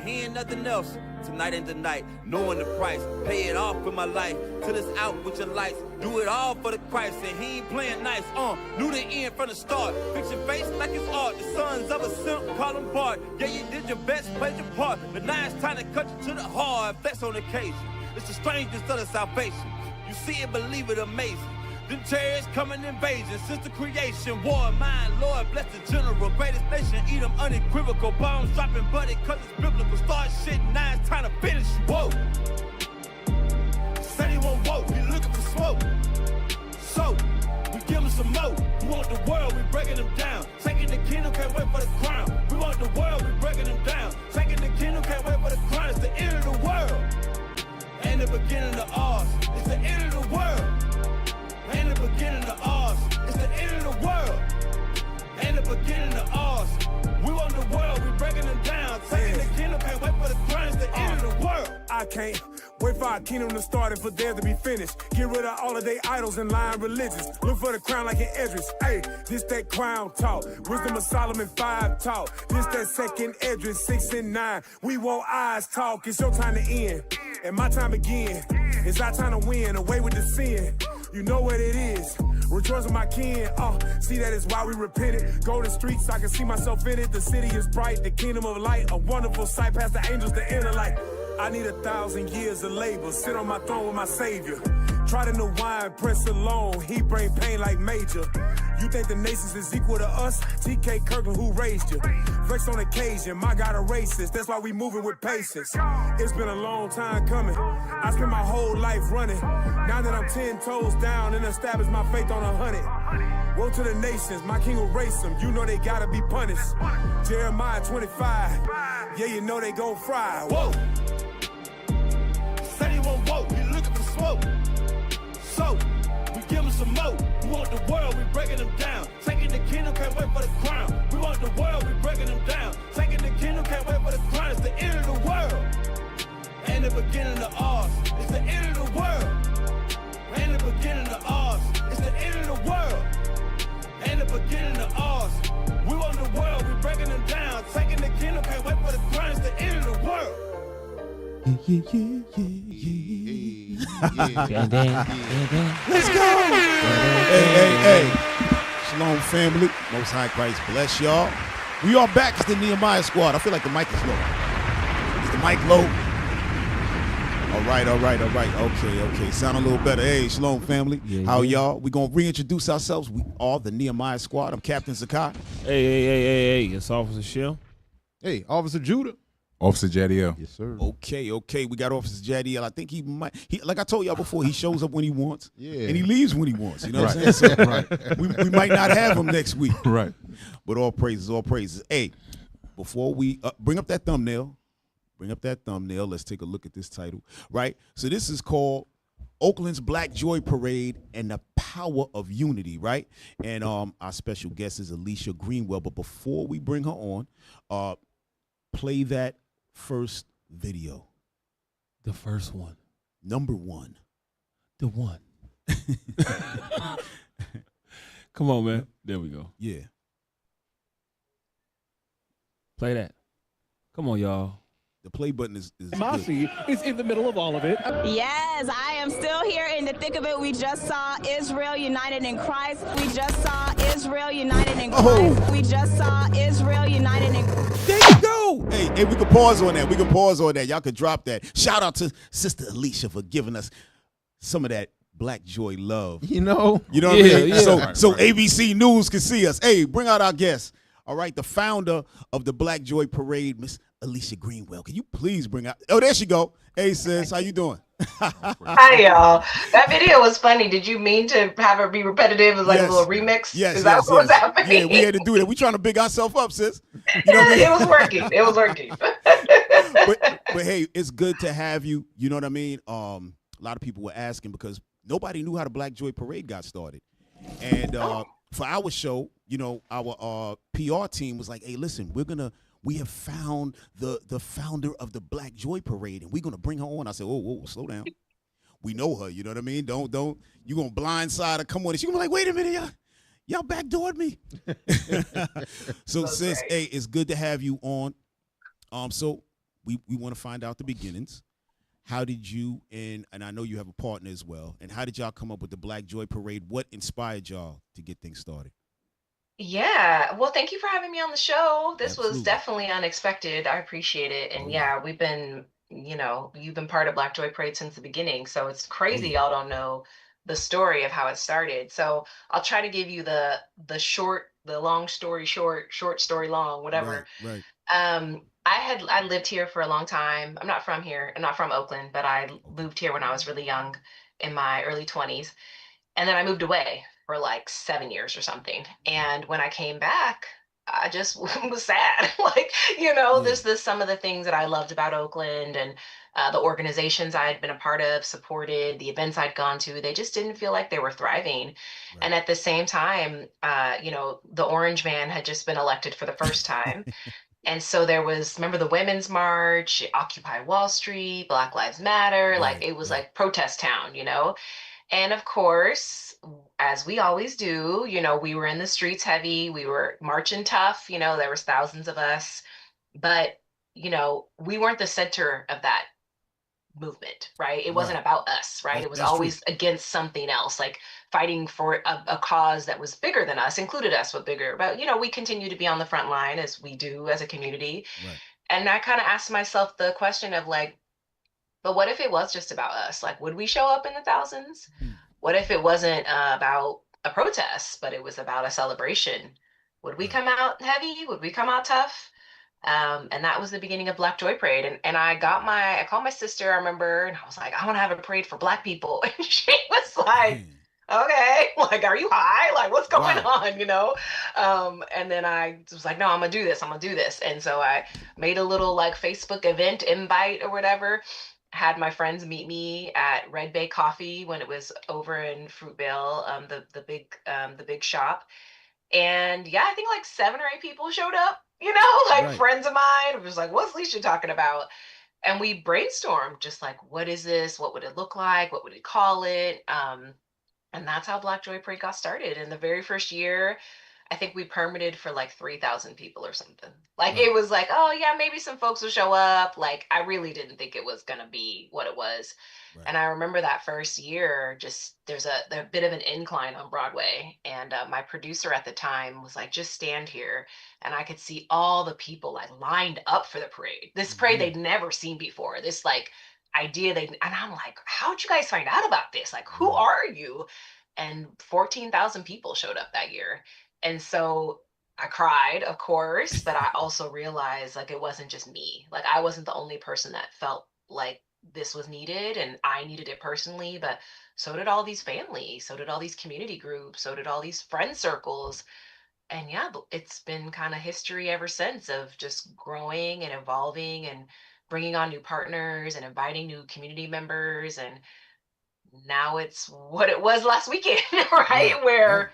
can't hear nothing else. Tonight ain't the night, knowing the price. Pay it off with my life, till it's out with your lights. Do it all for the Christ, and he ain't playing nice. Knew the end from the start. Fix your face like it's art. The sons of a simp, call him Bart. Yeah, you did your best, played your part. But now it's time to cut you to the heart. Flex on occasion. It's the strangest of the salvation. You see it, believe it, amazing. Them terrorists coming invasion since the creation. War, mine, Lord, bless the general. Greatest nation, eat them unequivocal. Bombs dropping, buddy, cause it's biblical. Start shit, now it's time to finish. Whoa. Said he won't vote, he looking for smoke. So, we give him some more. We want the world, we breaking them down. Taking the kingdom, can't wait for the crown. We want the world, we breaking them down. Taking the kingdom, can't wait for the crown. It's the end of the world. Ain't the beginning of ours. It's the end of the world. Ain't the beginning of ours. It's the end of the world. Ain't the beginning of ours. We want the world, we breaking them down. Taking the kingdom, can't wait for the crown. It's the end of the world. I can't wait for our kingdom to start and for theirs to be finished. Get rid of all of their idols and lying religions. Look for the crown like an Edris. Hey, this that crown talk. Wisdom of Solomon 5 talk. This that second Edris 6 and 9. We want eyes talk. It's your time to end and my time again. It's our time to win. Away with the sin. You know what it is. Rejoice with my kin. See that is why we repented. Go to streets, I can see myself in it. The city is bright, the kingdom of light. A wonderful sight past the angels, the inner light. I need 1,000 years of labor. Sit on my throne with my savior. Try the new wine, press alone. He bring pain like major. You think the nations is equal to us? TK Kirkland, who raised you? Flex on occasion, my God a racist. That's why we moving with patience. It's been a long time coming. I spent my whole life running. Now that I'm 10 toes down and established my faith on 100. Woe to the nations, my king will race them. You know they gotta be punished. Jeremiah 25. Yeah, you know they gon' fry. Whoa! Said he won't vote, he looking for smoke. So, we give him some more. We want the world, we breaking them down. Taking the kingdom, can't wait for the crown. We want the world, we breaking them down. Taking the kingdom, can't wait for the crown. It's the end of the world. Ain't the beginning of ours. It's the end of the world. Ain't the beginning of ours. It's the end of the world. Ain't the beginning of ours. We want the world, we breaking them down. Taking the kingdom, can't wait for the crown. It's the end of the world. Let's go. Hey. Shalom, family. Most High Christ bless y'all. We are back. It's the Nehemiah squad. I feel like the mic is low. Is the mic low? All right. Okay. Sound a little better. Hey, shalom, family. How y'all? We going to reintroduce ourselves. We are the Nehemiah squad. I'm Captain Zakai. Hey. It's Officer Shell. Hey, Officer Judah. Officer Jadiel. Yes, sir. Okay. We got Officer Jadiel. I think he like I told y'all before, he shows up when he wants. Yeah. And he leaves when he wants. You know what I'm saying? So, Right. we might not have him next week. Right. But all praises. Hey, before we bring up that thumbnail, let's take a look at this title, right? So this is called Oakland's Black Joy Parade and the Power of Unity, right? And our special guest is Elisha Greenwell. But before we bring her on, play that first video. The first one. Number one. The one. Come on, man. There we go. Yeah. Play that. Come on, y'all. The play button is Masi is in the middle of all of it. Yes, I am still here in the thick of it. We just saw Israel united in Christ. We just saw Israel united in Christ. We just saw Israel united in Christ. There you go. Hey, we can pause on that. Y'all can drop that. Shout out to Sister Elisha for giving us some of that Black Joy love. You know what I mean? Yeah. So ABC News can see us. Hey, bring out our guest. All right, the founder of the Black Joy Parade, Miss Elisha Greenwell. Can you please bring out? Oh, there she go. Hey, sis, how you doing? Hi, y'all. That video was funny. Did you mean to have it be repetitive as like a little remix? Yes. Is that what was happening? Yeah, we had to do that. We trying to big ourselves up, sis. You know what I mean? It was working. but hey, it's good to have you. You know what I mean? A lot of people were asking because nobody knew how the Black Joy Parade got started. And for our show, you know, our PR team was like, hey, listen, we have found the founder of the Black Joy Parade, and we're gonna bring her on. I said, whoa, slow down. We know her, you know what I mean? Don't you gonna blindside her, come on. And she gonna be like, wait a minute, y'all backdoored me. So sis, hey, it's good to have you on. So we want to find out the beginnings. How did you and I know you have a partner as well, and how did y'all come up with the Black Joy Parade? What inspired y'all to get things started? Yeah, well, thank you for having me on the show. This was Absolutely. definitely unexpected. I appreciate it. Oh And yeah. yeah, we've been, you've been part of Black Joy Parade since the beginning. So it's Oh crazy yeah. y'all don't know the story of how it started. So I'll try to give you the long story short, short story long, Right. whatever. Right. I lived here for a long time. I'm not from here. I'm not from Oakland, but I Okay. moved here when I was really young in my early 20s. And then I moved away for like 7 years or something. Okay. And when I came back, I just was sad. Like, Yeah. this some of the things that I loved about Oakland and the organizations I had been a part of, supported, the events I'd gone to, they just didn't feel like they were thriving. Right. And at the same time, the Orange Man had just been elected for the first time. And so there was, remember the Women's March, Occupy Wall Street, Black Lives Matter, like Right. it was Right. like protest town. And of course, as we always do, we were in the streets heavy, we were marching tough, there was thousands of us, but we weren't the center of that movement, right? It wasn't Right. about us, right? It was That's true. always against something else, like fighting for a cause that was bigger than us, included us, but bigger. But we continue to be on the front line as we do as a community. Right. And I kind of asked myself the question of like, but what if it was just about us? Like, would we show up in the thousands? Hmm. What if it wasn't about a protest, but it was about a celebration? Would we Right. come out heavy? Would we come out tough? And that was the beginning of Black Joy Parade. And I called my sister, I remember, and I was like, I want to have a parade for Black people. And she was like, Man. okay, like, are you high? Like, what's going Wow. on? And then I was like, no, I'm gonna do this. I'm gonna do this. And so I made a little like Facebook event invite or whatever, had my friends meet me at Red Bay Coffee when it was over in Fruitvale, the big shop. And yeah, I think like 7 or 8 people showed up, like Right. friends of mine. It was like, what's Leisha talking about? And we brainstormed just like, what is this? What would it look like? What would we call it? And that's how Black Joy Parade got started. In the very first year, I think we permitted for like 3,000 people or something. Like Right. it was like, oh yeah, maybe some folks will show up. Like I really didn't think it was gonna be what it was. Right. And I remember that first year, just there's a bit of an incline on Broadway, and my producer at the time was like, just stand here, and I could see all the people like lined up for the parade. This parade Hmm. they'd never seen before. This like idea and I'm like, how'd you guys find out about this? Like, who Right. are you? And 14,000 people showed up that year. And so I cried, of course, but I also realized like it wasn't just me. Like I wasn't the only person that felt like this was needed and I needed it personally, but so did all these families, so did all these community groups, so did all these friend circles. And yeah, it's been kind of history ever since of just growing and evolving and bringing on new partners and inviting new community members. And now it's what it was last weekend, right? Right. Right. Where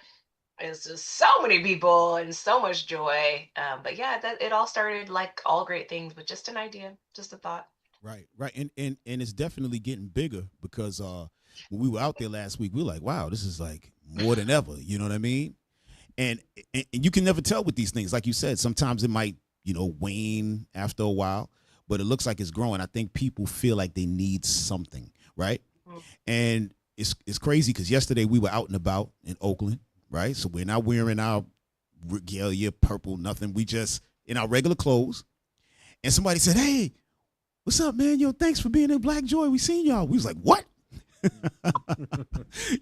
it's just so many people and so much joy. But yeah, that it all started like all great things, but just an idea, just a thought. Right. Right. And it's definitely getting bigger because when we were out there last week, we were like, wow, this is like more than ever. You know what I mean? And you can never tell with these things. Like you said, sometimes it might, wane after a while, but it looks like it's growing. I think people feel like they need something, right? Mm. And it's crazy because yesterday we were out and about in Oakland, right? So we're not wearing our regalia, purple, nothing. We just in our regular clothes. And somebody said, hey, what's up, man? Yo, thanks for being in Black Joy. We seen y'all. We was like, what?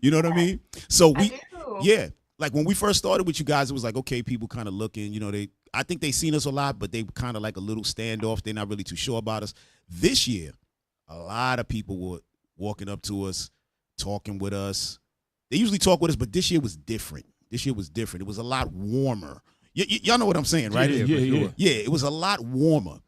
You know what I mean? So I do. yeah, like when we first started with you guys, it was like, okay, people kind of looking, I think they seen us a lot, but they kind of like a little standoff. They're not really too sure about us. This year, a lot of people were walking up to us, talking with us. They usually talk with us, but this year was different. It was a lot warmer. Y'all know what I'm saying, right? Yeah. Yeah, it was a lot warmer.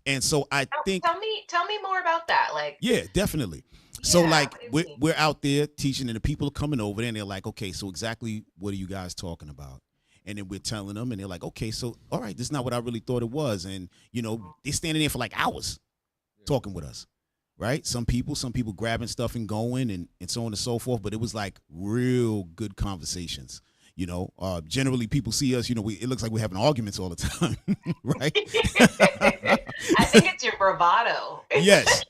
And so I think, Tell me more about that. Like, yeah, definitely. So yeah, like what do you we're, mean? we're out there teaching and the people are coming over there and they're like, okay, so exactly what are you guys talking about? And then we're telling them and they're like, okay, so all right, this is not what I really thought it was. And they're standing there for like hours talking with us. Right? Some people grabbing stuff and going and so on and so forth. But it was like real good conversations. Generally people see us, it looks like we're having arguments all the time, right? I think it's your bravado. Yes.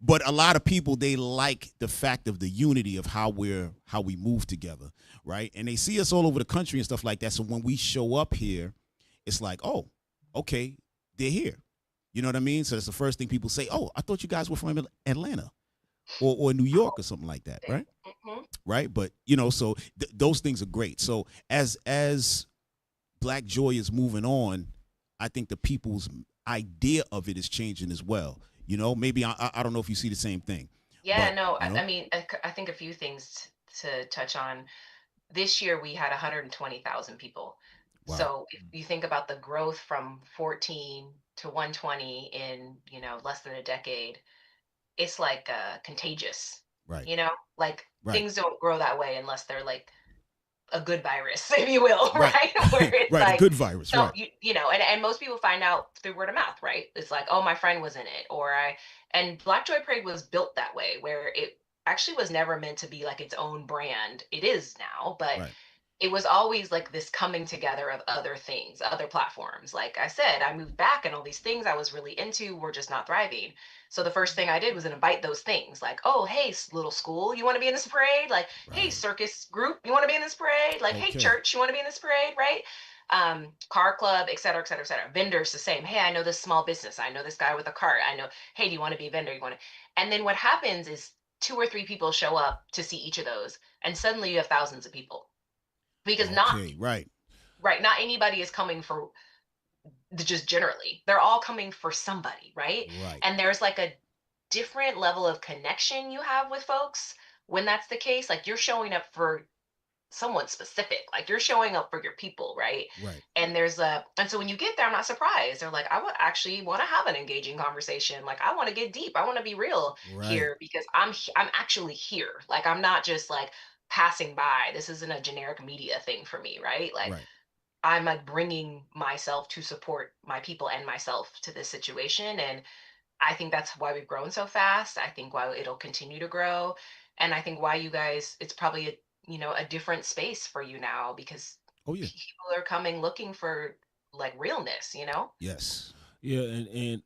But a lot of people, they like the fact of the unity of how we move together, right? And they see us all over the country and stuff like that. So when we show up here, it's like, oh, okay, they're here. You know what I mean? So that's the first thing people say. Oh, I thought you guys were from Atlanta or New York or something like that, right? Mm-hmm. Right. But so those things are great. So as Black Joy is moving on, I think the people's idea of it is changing as well. Maybe I don't know if you see the same thing. Yeah, but, no, I mean, I think a few things to touch on. This year we had 120,000 people. Wow. So if you think about the growth from 14 to 120 in, less than a decade, it's like contagious. Right. Like Right. things don't grow that way unless they're like a good virus, if you will, Right. right? Where it's right, like, a good virus, so right? and most people find out through word of mouth, right? It's like, oh, my friend was in it, and Black Joy Parade was built that way, where it actually was never meant to be like its own brand. It is now, but Right. it was always like this coming together of other things, other platforms. Like I said, I moved back and all these things I was really into were just not thriving. So the first thing I did was invite those things, like, oh, hey, little school, you want to be in this parade? Like, hey, Right. circus group, you want to be in this parade? Like, hey, Okay. church, you want to be in this parade, right? Car club, et cetera, et cetera, et cetera. Vendors the same. Hey, I know this small business. I know this guy with a cart. I know, hey, do you want to be a vendor? You want to? And then what happens is 2 or 3 people show up to see each of those, and suddenly you have thousands of people. Because right. not anybody is coming for just generally. They're all coming for somebody, right? Right. And there's like a different level of connection you have with folks when that's the case. Like you're showing up for someone specific, like you're showing up for your people, right? Right. And so when you get there, I'm not surprised. They're like, I would actually want to have an engaging conversation. Like I want to get deep. I want to be real here because I'm actually here. Like I'm not just like passing by. This isn't a generic media thing for me, right? Like Right. I'm like bringing myself to support my people and myself to this situation. And I think that's why we've grown so fast. I think why it'll continue to grow. And I think why you guys, it's probably a different space for you now because Oh yeah. people are coming looking for like realness, Yes. Yeah, and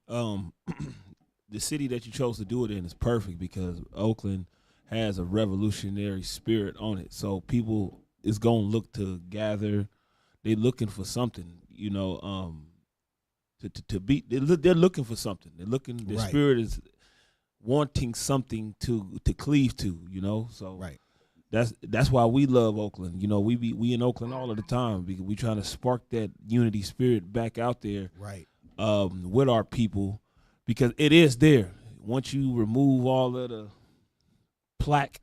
the city that you chose to do it in is perfect because Oakland has a revolutionary spirit on it. So people is gonna look to gather. They're looking for something, to beat. They're looking for something. They're looking. The Right. spirit is wanting something to cleave to, So Right. That's why we love Oakland. We in Oakland all of the time because we trying to spark that unity spirit back out there. Right. With our people because it is there. Once you remove all of the plaque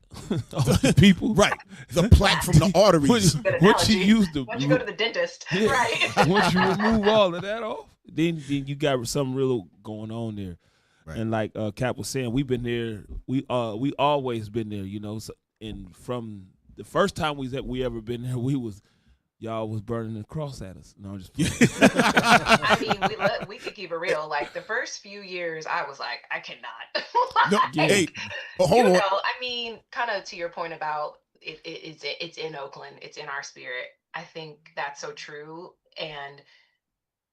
of the people, Right. The plaque from the arteries. Once you use once you go to the dentist, Yeah. right? Once you remove all of that off, then you got something real going on there. Right. And like Cap was saying, we've been there. We always been there, So, and from the first time we ever been there, y'all was burning the cross at us. No, I'm just I mean, we could keep it real. Like the first few years, I was like, I cannot. No, Yeah. hey, hold on. I mean, kind of to your point about it's in Oakland, it's in our spirit. I think that's so true. And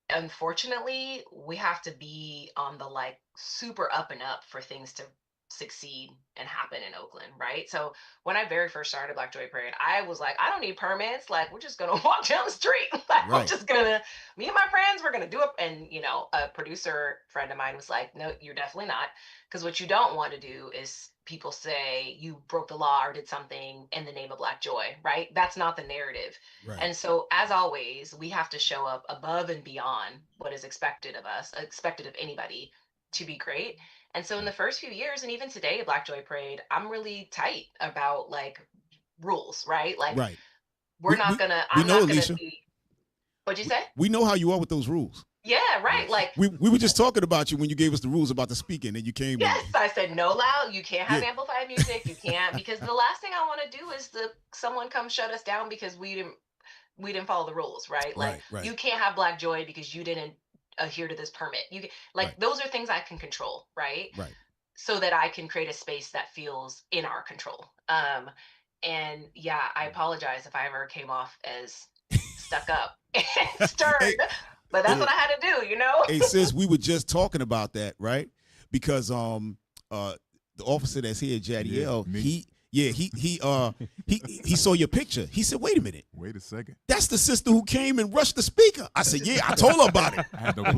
unfortunately, we have to be on the like super up and up for things to succeed and happen in Oakland, right? So when I very first started Black Joy Parade, I was like, I don't need permits. Like, we're just gonna walk down the street. Like, Right. I'm just gonna, me and my friends, we're gonna do it. And a producer friend of mine was like, no, you're definitely not. Because what you don't want to do is people say you broke the law or did something in the name of Black Joy, right? That's not the narrative. Right. And so, as always, we have to show up above and beyond what is expected of us, expected of anybody to be great. And so in the first few years, and even today, Black Joy Parade, I'm really tight about like rules, right? Like Right. we're not gonna, I'm know, not gonna Elisha. be, what'd you say? We know how you are with those rules. Yeah, right. Like, We were just talking about you when you gave us the rules about the speaking, and you came. yes, I said no loud. You can't have Yeah. amplified music. You can't, because the last thing I want to do is someone come shut us down because we didn't follow the rules, right? Like Right. you can't have Black Joy because you didn't adhere to this permit. Right. Those are things I can control, right? Right. So that I can create a space that feels in our control. And yeah, I apologize if I ever came off as stuck up and stern, but that's what I had to do, you know? Hey, sis, we were just talking about that, right? Because the officer that's here, Jadiel, he saw your picture. He said, "Wait a minute. Wait a second. That's the sister who came and rushed the speaker." I said, "Yeah, I told her about it." I had to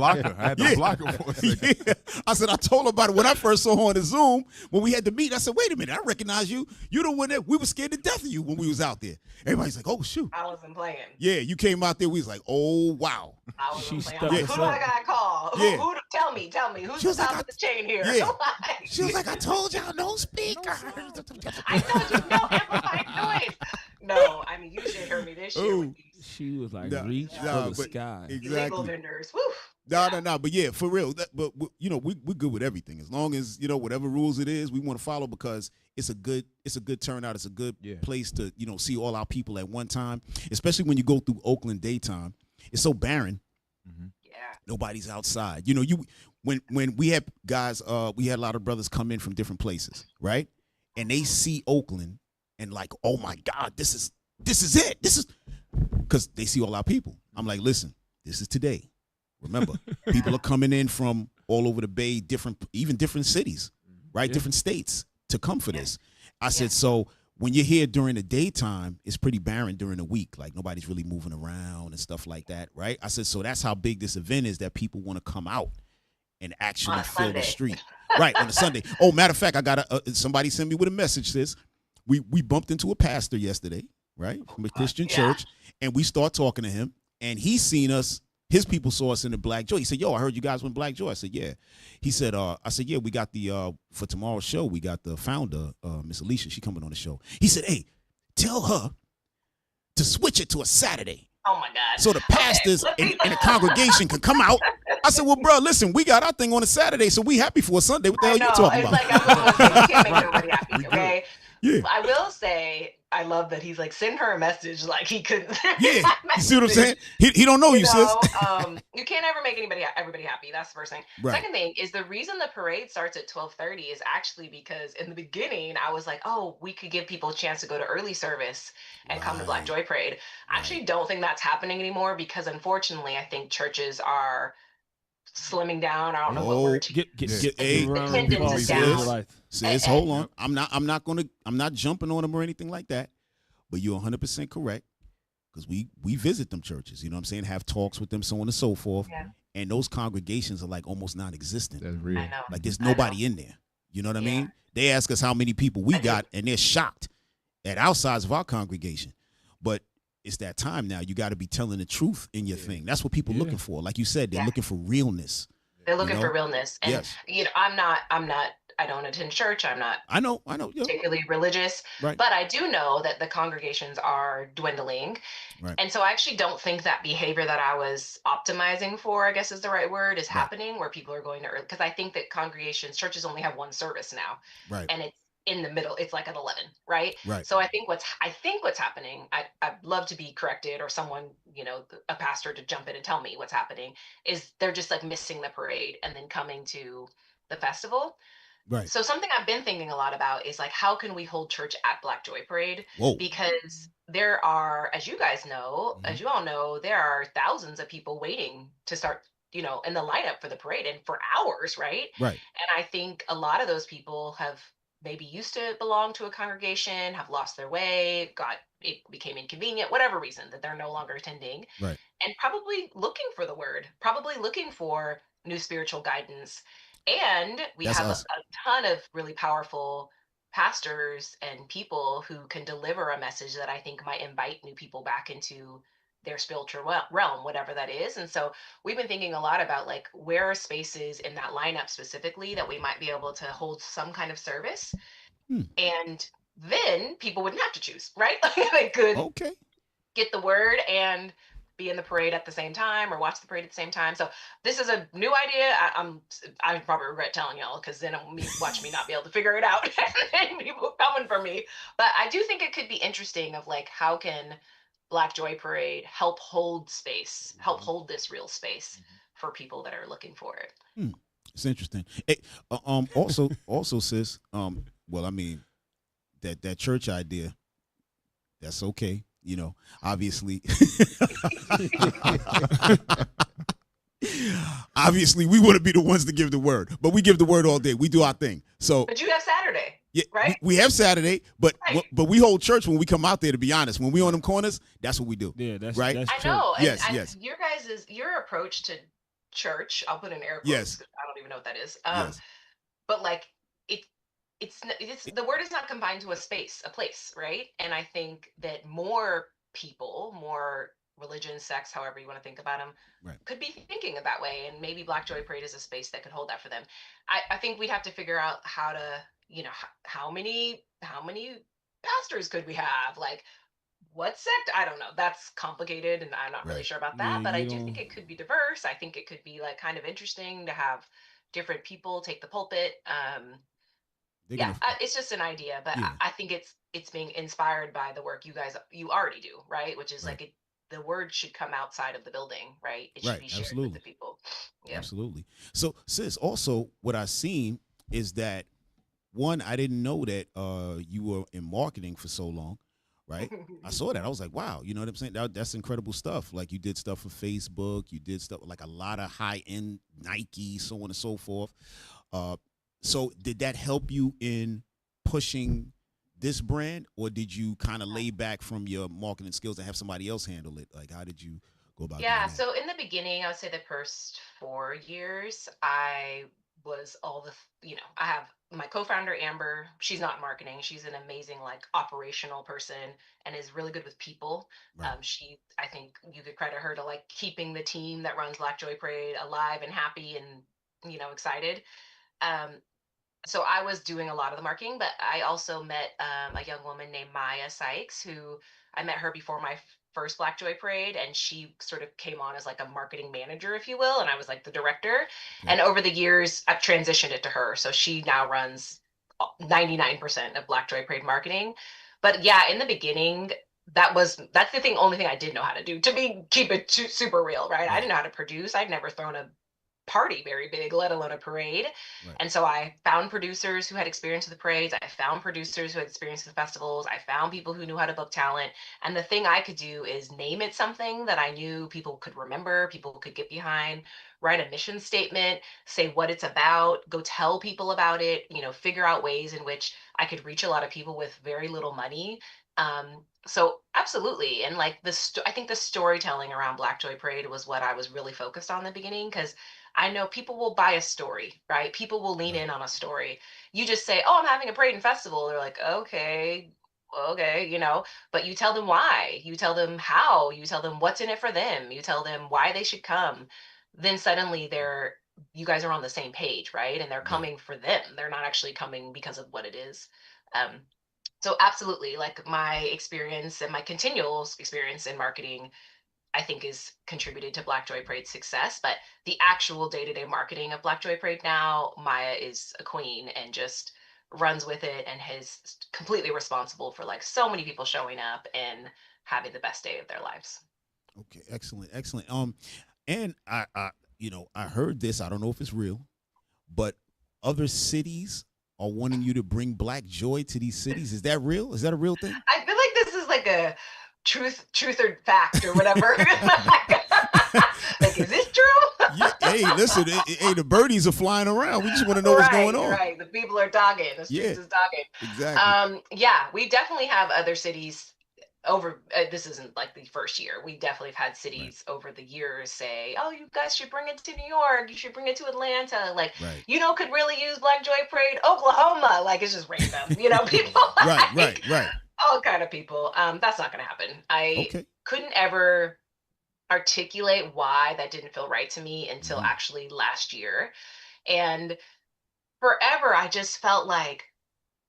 block her for a second. Yeah. I said, "I told her about it when I first saw her on the Zoom when we had to meet." I said, "Wait a minute, I recognize you. You the one that we were scared to death of you when we was out there." Everybody's like, "Oh shoot." I wasn't playing. Yeah, you came out there. We was like, "Oh wow." I wasn't playing. stuck I'm like, with who do I gotta call? Yeah. Who tell me? Who's She was the top like, of the chain here? Yeah. Like, She was like, "I told y'all, no speaker." I told you, no amplified noise. No, I mean, you should hear me this year with these She was like, Nah, reach nah, for the but sky. illegal exactly. vendors. Woo. No. But yeah, for real. But you know, we're good with everything as long as you know whatever rules it is we want to follow because it's a good turnout. It's a good place to see all our people at one time, especially when you go through Oakland daytime. It's so barren. Mm-hmm. Yeah. Nobody's outside. You know, when we had guys, we had a lot of brothers come in from different places, right? And they see Oakland and like, oh my God, this is it. This is because they see all our people. I'm like, listen, this is today. Remember, people are coming in from all over the Bay, even different cities, right? Yeah. Different states to come for this. I said, so when you're here during the daytime, it's pretty barren during the week. Like nobody's really moving around and stuff like that, right? I said, so that's how big this event is that people want to come out and actually fill the street. Right, on a Sunday. Oh, matter of fact, I got somebody sent me with a message, sis. We bumped into a pastor yesterday, right, from a Christian church, and we start talking to him, and he's seen us. His people saw us in the Black Joy. He said, "Yo, I heard you guys went Black Joy." I said, "Yeah." He said, "I said, yeah, we got the for tomorrow's show. We got the founder, Miss Elisha. She coming on the show." He said, "Hey, tell her to switch it to a Saturday." Oh my God. So the pastors in the congregation can come out. I said, well, bro, listen, we got our thing on a Saturday, so we happy for a Sunday. What the hell you talking it's about? like, I'm saying, you can't make nobody happy, okay? Yeah. I will say, I love that he's like, send her a message like he couldn't. Yeah, you see what I'm saying? He don't know you, sis. You can't ever make everybody happy. That's the first thing. Right. Second thing is the reason the parade starts at 12:30 is actually because in the beginning I was like, oh, we could give people a chance to go to early service and come to Black Joy Parade. I actually don't think that's happening anymore because unfortunately I think churches are slimming down. I don't know what word. Attendance is down. Sis, hold on. I'm not jumping on them or anything like that. But you're 100% correct. Because we visit them churches, you know what I'm saying? Have talks with them, so on and so forth. Yeah. And those congregations are like almost non-existent. That's real. I know. Like there's nobody in there. You know what I mean? They ask us how many people we got, and they're shocked at our size of our congregation. But it's that time now. You got to be telling the truth in your thing. That's what people are looking for. Like you said, they're looking for realness. They're looking for realness. And yes. I don't attend church. I'm not I know particularly religious, right. But I do know that the congregations are dwindling. Right. And so I actually don't think that behavior that I was optimizing for, I guess is the right word, is happening where people are going to early. Because I think that churches only have one service now. Right. And it's in the middle. It's like at 11, right? Right. So I think what's happening, I'd love to be corrected or someone, a pastor to jump in and tell me what's happening, is they're just like missing the parade and then coming to the festival. Right. So something I've been thinking a lot about is like, how can we hold church at Black Joy Parade? Whoa. Because there are, as you guys know, as you all know, there are thousands of people waiting to start, in the lineup for the parade and for hours, right? Right. And I think a lot of those people have maybe used to belong to a congregation, have lost their way, it became inconvenient, whatever reason that they're no longer attending. Right. And probably looking for the word, probably looking for new spiritual guidance. And we have a ton of really powerful pastors and people who can deliver a message that I think might invite new people back into their spiritual realm, whatever that is. And so we've been thinking a lot about like where are spaces in that lineup specifically that we might be able to hold some kind of service. And then people wouldn't have to choose, right? They could get the word and be in the parade at the same time or watch the parade at the same time. So this is a new idea. I probably regret telling y'all because then watch me not be able to figure it out and people coming for me. But I do think it could be interesting of like, how can Black Joy Parade help hold space, help hold this real space for people that are looking for it. It's interesting. Hey, also sis, well, I mean, that church idea, That's okay. You know, obviously. Obviously, we want to be the ones to give the word, but we give the word all day. We do our thing. So, But you have Saturday, yeah, right? we have Saturday, but Right. but we hold church when we come out there. To be honest, when we on them corners, that's what we do. Yeah, that's right. That's I church. know. And, Yes, and yes. your approach to church, I'll put in air quotes. Yes. 'Cause I don't even know what that is. Yes. But like it, it's the word is not confined to a place, right? And I think that more people, more religion, sects, however you want to think about them, Right. could be thinking that way. And maybe Black Joy Parade is a space that could hold that for them. I think we'd have to figure out how to, how many pastors could we have? Like, what sect? I don't know. That's complicated, and I'm not really Right. sure about Yeah, that. But I you do don't. think it could be diverse. I think it could be like kind of interesting to have different people take the pulpit. They're Yeah, gonna, it's just an idea, but yeah. I think it's being inspired by the work you already do, right? Which is Right. like the word should come outside of the building, right? It should Right, be shared with absolutely. the people. Yeah. Absolutely. So, sis, also what I seen is that one, I didn't know that you were in marketing for so long, right? I saw that. I was like, wow, you know what I'm saying? That's incredible stuff. Like you did stuff for Facebook, you did stuff like a lot of high end Nike, so on and so forth. So did that help you in pushing this brand, or did you kind of lay back from your marketing skills and have somebody else handle it? Like, how did you go about Yeah, doing that? so in the beginning, I would say the first 4 years, I was all I have my co-founder Amber. She's not in marketing. She's an amazing like operational person and is really good with people. Right. I think you could credit her to like keeping the team that runs Black Joy Parade alive and happy and excited. Um, so I was doing a lot of the marketing, but I also met a young woman named Maya Sykes, who I met her before my first Black Joy Parade, and she sort of came on as like a marketing manager, if you will, and I was like the director. Okay. And over the years, I've transitioned it to her, so she now runs 99% of Black Joy Parade marketing. But yeah, in the beginning, that's the thing, only thing I did know how to do keep it super real, right? I Right. didn't know how to produce. I'd never thrown a party very big, let alone a parade. Right. And so I found producers who had experience with the parades. I found producers who had experience with festivals. I found people who knew how to book talent. And the thing I could do is name it something that I knew people could remember, people could get behind, write a mission statement, say what it's about, go tell people about it, figure out ways in which I could reach a lot of people with very little money. So absolutely. And like I think the storytelling around Black Joy Parade was what I was really focused on in the beginning, because I know people will buy a story, right? People will lean Right. in on a story. You just say, "Oh, I'm having a parade and festival." They're like, "Okay, okay," but you tell them why, you tell them how, you tell them what's in it for them, you tell them why they should come. Then suddenly you guys are on the same page, right? And they're Right. coming for them. They're not actually coming because of what it is. So absolutely, like my experience and my continual experience in marketing, I think is contributed to Black Joy Parade's success. But the actual day-to-day marketing of Black Joy Parade now, Maya is a queen and just runs with it and is completely responsible for like so many people showing up and having the best day of their lives. Okay, excellent, excellent. And I heard this. I don't know if it's real, but other cities are wanting you to bring Black joy to these cities. Is that real? Is that a real thing? I feel like this is like a truth or fact or whatever. Like, is this true? Yeah. Hey, listen. Hey, the birdies are flying around. We just want to know what's going on. Right. The people are dogging. The streets is dogging. Exactly. Yeah, we definitely have other cities over. This isn't like the first year. We definitely have had cities over the years say, "Oh, you guys should bring it to New York. You should bring it to Atlanta." Like, Right. could really use Black Joy Parade. Oklahoma. Like, it's just random. People. Right. All kind of people. That's not going to happen. I Okay. couldn't ever articulate why that didn't feel right to me until Mhm. actually last year. And forever, I just felt like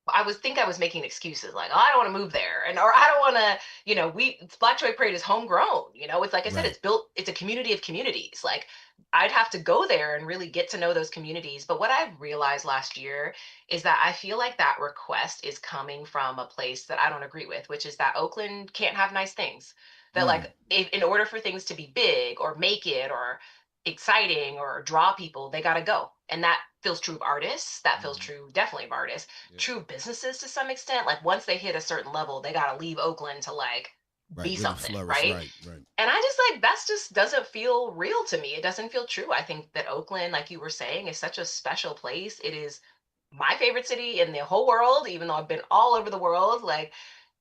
I was making excuses like, "Oh, I don't want to move there," or "I don't want to." Black Joy Parade is homegrown. It's like I said, Right. it's built. It's a community of communities. Like, I'd have to go there and really get to know those communities. But what I realized last year is that I feel like that request is coming from a place that I don't agree with, which is that Oakland can't have nice things. That Mm. like, in order for things to be big or make it or exciting or draw people, they got to go. And that feels true of artists. That feels true definitely of artists. Yeah. True of businesses to some extent. Like once they hit a certain level, they got to leave Oakland to like Right, be really something, flourish. right? Right. And I just like that's just doesn't feel real to me. It doesn't feel true. I think that Oakland, like you were saying, is such a special place. It is my favorite city in the whole world, even though I've been all over the world. Like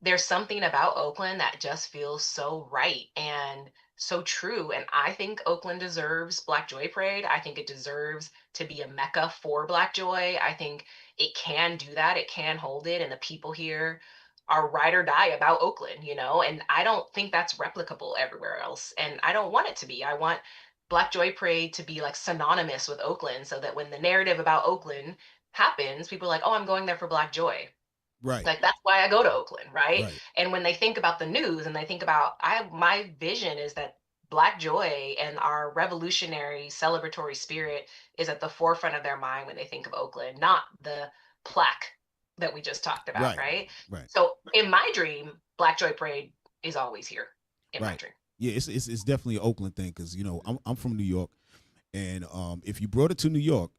there's something about Oakland that just feels so right and so true. And I think Oakland deserves Black Joy Parade. I think it deserves to be a mecca for Black Joy. I think it can do that. It can hold it. And the people here are ride or die about Oakland, you know? And I don't think that's replicable everywhere else. And I don't want it to be. I want Black Joy Parade to be like synonymous with Oakland so that when the narrative about Oakland happens, people are like, oh, I'm going there for Black Joy. Right. Like that's why I go to Oakland, right? Right. And when they think about the news and they think about my vision is that Black joy and our revolutionary celebratory spirit is at the forefront of their mind when they think of Oakland, not the plaque that we just talked about, right? Right. So in my dream, Black Joy Parade is always here in my dream. Yeah, it's definitely an Oakland thing because I'm from New York, and if you brought it to New York,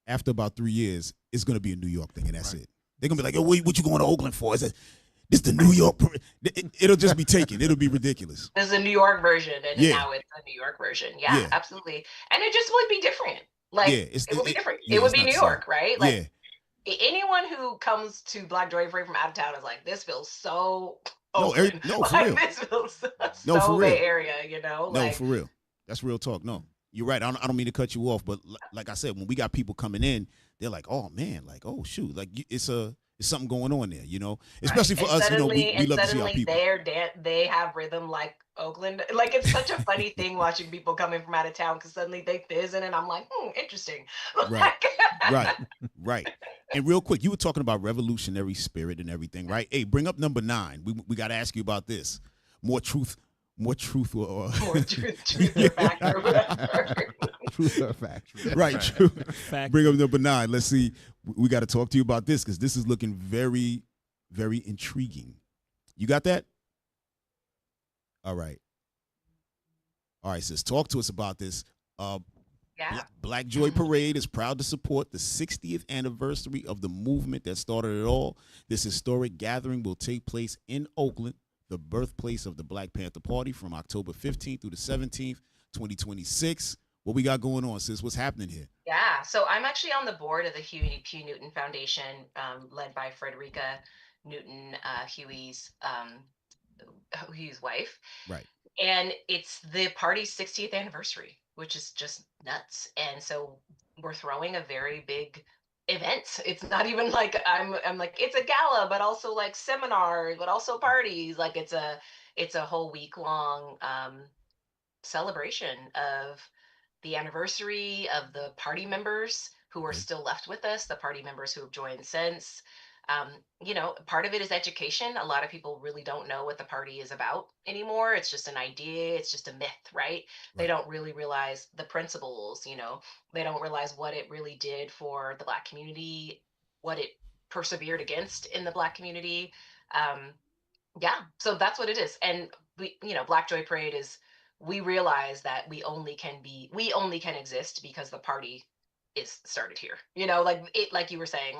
after about 3 years, it's gonna be a New York thing, and that's it. They're gonna be like, "Oh, what you going to Oakland for?" This the New York. It'll just be taken. It'll be ridiculous. There's a New York version, and Yeah. now it's a New York version. Yeah, Yeah. absolutely. And it just would be different. Like Yeah, it would be different. yeah, It would it's be not New the same. York, right? Like Yeah. anyone who comes to Black Joy Parade from out of town is like, this feels so No, Oakland. no, for Like, real. this feels No, so for Bay real. Area, you know? No, Like, for real. That's real talk. No, you're right. I don't mean to cut you off, but like I said, when we got people coming in, they're like, "Oh man, like oh shoot, like it's something going on there," Especially for and us, suddenly, we love to see our suddenly people. they have rhythm like Oakland. Like it's such a funny thing watching people coming from out of town because suddenly they fizzing, and I'm like, interesting. Right. Like- Right. And real quick, you were talking about revolutionary spirit and everything, right? Hey, bring up number 9. We got to ask you about this. More truth. Or More truth or fact or whatever. Truth or fact. right, true. Fact. Bring up number 9. Let's see. We got to talk to you about this because this is looking very, very intriguing. You got that? All right. All right, sis. Talk to us about this. Yeah. Black Joy Parade is proud to support the 60th anniversary of the movement that started it all. This historic gathering will take place in Oakland, the birthplace of the Black Panther Party, from October 15th through the 17th, 2026. What we got going on, sis? What's happening here? Yeah, so I'm actually on the board of the Huey P. Newton Foundation, led by Frederica Newton, Huey's wife. Right. And it's the party's 60th anniversary, which is just nuts. And so we're throwing a very big event. It's not even like I'm like it's a gala, but also like seminars, but also parties. Like it's a whole week long celebration of the anniversary of the party members who are still left with us, the party members who have joined since. Part of it is education. A lot of people really don't know what the party is about anymore. It's just an idea. It's just a myth, right? They don't really realize the principles, they don't realize what it really did for the Black community, what it persevered against in the Black community. So that's what it is. And Black Joy Parade is, we realize that we only can exist because the party is started here. Like you were saying,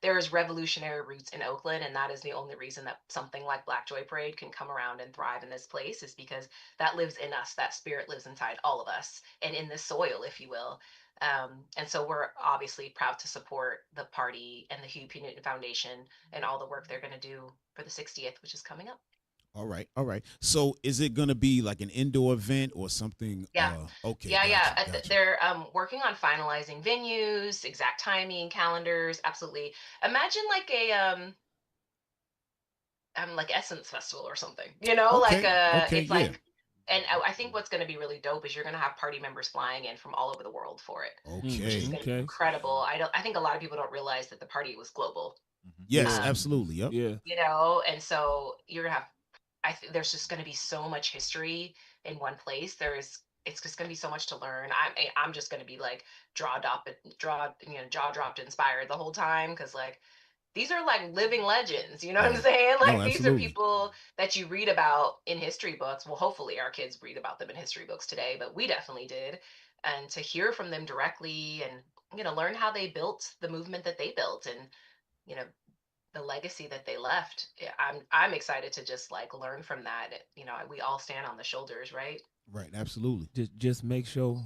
there is revolutionary roots in Oakland, and that is the only reason that something like Black Joy Parade can come around and thrive in this place, is because that lives in us. That spirit lives inside all of us and in this soil, if you will. And so we're obviously proud to support the party and the Huey P. Newton Foundation and all the work they're going to do for the 60th, which is coming up. All right. So is it going to be like an indoor event or something? Yeah. Okay. Gotcha. They're working on finalizing venues, exact timing, calendars. Absolutely. Imagine like a like Essence Festival or something. It's like. And I think what's going to be really dope is you're going to have party members flying in from all over the world for it. Okay. Which is going to be incredible. I think a lot of people don't realize that the party was global. Yes, absolutely. Yep. Yeah. And so you're going to have, there's just going to be so much history in one place. It's just going to be so much to learn. I'm just going to be like jaw dropped, inspired the whole time, because like these are like living legends. You know what I'm saying? Like, these are people that you read about in history books. Well, hopefully our kids read about them in history books today, but we definitely did. And to hear from them directly and, learn how they built the movement that they built and, the legacy that they left. I'm excited to just like learn from that. We all stand on the shoulders, right? Right, absolutely. Just make sure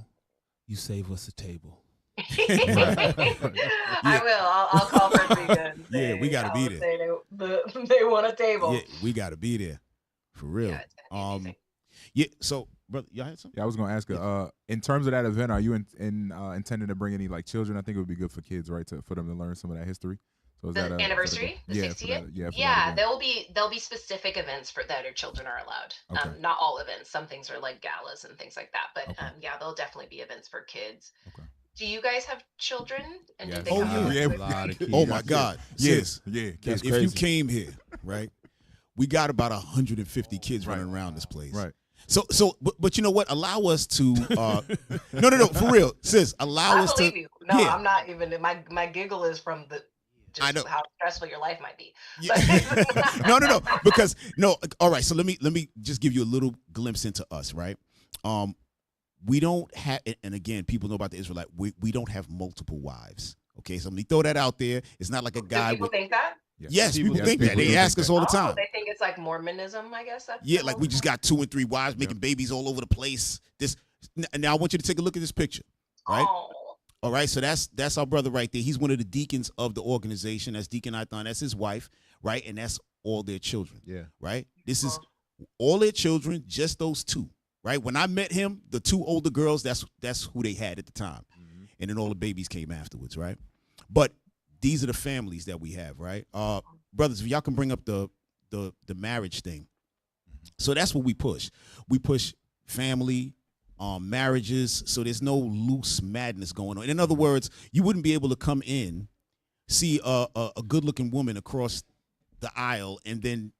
you save us a table. I will. I'll call Rodrigo. Yeah, we got to be there. They want a table. Yeah, we got to be there for real. Yeah. So, brother, y'all had something? Yeah, I was gonna ask. In terms of that event, are you intending to bring any like children? I think it would be good for kids, right, for them to learn some of that history. So is the that anniversary, the 60th? Yeah, there'll be specific events that our children are allowed. Okay. Not all events. Some things are like galas and things like that. But there'll definitely be events for kids. Okay. Do you guys have children? And yes. do they come yeah. A lot of kids. Oh my God. Yes. Sis, Yeah. if you came here, right, we got about 150 kids running around this place. Right. But you know what? Allow us to. No, for real, sis. Allow us to. I believe you. No, yeah. I'm not even. My giggle is from the. Just I know how stressful your life might be. Yeah. No. Because all right. So let me just give you a little glimpse into us, right? We don't have, and again, people know about the Israelite. We don't have multiple wives. Okay, so let me throw that out there. It's not like a guy. Do people think that? Yes, people think that. They ask us all the time. They think it's like Mormonism, I guess. Yeah, like we just got 2 and 3 wives making babies all over the place. Now I want you to take a look at this picture, right? Oh. All right, so that's our brother right there. He's one of the deacons of the organization. That's Deacon Ithon. That's his wife, right? And that's all their children. Yeah. Right? This is all their children, just those 2. Right? When I met him, the 2 older girls, that's who they had at the time. Mm-hmm. And then all the babies came afterwards, right? But these are the families that we have, right? Brothers, if y'all can bring up the marriage thing. So that's what we push. We push family, marriages, so there's no loose madness going on. In other words, you wouldn't be able to come in, see a good-looking woman across the aisle, and then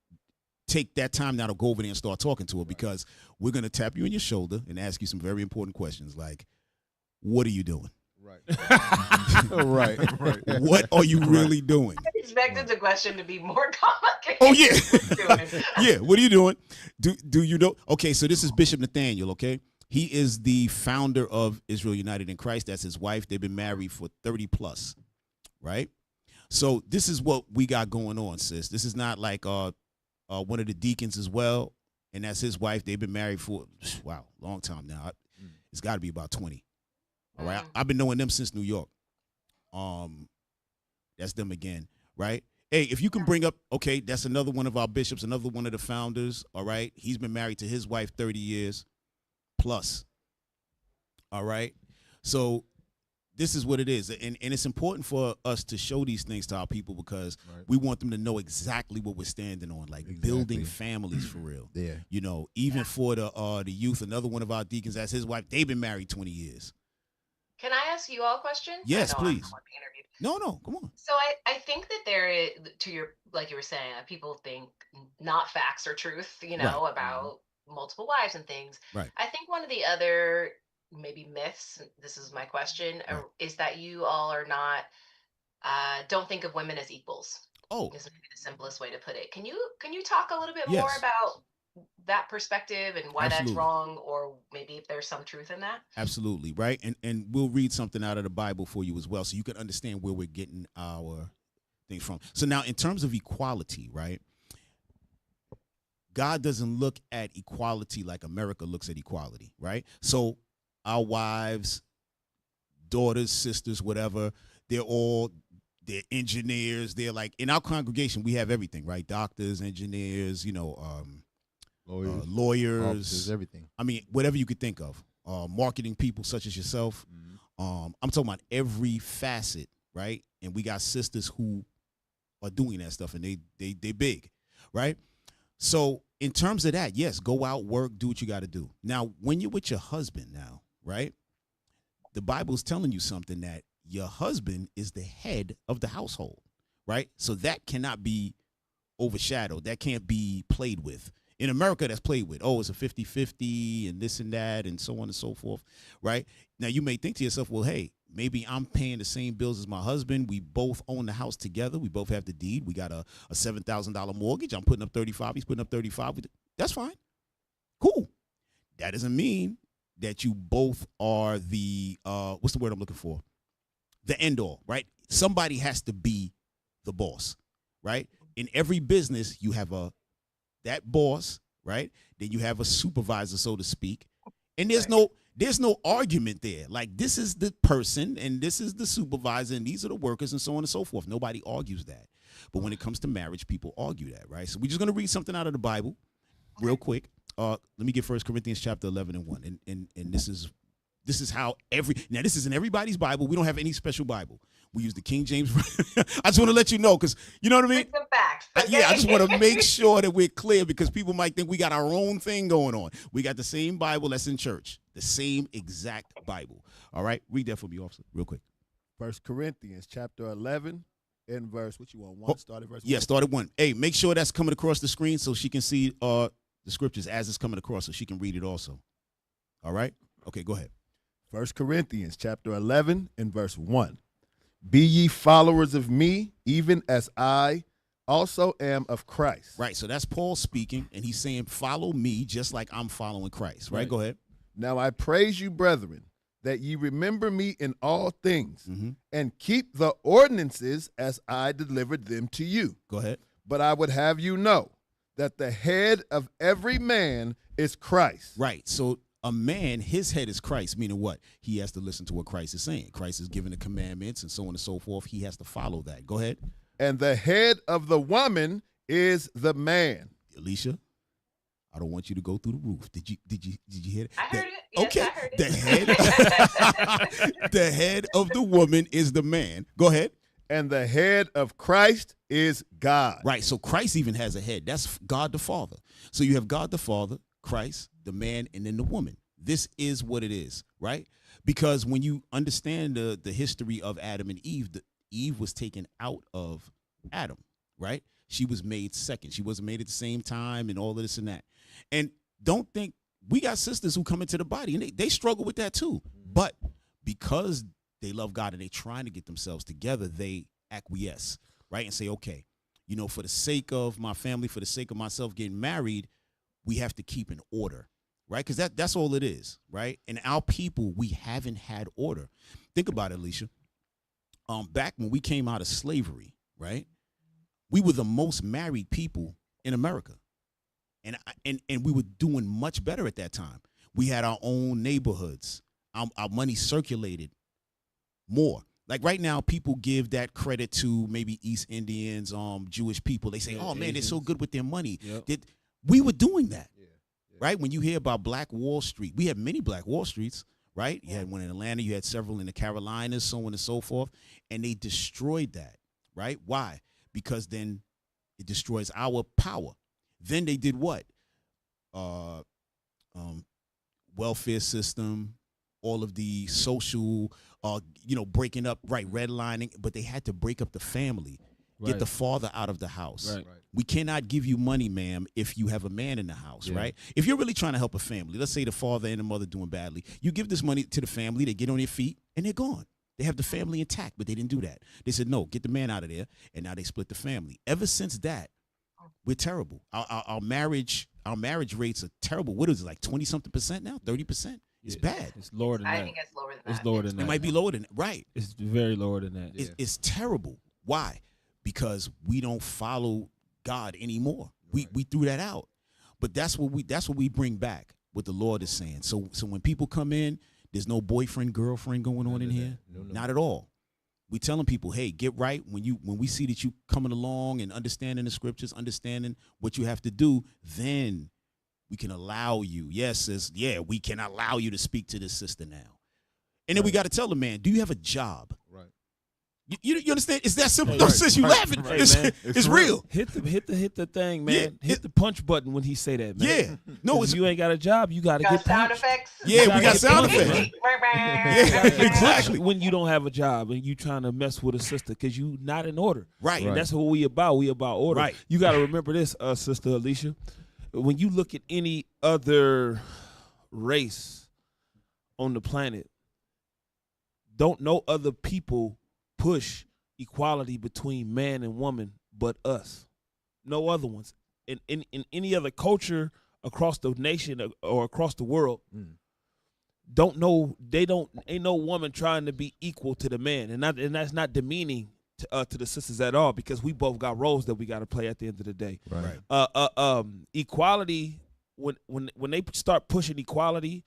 take that time now to go over there and start talking to her, because we're going to tap you on your shoulder and ask you some very important questions like, what are you doing? Right. What are you really doing? I expected the question to be more complicated. Oh, yeah. Yeah, what are you doing? Do you know? Okay, so this is Bishop Nathaniel, okay? He is the founder of Israel United in Christ. That's his wife. They've been married for 30 plus, right? So this is what we got going on, sis. This is not like one of the deacons as well, and that's his wife. They've been married for, wow, long time now. It's got to be about 20. All right, I've been knowing them since New York. That's them again, right? Hey, if you can bring up, okay, that's another one of our bishops, another one of the founders, all right? He's been married to his wife 30 years plus, all right? So this is what it is, and it's important for us to show these things to our people, because we want them to know exactly what we're standing on, like building families for real. Yeah. You know, even for the youth, another one of our deacons, that's his wife, they've been married 20 years. Can I ask you all a question? Yes, please. I'm being interviewed. No, come on. So I think that there is, to your, like you were saying, people think not facts or truth, about multiple wives and things. Right. I think one of the other maybe myths, this is my question, is that you all are not, don't think of women as equals. Oh. This would be the simplest way to put it. Can you talk a little bit Yes. more about that perspective and why Absolutely. that's wrong, or maybe if there's some truth in that? Absolutely, right? And we'll read something out of the Bible for you as well, so you can understand where we're getting our things from. So now, in terms of equality, right? God doesn't look at equality like America looks at equality, right? So our wives, daughters, sisters, whatever, they're engineers. They're like, in our congregation, we have everything, right? Doctors, engineers, lawyers, officers, everything. I mean, whatever you could think of. Marketing people such as yourself. I'm talking about every facet, right? And we got sisters who are doing that stuff, and they big, right? So in terms of that, yes, go out, work, do what you got to do. Now, when you're with your husband now, right? The Bible's telling you something, that your husband is the head of the household, right? So that cannot be overshadowed. That can't be played with. In America, that's played with. Oh, it's a 50-50 and this and that and so on and so forth, right? Now, you may think to yourself, well, hey, maybe I'm paying the same bills as my husband. We both own the house together. We both have the deed. We got a $7,000 mortgage. I'm putting up 35. He's putting up 35. That's fine. Cool. That doesn't mean that you both are the, what's the word I'm looking for? The end all, right? Somebody has to be the boss, right? In every business, you have that boss, right? Then you have a supervisor, so to speak. And there's no argument there. Like, this is the person and this is the supervisor and these are the workers and so on and so forth. Nobody argues that. But when it comes to marriage, people argue that, right? So we're just going to read something out of the Bible real quick. Let me get 1 Corinthians chapter 11 and 1. And this is how this is in everybody's Bible. We don't have any special Bible. We use the King James. I just want to let you know, because you know what I mean? Bring them back. Yeah, I just want to make sure that we're clear, because people might think we got our own thing going on. We got the same Bible that's in church, the same exact Bible. All right? Read that for me, officer, real quick. 1 Corinthians chapter 11 and verse, what you want, 1? Start at verse 1? Yeah, start at 1. Hey, make sure that's coming across the screen so she can see the scriptures as it's coming across so she can read it also. All right? Okay, go ahead. 1 Corinthians chapter 11 and verse 1. Be ye followers of me, even as I also am of Christ. Right, so that's Paul speaking, and he's saying, follow me just like I'm following Christ. Right? Go ahead. Now I praise you, brethren, that ye remember me in all things, and keep the ordinances as I delivered them to you. Go ahead. But I would have you know that the head of every man is Christ. Right, so a man, his head is Christ, meaning what? He has to listen to what Christ is saying. Christ is giving the commandments and so on and so forth. He has to follow that. Go ahead. And the head of the woman is the man. Elisha, I don't want you to go through the roof. Did you hear that? I heard it. Yes, okay. I heard it. The head of the woman is the man. Go ahead. And the head of Christ is God. Right. So Christ even has a head. That's God the Father. So you have God the Father, Christ, the man, and then the woman. This is what it is, right? Because when you understand the history of Adam and Eve, Eve was taken out of Adam, right? She was made second. She wasn't made at the same time and all of this and that. And don't think, we got sisters who come into the body and they struggle with that too. But because they love God and they're trying to get themselves together, they acquiesce, right? And say, okay, for the sake of my family, for the sake of myself getting married, we have to keep an order, right? Because that's all it is, right? And our people, we haven't had order. Think about it, Elisha. Back when we came out of slavery, right? We were the most married people in America. And we were doing much better at that time. We had our own neighborhoods. Our money circulated more. Like right now, people give that credit to maybe East Indians, Jewish people. They say, oh, man, they're so good with their money. Yep. We were doing that, right? When you hear about Black Wall Street, we had many Black Wall Streets, right? You had one in Atlanta. You had several in the Carolinas, so on and so forth. And they destroyed that, right? Why? Because then it destroys our power. Then they did what? Welfare system, all of the social, breaking up, right, redlining, but they had to break up the family, get the father out of the house. Right. We cannot give you money, ma'am, if you have a man in the house, right? If you're really trying to help a family, let's say the father and the mother doing badly, you give this money to the family, they get on their feet, and they're gone. They have the family intact, but they didn't do that. They said, no, get the man out of there, and now they split the family. Ever since that, we're terrible. Our marriage rates are terrible. What is it, like 20-something% now? 30%? It's bad. It's lower than that. I think it's lower than that. It's lower than that. It might be lower than that. Right. It's very lower than that. It's terrible. Why? Because we don't follow God anymore. Right. We threw that out. But that's what we bring back, what the Lord is saying. So when people come in, there's no boyfriend, girlfriend going on in here. No. Not at all. We telling people, hey, get right. When we see that you coming along and understanding the scriptures, understanding what you have to do, then we can allow you. Yes, we can allow you to speak to this sister now. And then we got to tell the man, do you have a job? Right. You understand? It's that simple. Don't sis, you laughing. Hey, it's real. Hit the thing, man. Hit the punch button when he say that, man. Yeah. No, if you ain't got a job, you got to get sound punched. effects. Yeah, we got sound effects. Yeah, exactly. When you don't have a job and you trying to mess with a sister because you not in order. Right. And that's what we about. We about order. Right. You got to remember this, Sister Elisha. When you look at any other race on the planet, don't no other people push equality between man and woman but us. No other ones. In any other culture across the nation or across the world, ain't no woman trying to be equal to the man, and that's not demeaning to the sisters at all, because we both got roles that we got to play at the end of the day. Right. Equality, when they start pushing equality,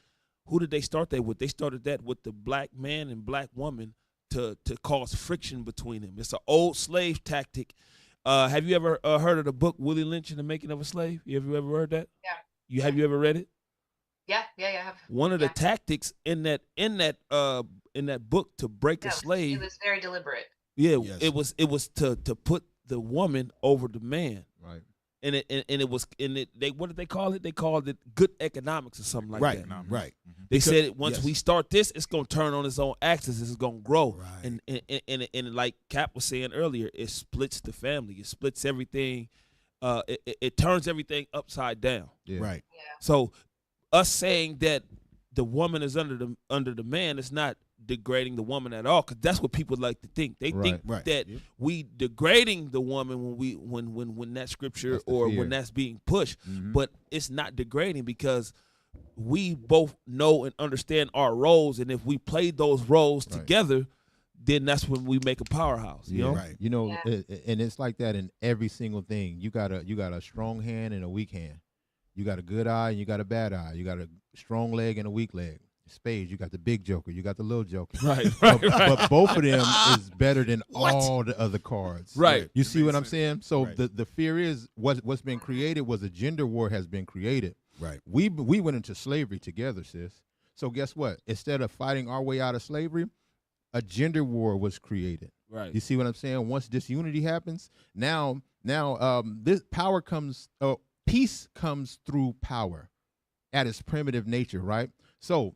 who did they start that with? They started that with the black man and black woman to cause friction between them. It's an old slave tactic. Have you ever heard of the book Willie Lynch and the Making of a Slave? You ever heard that? Yeah. Have you ever read it? Yeah, I have. One of the tactics in that book to break a slave. It was very deliberate. Yeah, Yes. it was to put the woman over the man. Right. And what did they call it? They called it good economics or something like Right. that. Right. They Because- said once yes. we start this, it's gonna turn on its own axis. It's gonna grow, Right. and like Cap was saying earlier, it splits the family. It splits everything. It turns everything upside down. Yeah. Right. Yeah. So, us saying that the woman is under the man is not degrading the woman at all, because that's what people like to think. They think Right. that we degrading the woman when that scripture That's the or fear. when that's being pushed, Mhm. but it's not degrading because we both know and understand our roles, and if we play those roles Right. together, then that's when we make a powerhouse. You know, Right. You know, Yeah. and it's like that in every single thing. You got a strong hand and a weak hand. You got a good eye and you got a bad eye. You got a strong leg and a weak leg. Spades, you got the big joker, you got the little joker. right, But both of them is better than all the other cards. Right. You see what I'm saying? So Right. the fear is what's been created was a gender war has been created. Right. We went into slavery together, sis. So guess what? Instead of fighting our way out of slavery, a gender war was created. right. You see what I'm saying? Once disunity happens, now this power comes. Peace comes through power, at its primitive nature, right? So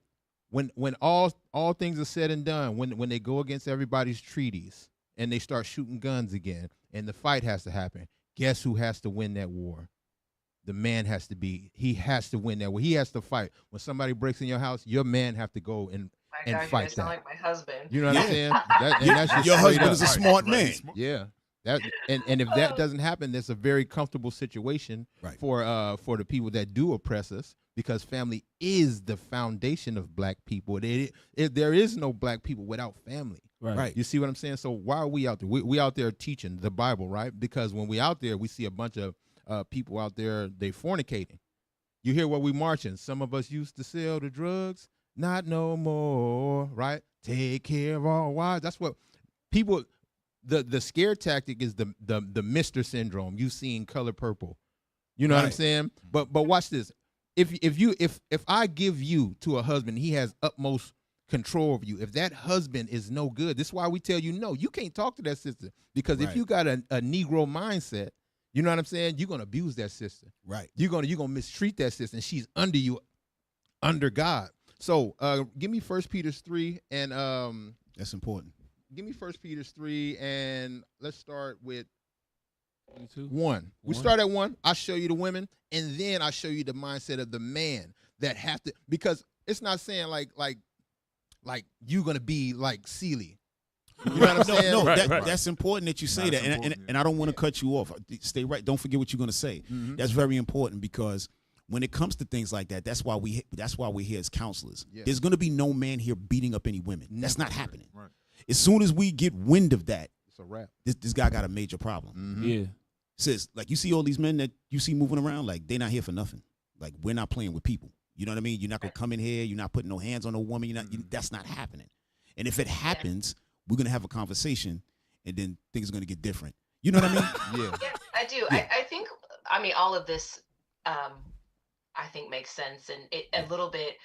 when all things are said and done, when they go against everybody's treaties and they start shooting guns again, and the fight has to happen, guess who has to win that war? The man has to win that war. He has to fight. When somebody breaks in your house, your man have to go and My God, you fight guys sound that. like my husband. You know what I'm saying? That's just Your straight husband up. is a smart man. Yeah. And if that doesn't happen, that's a very comfortable situation Right. for the people that do oppress us, because family is the foundation of black people. There is no black people without family. Right. You see what I'm saying? So why are we out there? We out there teaching the Bible, right? Because when we out there, we see a bunch of people out there, they fornicating. You hear what we marching. Some of us used to sell the drugs, not no more, right? Take care of our wives. That's what people. The scare tactic is the Mr. syndrome. You've seen Color Purple. You know what I'm Right. saying? But watch this. If I give you to a husband, he has utmost control of you. If that husband is no good, this is why we tell you no. You can't talk to that sister, because if Right. you got a Negro mindset, you know what I'm saying? You're gonna abuse that sister. Right. You're gonna mistreat that sister, and she's under you, under God. So give me 1 Peter 3 and That's important. give me 1 Peter 3 and let's start with 22. 1. We start at 1. I'll show you the women, and then I'll show you the mindset of the man that have to, because it's not saying like you're gonna be like Celie. You know what I'm saying? No, Right, right. that's important that you say That's that, important, and I don't want to cut you off. Stay right. Don't forget what you're going to say. Mhm. That's very important, because when it comes to things like that, that's why we're here as counselors. Yeah. There's going to be no man here beating up any women. That's not happening. Right. As soon as we get wind of that, It's a wrap. this guy got a major problem. Mhm. Yeah. Sis, like, you see all these men that you see moving around, like, they're not here for nothing. Like, we're not playing with people. You know what I mean? You're not gonna come in here. You're not putting no hands on a woman. That's not happening. And if it happens, we're gonna have a conversation, and then things are gonna get different. You know what I mean? Yeah. Yeah, I do. Yeah. I think, I mean, all of this, I think makes sense. And it a little bit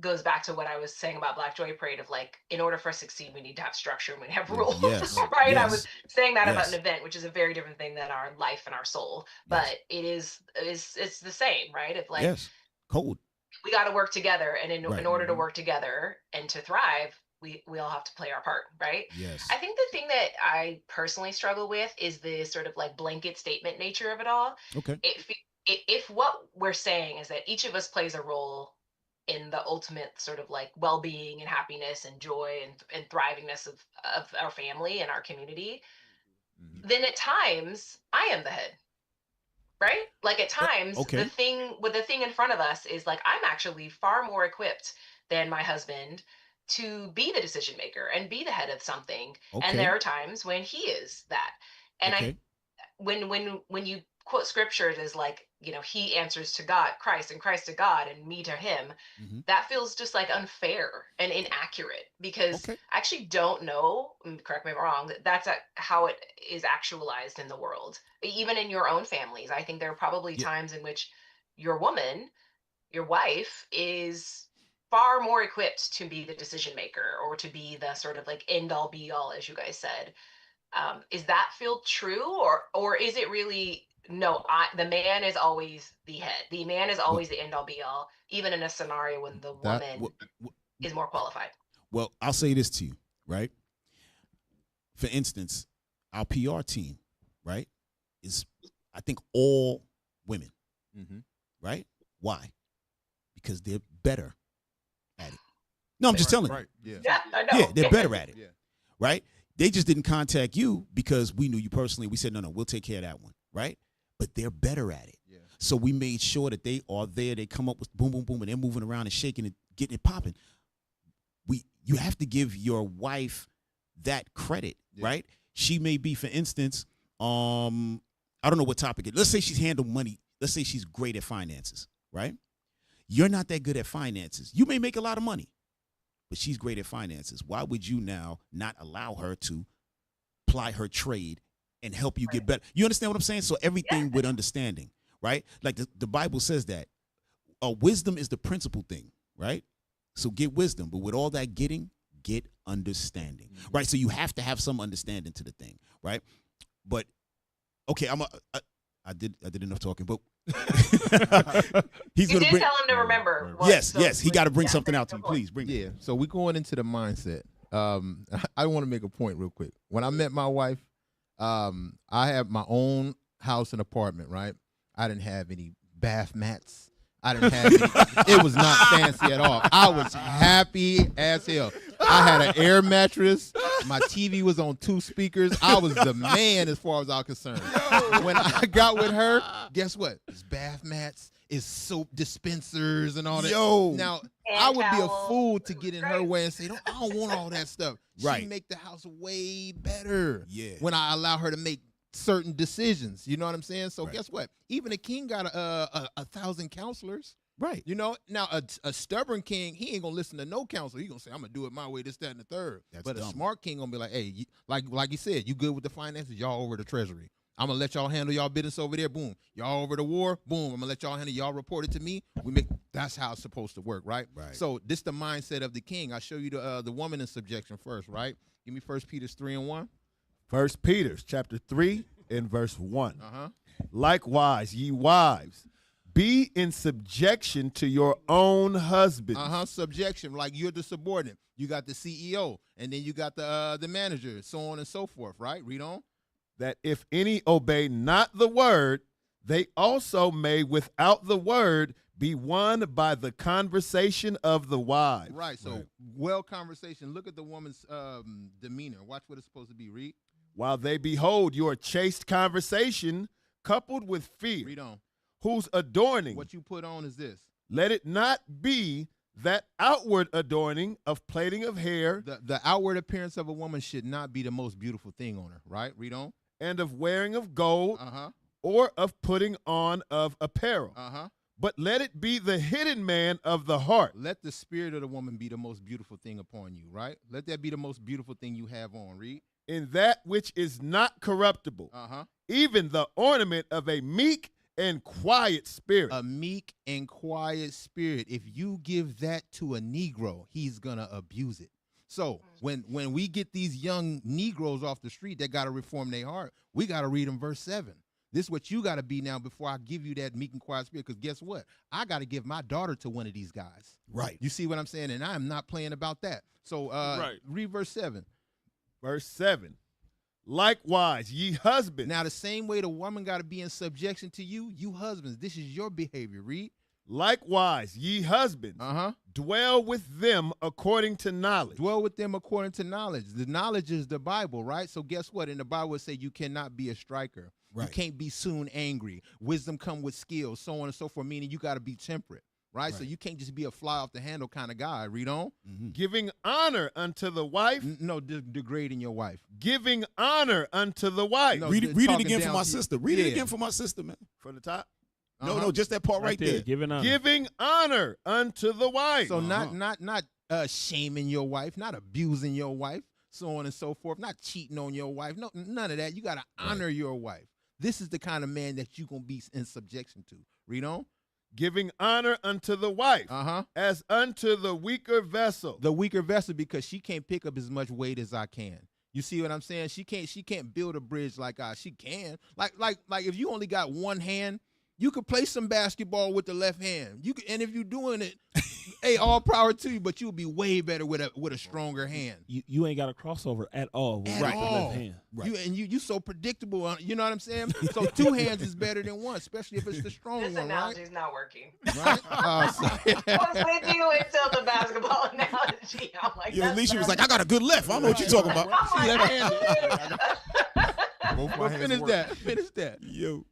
goes back to what I was saying about Black Joy Parade of, like, in order for us to succeed, we need to have structure and we have rules, Yes, right? I yes, was saying that about yes. an event, which is a very different thing than our life and our soul, Yes. but it's the same, right? If, like, Yes. Code. we got to work together, and in Right. order to work together and to thrive, we all have to play our part, right? Yes. I think the thing that I personally struggle with is the sort of like blanket statement nature of it all. Okay. If what we're saying is that each of us plays a role in the ultimate sort of like well-being and happiness and joy and thrivingness of our family and our community, then at times I am the head. Right? Like at times okay. the thing in front of us is like I'm actually far more equipped than my husband to be the decision maker and be the head of something. And Okay. there are times when he is that. And Okay. when you quote scriptures as like, he answers to God, Christ, and Christ to God, and me to him, that feels just like unfair and inaccurate, because Okay. I actually don't know, correct me if I'm wrong, that's how it is actualized in the world. Even in your own families, I think there are probably Yeah. times in which your woman, your wife, is far more equipped to be the decision maker or to be the sort of like end all be all, as you guys said. Is that feel true, or is it really no? The man is always the head. The man is Well, always the end all be all, even in a scenario when the That woman well, is more qualified. well, I'll say this to you, right? For instance, our PR team, right, is I think all women, right? Why? Because they're better at it. No, I'm just telling you. Right. Yeah. Yeah, I know. Yeah, they're better at it. Yeah. Right? They just didn't contact you because we knew you personally. We said, no, we'll take care of that one. Right? But they're better at it. Yeah. So we made sure that they are there. They come up with boom, boom, boom, and they're moving around and shaking it, getting it popping. You have to give your wife that credit, right? She may be, for instance, I don't know what topic it is. Let's say she's handled money. Let's say she's great at finances, right? You're not that good at finances. You may make a lot of money, but she's great at finances. Why would you now not allow her to ply her trade and help you get better? You understand what I'm saying? So everything with understanding, right? Like the Bible says that wisdom is the principal thing, right? So get wisdom, but with all that getting, get understanding, right? So you have to have some understanding to the thing, right? But okay, I did enough talking, but he's You gonna did bring. tell him to remember. Yes, he got to bring something out to you. Please bring it. Yeah. So we going into the mindset. I want to make a point real quick. When I met my wife, I had my own house and apartment, right? I didn't have any bath mats. I didn't have any, it was not fancy at all. I was happy as hell. I had an air mattress. My TV was on 2 speakers. I was the man as far as I was concerned. When I got with her, guess what? It's bath mats, it's soap dispensers and all that. Now, I would be a fool to get in her way and say, I don't want all that stuff. Right. She make the house way better. Yeah. When I allow her to make certain decisions, you know what I'm saying? So guess what? Even a king got a 1,000 counselors, right? You know, now a stubborn king, he ain't gonna listen to no counselor. He gonna say, "I'm gonna do it my way, this, that, and the third." But dumb. a smart king gonna be like, "Hey, like you said, you good with the finances? Y'all over the treasury. I'm gonna let y'all handle y'all business over there. Boom. Y'all over the war. Boom. I'm gonna let y'all handle. Y'all report it to me. That's how it's supposed to work, right? Right. So this the mindset of the king. I show you the woman in subjection first, right? Give me 1 Peter 3:1. 1 Peter chapter 3 and verse 1. Likewise, ye wives, be in subjection to your own husbands. Subjection, like you're the subordinate. You got the CEO, and then you got the manager, so on and so forth, right? Read on. That if any obey not the word, they also may without the word be won by the conversation of the wives. Right, so well conversation. Look at the woman's demeanor. Watch what it's supposed to be. Read. While they behold your chaste conversation coupled with fear. Read on. Whose adorning. What you put on is this. Let it not be that outward adorning of plaiting of hair. The outward appearance of a woman should not be the most beautiful thing on her, right? Read on. And of wearing of gold, or of putting on of apparel. But let it be the hidden man of the heart. Let the spirit of the woman be the most beautiful thing upon you, right? Let that be the most beautiful thing you have on. Read. In that which is not corruptible, even the ornament of a meek and quiet spirit. A meek and quiet spirit. If you give that to a Negro, he's gonna abuse it. So when we get these young Negroes off the street that got to reform their heart, we got to read them verse 7. This is what you got to be now before I give you that meek and quiet spirit. Because guess what? I got to give my daughter to one of these guys. Right. You see what I'm saying? And I am not playing about that. So read verse 7. Verse 7. Likewise, ye husbands. Now, the same way the woman got to be in subjection to you, you husbands, this is your behavior. Read. Likewise, ye husbands, dwell with them according to knowledge. Dwell with them according to knowledge. The knowledge is the Bible, right? So guess what? In the Bible, it say you cannot be a striker. Right. You can't be soon angry. Wisdom come with skill, so on and so forth, meaning you got to be temperate, right? So you can't just be a fly off the handle kind of guy. Read on. Giving honor unto the wife. No, degrading your wife. Giving honor unto the wife. No, Read it again for my sister. Read it Yeah. again for my sister, man. From the top. No, just that part right there. Giving honor. Giving honor unto the wife. So not shaming your wife, not abusing your wife, so on and so forth, not cheating on your wife. No, none of that. You got to honor your wife. This is the kind of man that you're going to be in subjection to. Read on. Giving honor unto the wife as unto the weaker vessel. The weaker vessel, because she can't pick up as much weight as I can. You see what I'm saying? She can't build a bridge like I. She can. Like if you only got one hand, you could play some basketball with the left hand. You could, and if you're doing it, hey, all power to you. But you'll be way better with a stronger hand. You ain't got a crossover at all. With At the all. left hand. Right. You so predictable. You know what I'm saying? So two hands is better than one, especially if it's the strong This one, analogy right? is not working. Right? I was with you until the basketball analogy. I'm like, Yo, that's Alicia was not- like, I got a good left. I don't know what you're talking about. I'm like, left-handed. Both my Well, hands finish work. that. Finish that. Yo.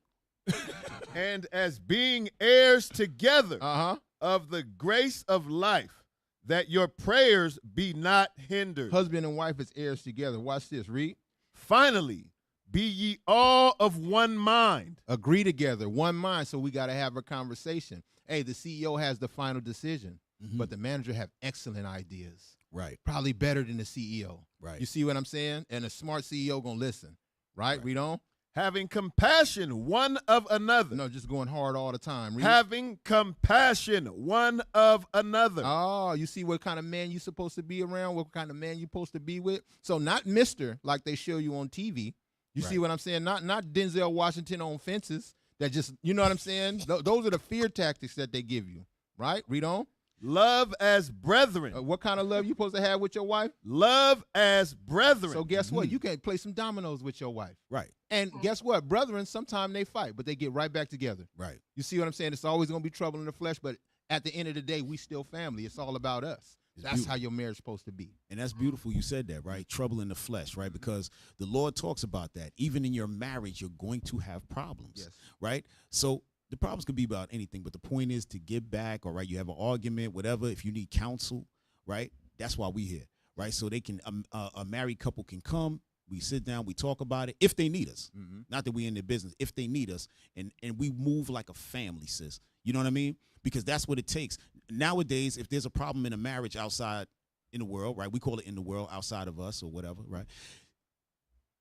And as being heirs together Uh-huh. of the grace of life, that your prayers be not hindered. Husband and wife is heirs together. Watch this. Read. Finally, be ye all of one mind. Agree together, one mind. So we got to have a conversation. Hey, the CEO has the final decision, but the manager have excellent ideas. Right. Probably better than the CEO. Right. You see what I'm saying? And a smart CEO gonna listen. Right? Read on. Having compassion one of another. No, just going hard all the time. Read. Having compassion one of another. Oh, you see what kind of man you supposed to be around, what kind of man you supposed to be with. So not Mr. like they show you on TV. You see what I'm saying? Not Denzel Washington on Fences. That just, you know what I'm saying? Those are the fear tactics that they give you. Right? Read on. Love as brethren. What kind of love you supposed to have with your wife? Love as brethren. So guess what? You can play some dominoes with your wife. Right. And guess what? Brethren, sometimes they fight, but they get right back together. Right. You see what I'm saying? It's always going to be trouble in the flesh, but at the end of the day, we still family. It's all about us. That's how your marriage is supposed to be. And that's beautiful. You said that, right? Trouble in the flesh, right? Because the Lord talks about that. Even in your marriage, you're going to have problems, right? So the problems could be about anything, but the point is to get back, all right? You have an argument, whatever. If you need counsel, right? That's why we here, right? So they can, a married couple can come. We sit down, we talk about it if they need us. Not that we in their business. If they need us, and we move like a family, sis. You know what I mean? Because that's what it takes. Nowadays, if there's a problem in a marriage outside in the world, right? We call it in the world, outside of us or whatever, right?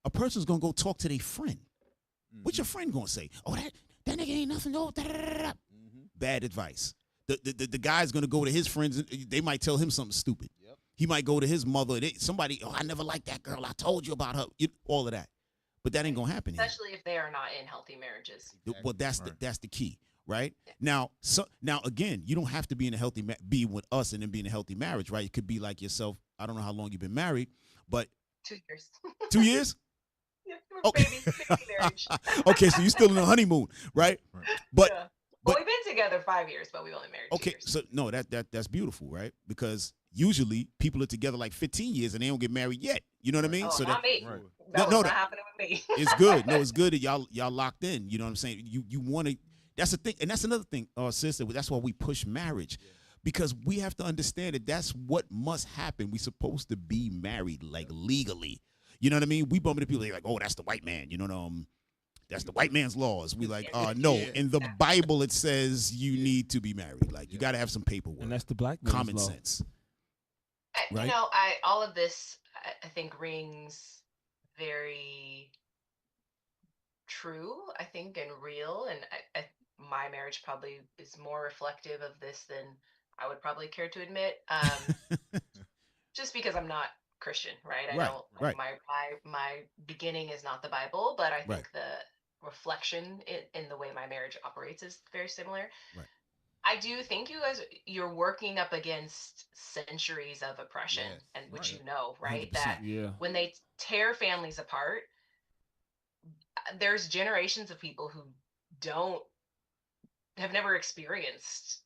A person's going to go talk to their friend. What your friend going to say? Oh, that nigga ain't nothing. No, bad advice. The guy's going to go to his friends, and they might tell him something stupid. He might go to his mother. Somebody, I never liked that girl. I told you about her. All of that. But that ain't going to happen here. Especially if they are not in healthy marriages. Well, that's the key, right? Now again, you don't have to be in a healthy be with us and then be in a healthy marriage, right? It could be like yourself. I don't know how long you've been married, but 2 years. 2 years? Yeah, we're baby marriage. Okay, so you're still in the honeymoon, right? But well, we've been together 5 years, but we only married 2 okay, years. so no, that's beautiful, right? Because usually people are together like 15 years and they don't get married yet. You know what I mean? Oh, so not me. Right. That was No, not happening with me. it's good. No, it's good that y'all locked in. You know what I'm saying? You want to. That's the thing, and that's another thing, sister. That's why we push marriage, because we have to understand that that's what must happen. We're supposed to be married, like legally. You know what I mean? We bump into people like, oh, that's the white man. You know, that's the white man's laws. We like, no. In the Bible, it says you need to be married. Like you got to have some paperwork. And that's the black man's common law. sense. You know, all of this, I think, rings very true, I think, and real. And my marriage probably is more reflective of this than I would probably care to admit. Just because I'm not Christian, right? I don't. My beginning is not the Bible, but I think the reflection in the way my marriage operates is very similar. Right. I do think you're working up against centuries of oppression, and which you know, right? 100%. That when they tear families apart, there's generations of people who don't have never experienced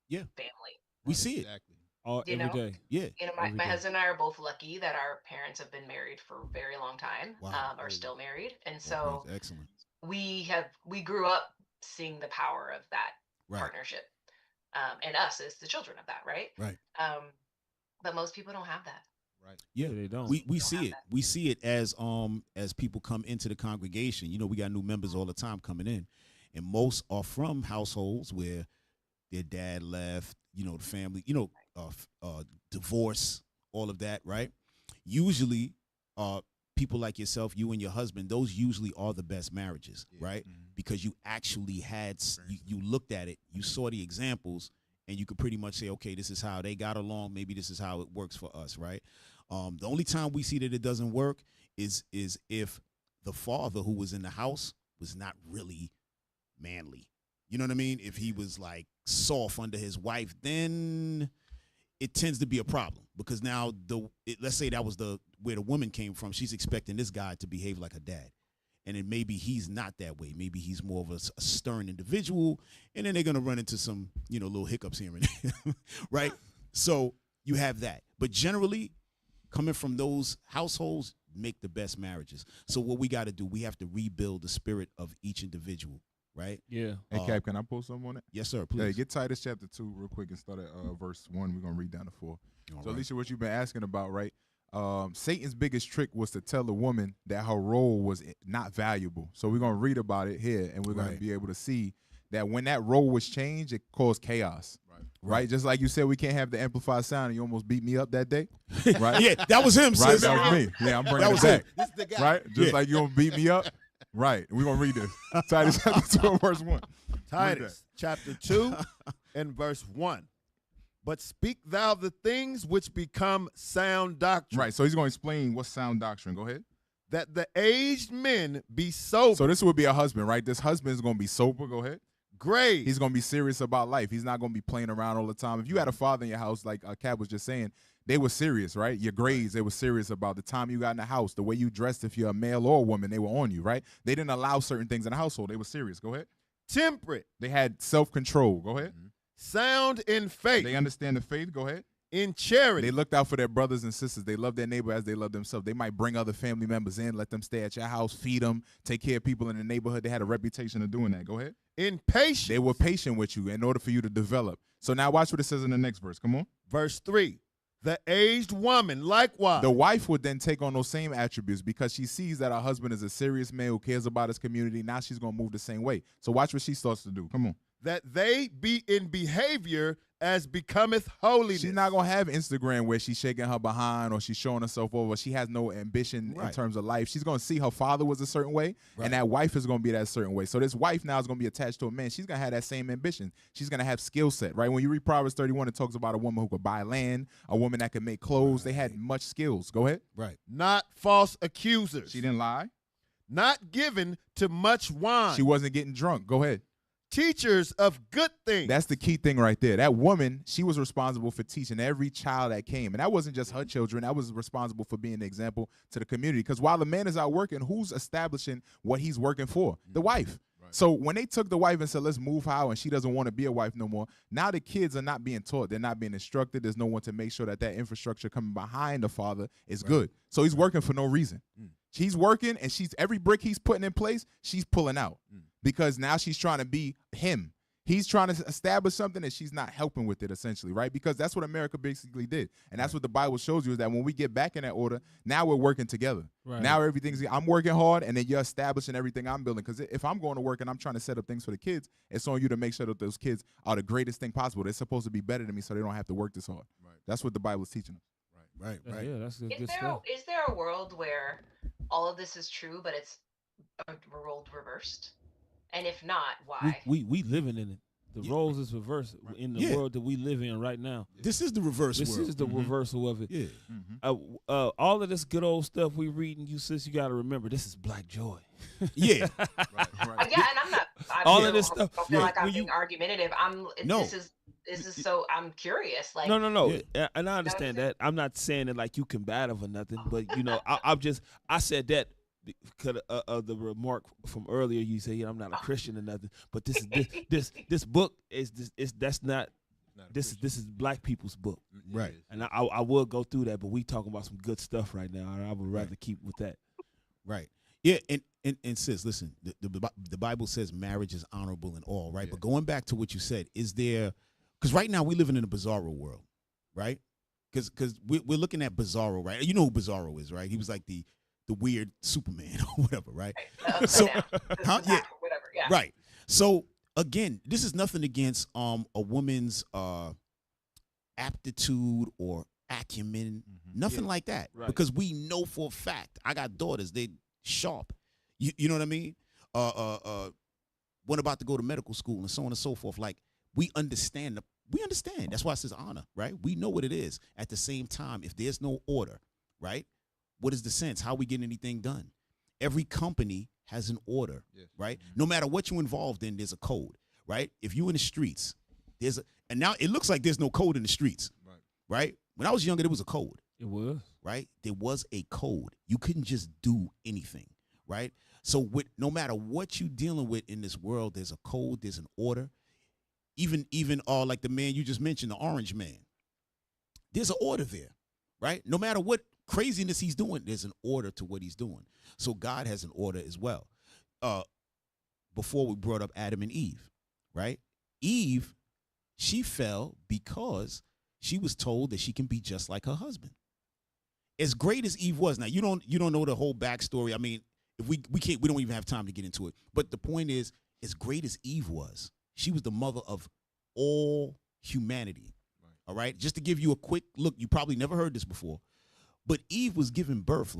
Yeah. family. We see it. Exactly. You Every know? day. Yeah. My Every day. husband and I are both lucky that our parents have been married for a very long time, Wow. are still married. And All so praise. Excellent. we grew up seeing the power of that Right. partnership. And us as the children of that, right? Right. But most people don't have that. Right. Yeah, They don't. We don't see have it. that. We see it as people come into the congregation. You know, we got new members all the time coming in, and most are from households where their dad left. You know, the family. You know, divorce, all of that. Right. Usually, people like yourself, you and your husband, those usually are the best marriages, right? Because you actually had you looked at it, you saw the examples, and you could pretty much say, okay, this is how they got along. Maybe this is how it works for us, right? The only time we see that it doesn't work is if the father who was in the house was not really manly. You know what I mean? If he was like soft under his wife, then it tends to be a problem, because now let's say that was where the woman came from. She's expecting this guy to behave like her dad. And then maybe he's not that way. Maybe he's more of a stern individual. And then they're going to run into some, little hiccups here and there. Right? So you have that. But generally, coming from those households make the best marriages. So what we got to do, we have to rebuild the spirit of each individual. Right? Yeah. Hey, Cap, can I post something on it? Yes, sir. Please. Hey, get Titus chapter 2 real quick and start at verse 1. We're going to read down to 4. All So, right. Elisha, what you've been asking about, right? Satan's biggest trick was to tell the woman that her role was not valuable. So we're going to read about it here, and we're going Right. to be able to see that when that role was changed, it caused chaos. Right? Just like you said, we can't have the amplified sound, and you almost beat me up that day. Right? Yeah, that was him, Right? sis. That was me. Yeah, I'm bringing That it was back. him. This is the guy. Right? Just Yeah. like you going to beat me up. Right. We're going to read this. Titus chapter 2, verse 1. Titus chapter 2 and verse 1. But speak thou the things which become sound doctrine, Right. So he's going to explain what's sound doctrine. Go ahead. that the aged men be sober, So this would be a husband, right? This husband is going to be sober. Go ahead. grave, He's going to be serious about life. He's not going to be playing around all the time. If you had a father in your house, like Kat was just saying, they were serious, right? Your grades, they were serious about the time you got in the house, the way you dressed, if you're a male or a woman, they were on you, right? They didn't allow certain things in the household. They were serious. Go ahead. temperate, They had self-control. Go ahead. sound in faith, They understand the faith. Go ahead. in charity, They looked out for their brothers and sisters. They loved their neighbor as they loved themselves. They might bring other family members in, let them stay at your house, feed them, take care of people in the neighborhood. They had a reputation of doing that. Go ahead. in patience. They were patient with you in order for you to develop. So now watch what it says in the next verse. Come on. Verse 3. The aged woman likewise. The wife would then take on those same attributes because she sees that her husband is a serious man who cares about his community. Now she's going to move the same way. So watch what she starts to do. Come on. that they be in behavior as becometh holiness. She's not going to have Instagram where she's shaking her behind or she's showing herself over. She has no ambition in Right. terms of life. She's going to see her father was a certain way, and that wife is going to be that certain way. So this wife now is going to be attached to a man. She's going to have that same ambition. She's going to have skill set, right? When you read Proverbs 31, it talks about a woman who could buy land, a woman that could make clothes. They had much skills. Go ahead. Right. Not false accusers. She didn't lie. Not given to much wine. She wasn't getting drunk. Go ahead. Teachers of good things. That's the key thing right there. That woman, she was responsible for teaching every child that came. And that wasn't just her children. That was responsible for being an example to the community. Because while the man is out working, who's establishing what he's working for? The wife. So when they took the wife and said, let's move her out, and she doesn't want to be a wife no more, now the kids are not being taught. They're not being instructed. There's no one to make sure that that infrastructure coming behind the father is good. So he's working for no reason. She's working, and she's every brick he's putting in place, she's pulling out. Because now she's trying to be him. He's trying to establish something and she's not helping with it, essentially, right? Because that's what America basically did. And that's what the Bible shows you, is that when we get back in that order, now we're working together. Right. Now everything's, I'm working hard, and then you're establishing everything I'm building. Because if I'm going to work and I'm trying to set up things for the kids, it's on you to make sure that those kids are the greatest thing possible. They're supposed to be better than me so they don't have to work this hard. Right. That's what the Bible is teaching us. Right. Yeah, that's good, Is good there stuff. is there a world where all of this is true, but it's a world reversed? And if not, why? We living in it. The Yeah. roles is reversed in the Yeah. world that we live in right now. This is the reverse This world. is the reversal of it. Yeah. All of this good old stuff we reading, you sis, you got to remember, this is black joy. Yeah. Yeah, and I'm not. I All of feel- this stuff, I feel yeah, like I'm when being you- argumentative. No. This is so. I'm curious. Like No. Yeah. And I understand that. I'm not saying it like you combative or nothing, but you know, I said that because of the remark from earlier, you say, "Yeah, I'm not a Christian or nothing." But this book that's not. This is Black people's book, Right? And I will go through that, but we talking about some good stuff right now, and I would rather keep with that. Right. Yeah, and sis, listen, the Bible says marriage is honorable and all, right? But going back to what you said, is there, because right now we're living in a bizarro world, right? Because we're looking at Bizarro, right? You know who Bizarro is, right? He was like the weird Superman or whatever, right? So, yeah, whatever, yeah. right. So again, this is nothing against a woman's aptitude or acumen, nothing like that. Right. Because we know for a fact, I got daughters, they sharp. You know what I mean? One about to go to medical school and so on and so forth. Like, we understand. That's why it says honor, right? We know what it is. At the same time, if there's no order, right? What is the sense? How we getting anything done? Every company has an order, right? No matter what you're involved in, there's a code, right? If you're in the streets, and now it looks like there's no code in the streets, right? When I was younger, there was a code. It was. Right? There was a code. You couldn't just do anything, right? So no matter what you're dealing with in this world, there's a code, there's an order. Even like the man you just mentioned, the orange man. There's an order there, right? No matter what craziness he's doing, there's an order to what he's doing. So God has an order as well. Before we brought up Adam and Eve, right? Eve, she fell because she was told that she can be just like her husband. As great as Eve was, now you don't know the whole backstory. I mean, if we don't even have time to get into it. But the point is, as great as Eve was, she was the mother of all humanity. Right. All right. Just to give you a quick look, you probably never heard this before, but Eve was giving birth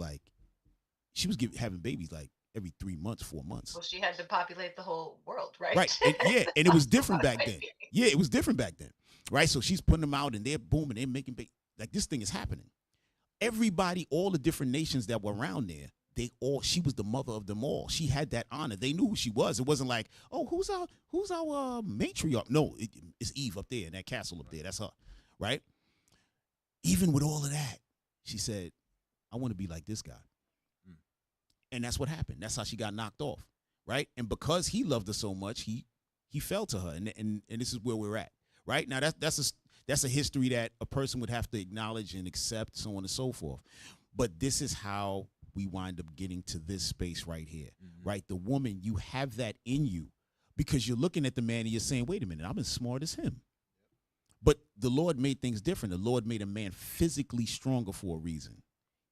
she was having babies like every 3 months, 4 months. Well, she had to populate the whole world, right? Right. And it was different back then. Yeah, it was different back then. Right. So she's putting them out, and they're booming, they're making babies. Like, this thing is happening. Everybody, all the different nations that were around there, she was the mother of them all. She had that honor. They knew who she was. It wasn't like, oh, who's our matriarch? No, it's Eve up there in that castle up there. That's her, right? Even with all of that, she said, I want to be like this guy. And that's what happened. That's how she got knocked off, right? And because he loved her so much, he fell to her, and this is where we're at, right? Now that's a history that a person would have to acknowledge and accept, so on and so forth. But this is how we wind up getting to this space right here, right? The woman, you have that in you because you're looking at the man and you're saying, wait a minute, I'm as smart as him. But the Lord made things different. The Lord made a man physically stronger for a reason.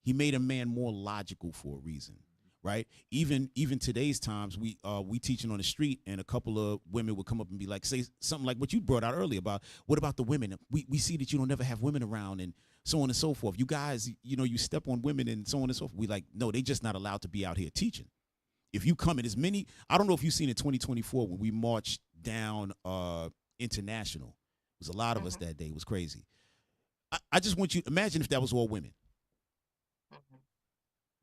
He made a man more logical for a reason, right? Even today's times, we teaching on the street, and a couple of women would come up and be like, say something like what you brought out earlier about, what about the women? We see that you don't never have women around and so on and so forth. You guys, you step on women and so on and so forth. We like, no, they just not allowed to be out here teaching. If you come in as many, I don't know if you've seen in 2024 when we marched down International. It was a lot of us that day. It was crazy. I just want you to imagine if that was all women.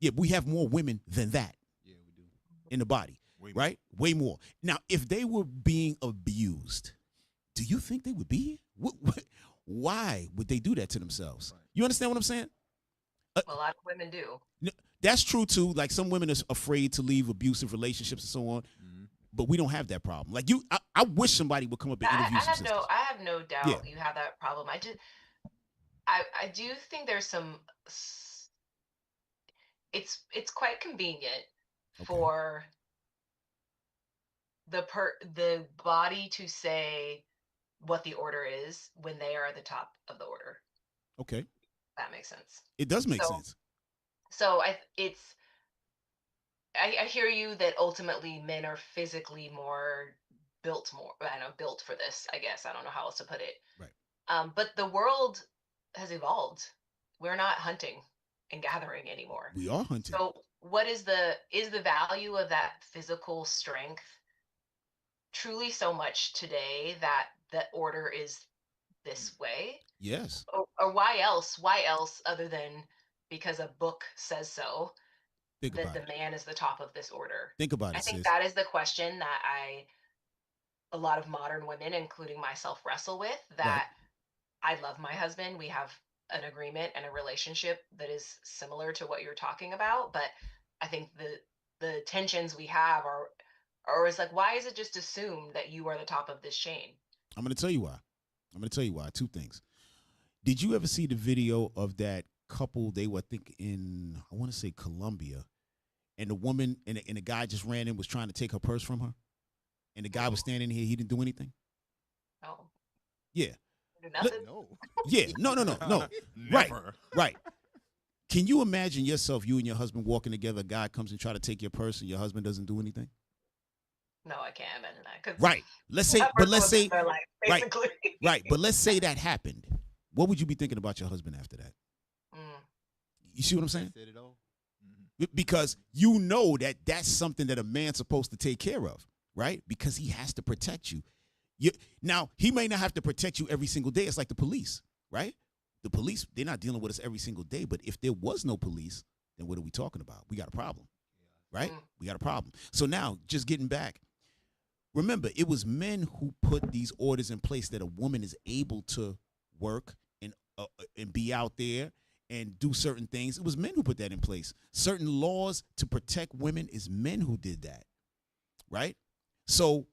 Yeah, we have more women than that. Yeah, we do. In the body, right? Way more. Now, if they were being abused, do you think they would be here? Why would they do that to themselves? Right. You understand what I'm saying? A lot of women do. That's true too. Like, some women are afraid to leave abusive relationships and so on. But we don't have that problem. Like, I wish somebody would come up and interview some sisters. I have no doubt you have that problem. I do think there's some. It's quite convenient for the body to say what the order is when they are at the top of the order. Okay. That makes sense. It does make sense. So I hear you that ultimately men are physically built for this, I guess. I don't know how else to put it. Right. But the world has evolved. We're not hunting and gathering anymore. We are hunting. So what is the value of that physical strength truly so much today that the order is this way? Yes. Or why else other than because a book says so, that the man is the top of this order? Think about it. I think that is the question that a lot of modern women, including myself, wrestle with. That I love my husband. We have an agreement and a relationship that is similar to what you're talking about, but I think the tensions we have are, or it's like, why is it just assumed that you are the top of this chain? I'm going to tell you why. Two things. Did you ever see the video of that couple? They were, I think, in, I want to say Colombia, and the woman and the guy just ran in, was trying to take her purse from her, and the guy was standing here. He didn't do anything. Oh, Yeah. do nothing. No. Yeah. No. Never. Right. Can you imagine yourself, you and your husband walking together? A guy comes and try to take your purse, and your husband doesn't do anything. No, I can't imagine that. 'Cause Right. Let's say, that but person let's was say, in their life, right, basically. right. But let's say that happened. What would you be thinking about your husband after that? You see what I'm saying? Said it all. Because you know that that's something that a man's supposed to take care of, right? Because he has to protect you. Now, he may not have to protect you every single day. It's like the police, right? The police, they're not dealing with us every single day. But if there was no police, then what are we talking about? We got a problem, right? We got a problem. So now, just getting back, remember, it was men who put these orders in place that a woman is able to work and be out there and do certain things. It was men who put that in place. Certain laws to protect women is men who did that, right? So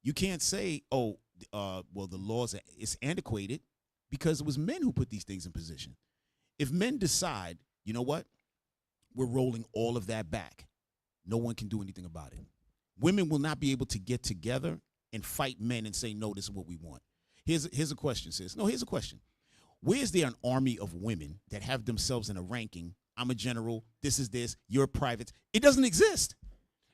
you can't say, well, the laws, it's antiquated, because it was men who put these things in position. If men decide, you know what, we're rolling all of that back, no one can do anything about it. Women will not be able to get together and fight men and say, no, this is what we want. Here's a question, sis. No, here's a question. Where's there an army of women that have themselves in a ranking? I'm a general. This is this. You're private. It doesn't exist.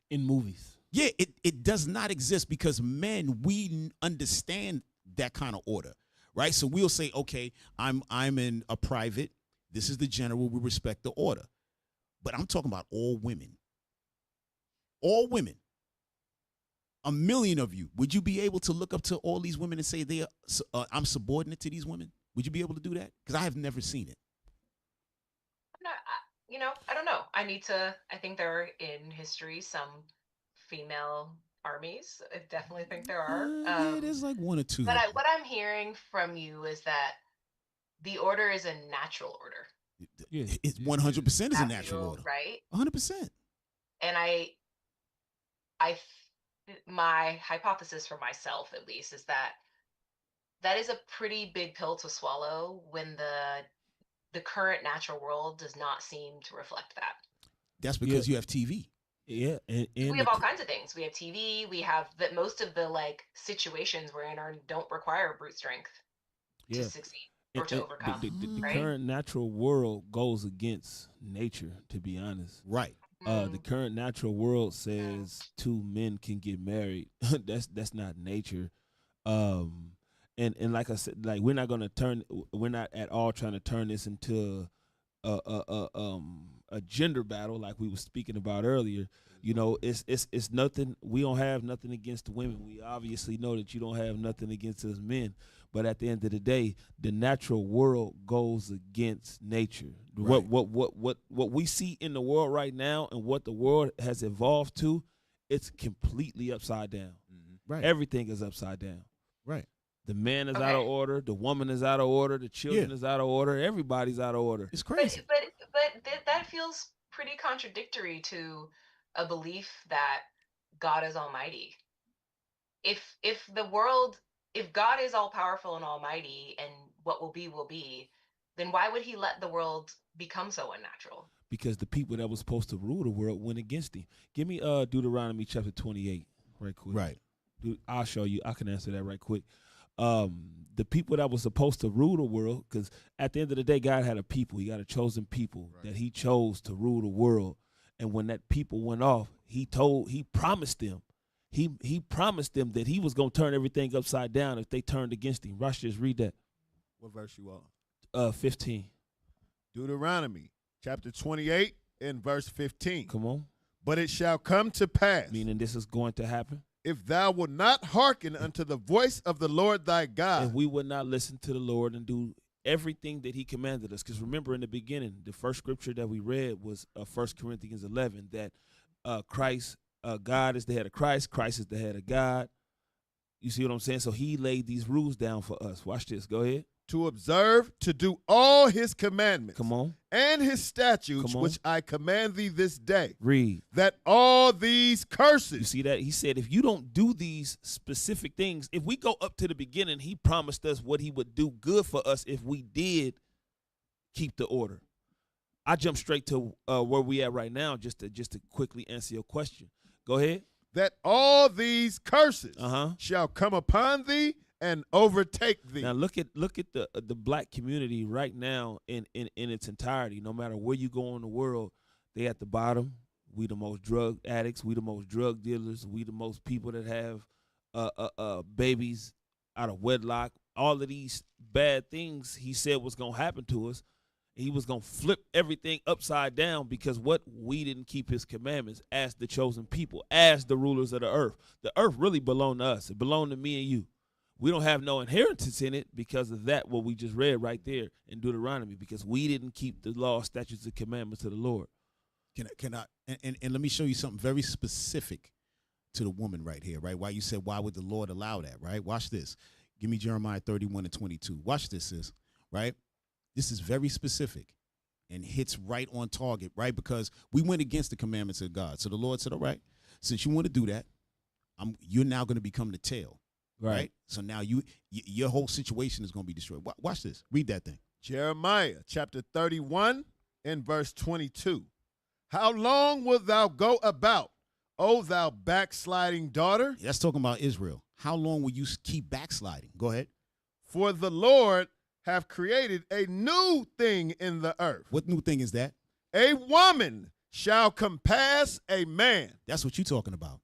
In movies. Yeah, it does not exist, because men, we understand that kind of order, right? So we'll say, okay, I'm in a private. This is the general. We respect the order. But I'm talking about all women. All women. A million of you. Would you be able to look up to all these women and say I'm subordinate to these women? Would you be able to do that? Because I have never seen it. I don't know. I think there are in history some female armies. I definitely think there are. Yeah, there's like one or two. But what I'm hearing from you is that the order is a natural order. Yeah. It's 100% is a natural order. Right? 100%. And my hypothesis for myself, at least, is that is a pretty big pill to swallow when the current natural world does not seem to reflect that. That's because you have TV. Yeah, and we have all kinds of things. We have TV. We have that. Most of the situations we're in don't require brute strength to succeed or to overcome. The right? current natural world goes against nature, to be honest. Right. The current natural world says two men can get married. That's not nature. And like I said, like we're not at all trying to turn this into a gender battle like we were speaking about earlier. You know, it's nothing. We don't have nothing against the women. We obviously know that you don't have nothing against us men. But at the end of the day, the natural world goes against nature. Right. What we see in the world right now and what the world has evolved to, it's completely upside down. Mm-hmm. Right. Everything is upside down. Right. The man is out of order. The woman is out of order. The children is out of order. Everybody's out of order. It's crazy. But that feels pretty contradictory to a belief that God is almighty. If God is all powerful and almighty, and what will be, then why would he let the world become so unnatural? Because the people that was supposed to rule the world went against him. Give me Deuteronomy chapter 28 right quick. Right. I'll show you. I can answer that right quick. The people that was supposed to rule the world, because at the end of the day, God had a people. He got a chosen people that he chose to rule the world. And when that people went off, he promised them. He promised them that he was going to turn everything upside down if they turned against him. Rush, just read that. What verse you on? 15. Deuteronomy chapter 28 and verse 15. Come on. But it shall come to pass. Meaning this is going to happen. If thou wilt not hearken unto the voice of the Lord thy God. If we would not listen to the Lord and do everything that he commanded us. Because remember in the beginning, the first scripture that we read was 1 Corinthians 11, that God is the head of Christ. Christ is the head of God. You see what I'm saying? So he laid these rules down for us. Watch this. Go ahead. to observe, to do all his commandments. Come on. And his statutes, Come on. which I command thee this day. Read. That all these curses. You see that? He said, if you don't do these specific things, if we go up to the beginning, he promised us what he would do good for us if we did keep the order. I jump straight to where we at right now, just to quickly answer your question. Go ahead. That all these curses Uh-huh. shall come upon thee and overtake thee. Now look at the black community right now in its entirety. No matter where you go in the world, they at the bottom. We the most drug addicts. We the most drug dealers. We the most people that have babies out of wedlock. All of these bad things he said was gonna happen to us. He was gonna flip everything upside down because what we didn't keep his commandments as the chosen people, as the rulers of the earth. The earth really belonged to us. It belonged to me and you. We don't have no inheritance in it because of that, what we just read right there in Deuteronomy, because we didn't keep the law, statutes, and commandments of the Lord. Can I and let me show you something very specific to the woman right here, right? Why you said, why would the Lord allow that, right? Watch this. Give me Jeremiah 31:22. Watch this, sis, right? This is very specific and hits right on target, right? Because we went against the commandments of God. So the Lord said, all right, since you want to do that, you're now going to become the tail. Right. So now your whole situation is going to be destroyed. Watch this. Read that thing. Jeremiah chapter 31 and verse 22. How long wilt thou go about, O thou backsliding daughter? That's talking about Israel. How long will you keep backsliding? Go ahead. For the Lord have created a new thing in the earth. What new thing is that? A woman shall compass a man. That's what you're talking about.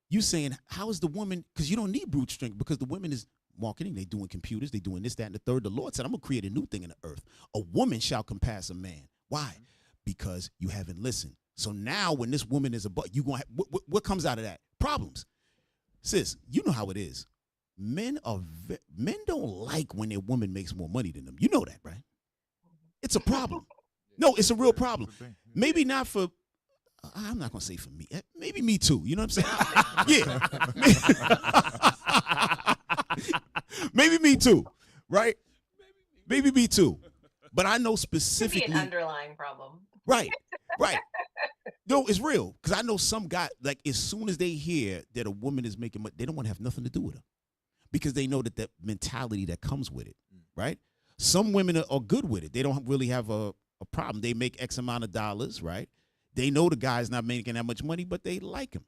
You saying, how is the woman, because you don't need brute strength, because the women is marketing, they doing computers, they doing this, that, and the third. The Lord said, I'm going to create a new thing in the earth. A woman shall compass a man. Why? Because you haven't listened. So now when this woman is you going what comes out of that? Problems. Sis, you know how it is. Men don't like when their woman makes more money than them. You know that, right? It's a problem. No, it's a real problem. Maybe not for, I'm not going to say for me. Maybe me too. You know what I'm saying? Yeah. Maybe me too. Right? Maybe me too. But I know specifically. Could be an underlying problem. Right. Right. No, it's real. Because I know some guy, like, as soon as they hear that a woman is making money, they don't want to have nothing to do with her. Because they know that mentality that comes with it. Right? Some women are good with it. They don't really have a problem. They make X amount of dollars, right? They know the guy's not making that much money, but they like him.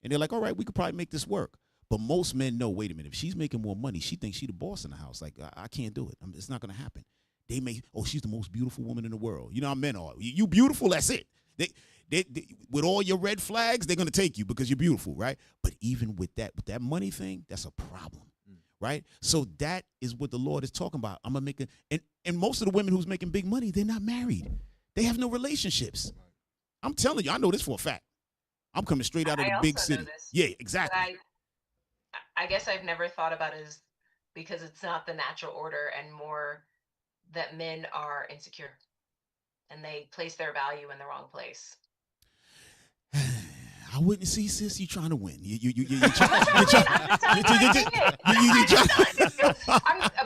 And they're like, all right, we could probably make this work. But most men know, wait a minute, if she's making more money, she thinks she's the boss in the house. Like, I can't do it. It's not going to happen. They may, she's the most beautiful woman in the world. You know how men are. You beautiful, that's it. They with all your red flags, they're going to take you because you're beautiful, right? But even with that money thing, that's a problem, right? So that is what the Lord is talking about. I'm going to make it. And most of the women who's making big money, they're not married. They have no relationships. I'm telling you, I know this for a fact. I'm coming straight out of the big city. Yeah, exactly. I guess I've never thought about it as because it's not the natural order and more that men are insecure and they place their value in the wrong place. I wouldn't see, sis. You trying to win?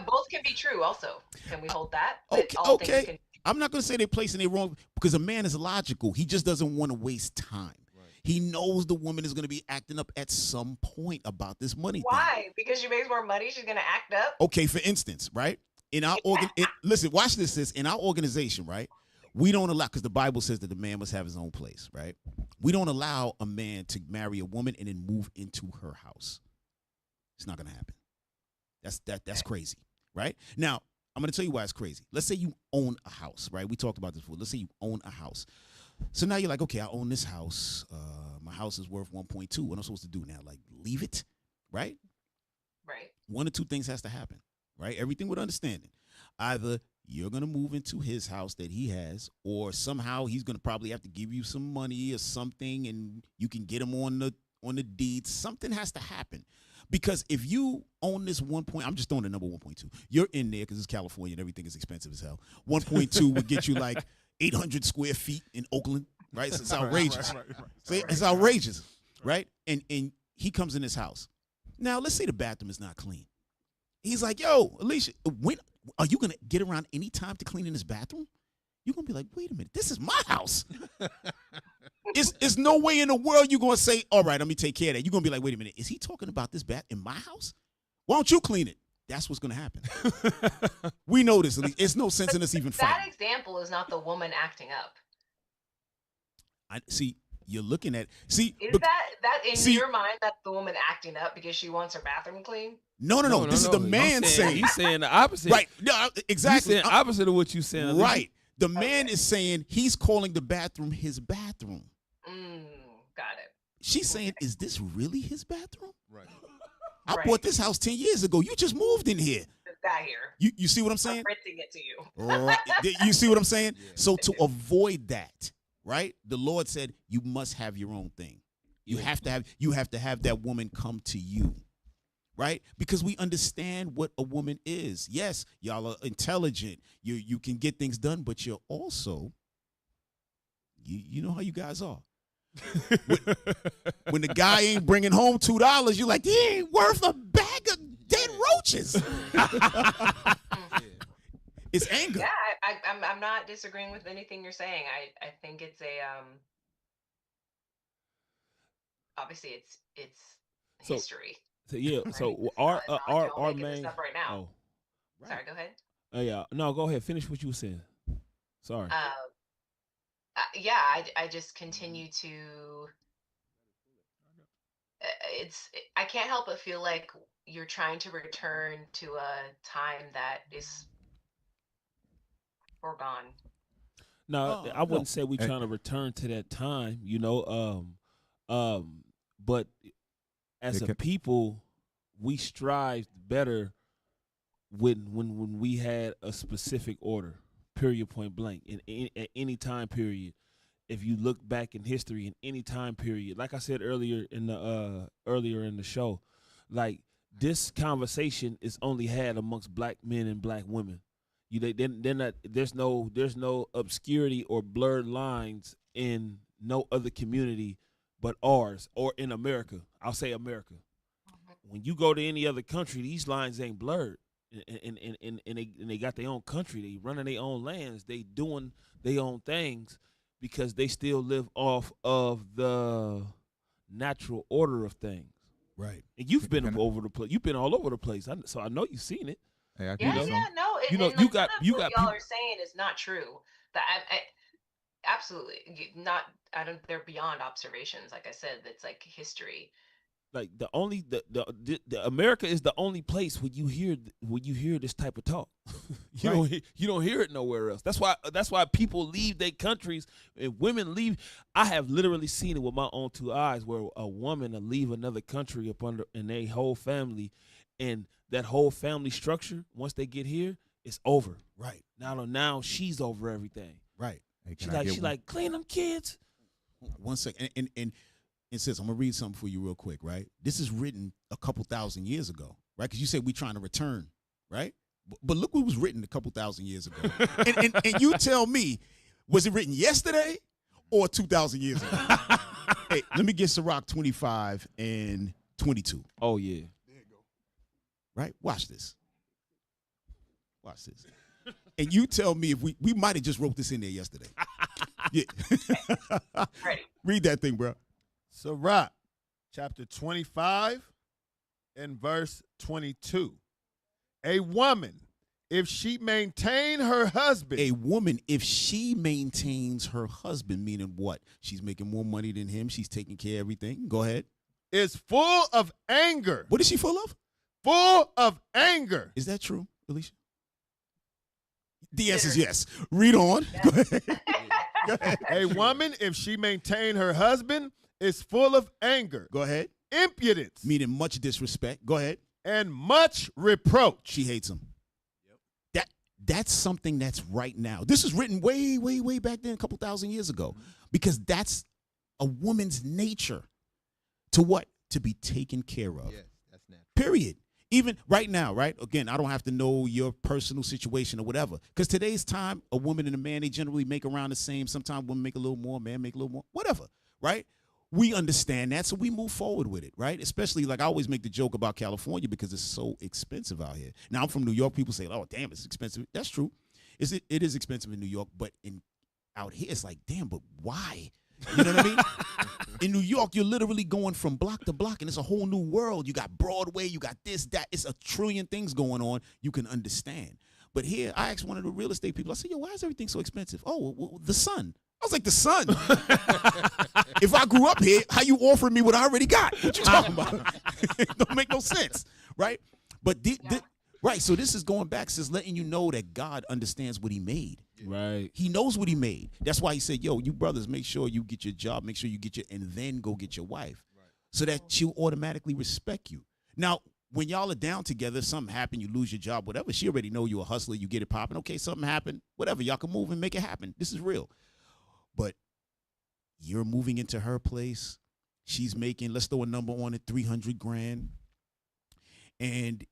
Both can be true. Also, can we hold that? Okay. I'm not going to say they're placing it wrong because a man is logical. He just doesn't want to waste time. Right. He knows the woman is going to be acting up at some point about this money. Why? Thing. Because she makes more money, she's going to act up? Okay, for instance, right? In our listen, watch this, sis. In our organization, right? We don't allow, because the Bible says that the man must have his own place, right? We don't allow a man to marry a woman and then move into her house. It's not going to happen. That's crazy, right? Now, I'm going to tell you why it's crazy. Let's say you own a house, right? We talked about this before. Let's say you own a house. So now you're like, okay, I own this house. My house is worth 1.2. What am I supposed to do now? Like, leave it, right? Right. One or two things has to happen, right? Everything with understanding. Either you're going to move into his house that he has, or somehow he's going to probably have to give you some money or something, and you can get him on the deed. Something has to happen. Because if you own this I'm just throwing the number 1.2. You're in there because it's California and everything is expensive as hell. 1.2 would get you like 800 square feet in Oakland, right? So it's outrageous. It's outrageous, right? And he comes in his house. Now, let's say the bathroom is not clean. He's like, yo, Elisha, are you gonna get around any time to clean in this bathroom? You're gonna be like, wait a minute, this is my house. It's no way in the world you're gonna say, all right, let me take care of that. You're gonna be like, wait a minute, is he talking about this bath in my house? Why don't you clean it? That's what's gonna happen. We know this. It's no sense in us even fighting. That example is not the woman acting up. I see. You're looking at Is that in your mind that's the woman acting up because she wants her bathroom clean? No. This is the man saying. He's saying the opposite. Right. No, exactly. He's saying opposite of what you're saying. Right. The man is saying he's calling the bathroom his bathroom. Got it. She's saying, is this really his bathroom? Right. I bought this house 10 years ago. You just moved in here. Just got here. You see what I'm saying? I'm renting it to you. Right. You see what I'm saying? Yeah. So to avoid that, right? The Lord said you must have your own thing. You have to have that woman come to you. Right? Because we understand what a woman is. Yes, y'all are intelligent. You can get things done, but you're also you know how you guys are. When the guy ain't bringing home $2, you're like, he ain't worth a bag of dead roaches. It's anger. Yeah, I'm not disagreeing with anything you're saying. I think it's a obviously it's history. So yeah, right? so our main up right now. Right. Sorry, go ahead. Yeah, no, go ahead. Finish what you were saying. Sorry. Yeah, I just continue to. I can't help but feel like you're trying to return to a time that is foregone. No, I wouldn't say we're trying to return to that time, you know. But as a people, we strived better when we had a specific order, period, point blank, at any time period. If you look back in history, in any time period, like I said earlier in the show, like this conversation is only had amongst black men and black women. They're not. There's no obscurity or blurred lines in no other community but ours, or in America. I'll say America. When you go to any other country, these lines ain't blurred, and they got their own country. They running their own lands. They doing their own things because they still live off of the natural order of things. Right. And you've been all over the place. You've been all over the place. So I know you've seen it. Hey, No. You got y'all people are saying is not true. That I absolutely not. I don't. They're beyond observations. Like I said, it's like history. Like the America is the only place where you hear this type of talk. You don't hear it nowhere else. That's why people leave their countries and women leave. I have literally seen it with my own two eyes where a woman will leave another country in their whole family, and that whole family structure, once they get here, it's over. Right. Now she's over everything. Right. Hey, She like clean them kids. 1 second. And sis, I'm gonna read something for you real quick, right? This is written a couple thousand years ago, right? Because you said we're trying to return, right? But look what was written a couple thousand years ago. and you tell me, was it written yesterday or 2,000 years ago? Hey, let me get Sirach 25 and 22. Oh yeah. There you go. Right? Watch this. And you tell me if we might have just wrote this in there yesterday. Yeah. Ready. Read that thing, bro. Sirach, chapter 25 and verse 22. A woman, if she maintain her husband. A woman, if she maintains her husband, meaning what? She's making more money than him. She's taking care of everything. Go ahead. Is full of anger. What is she full of? Full of anger. Is that true, Elisha? The answer is yes. Read on. Go ahead. Go ahead. A woman, if she maintain her husband, is full of anger. Go ahead. Impudence. Meaning much disrespect. Go ahead. And much reproach. She hates him. Yep. That's something that's right now. This is written way, way, way back then, a couple thousand years ago. Because that's a woman's nature. To what? To be taken care of. Yes, that's natural. Period. Even right now, right? Again, I don't have to know your personal situation or whatever. Because today's time, a woman and a man, they generally make around the same. Sometimes women make a little more, man make a little more, whatever, right? we understand that, so we move forward with it, right? Especially, like, I always make the joke about California because it's so expensive out here. Now, I'm from New York. People say, oh, damn, it's expensive. That's true. It is expensive in New York, but out here, it's like, damn, but why? You know what I mean? In New York, you're literally going from block to block, and it's a whole new world. You got Broadway, you got this, that. It's a trillion things going on you can understand. But here, I asked one of the real estate people, I said, yo, why is everything so expensive? Oh, well, the sun. I was like, the sun? If I grew up here, how you offering me what I already got? What you talking about? It don't make no sense, right? But right, so this is going back, says letting you know that God understands what he made. Right. He knows what he made. That's why he said, yo, you brothers, make sure you get your job, make sure you get and then go get your wife. Right. So that she'll automatically respect you. Now, when y'all are down together, something happened, you lose your job, whatever, she already know you're a hustler, you get it popping. Okay, something happened, whatever, y'all can move and make it happen. This is real. But you're moving into her place. She's making, let's throw a number on it, 300 grand. And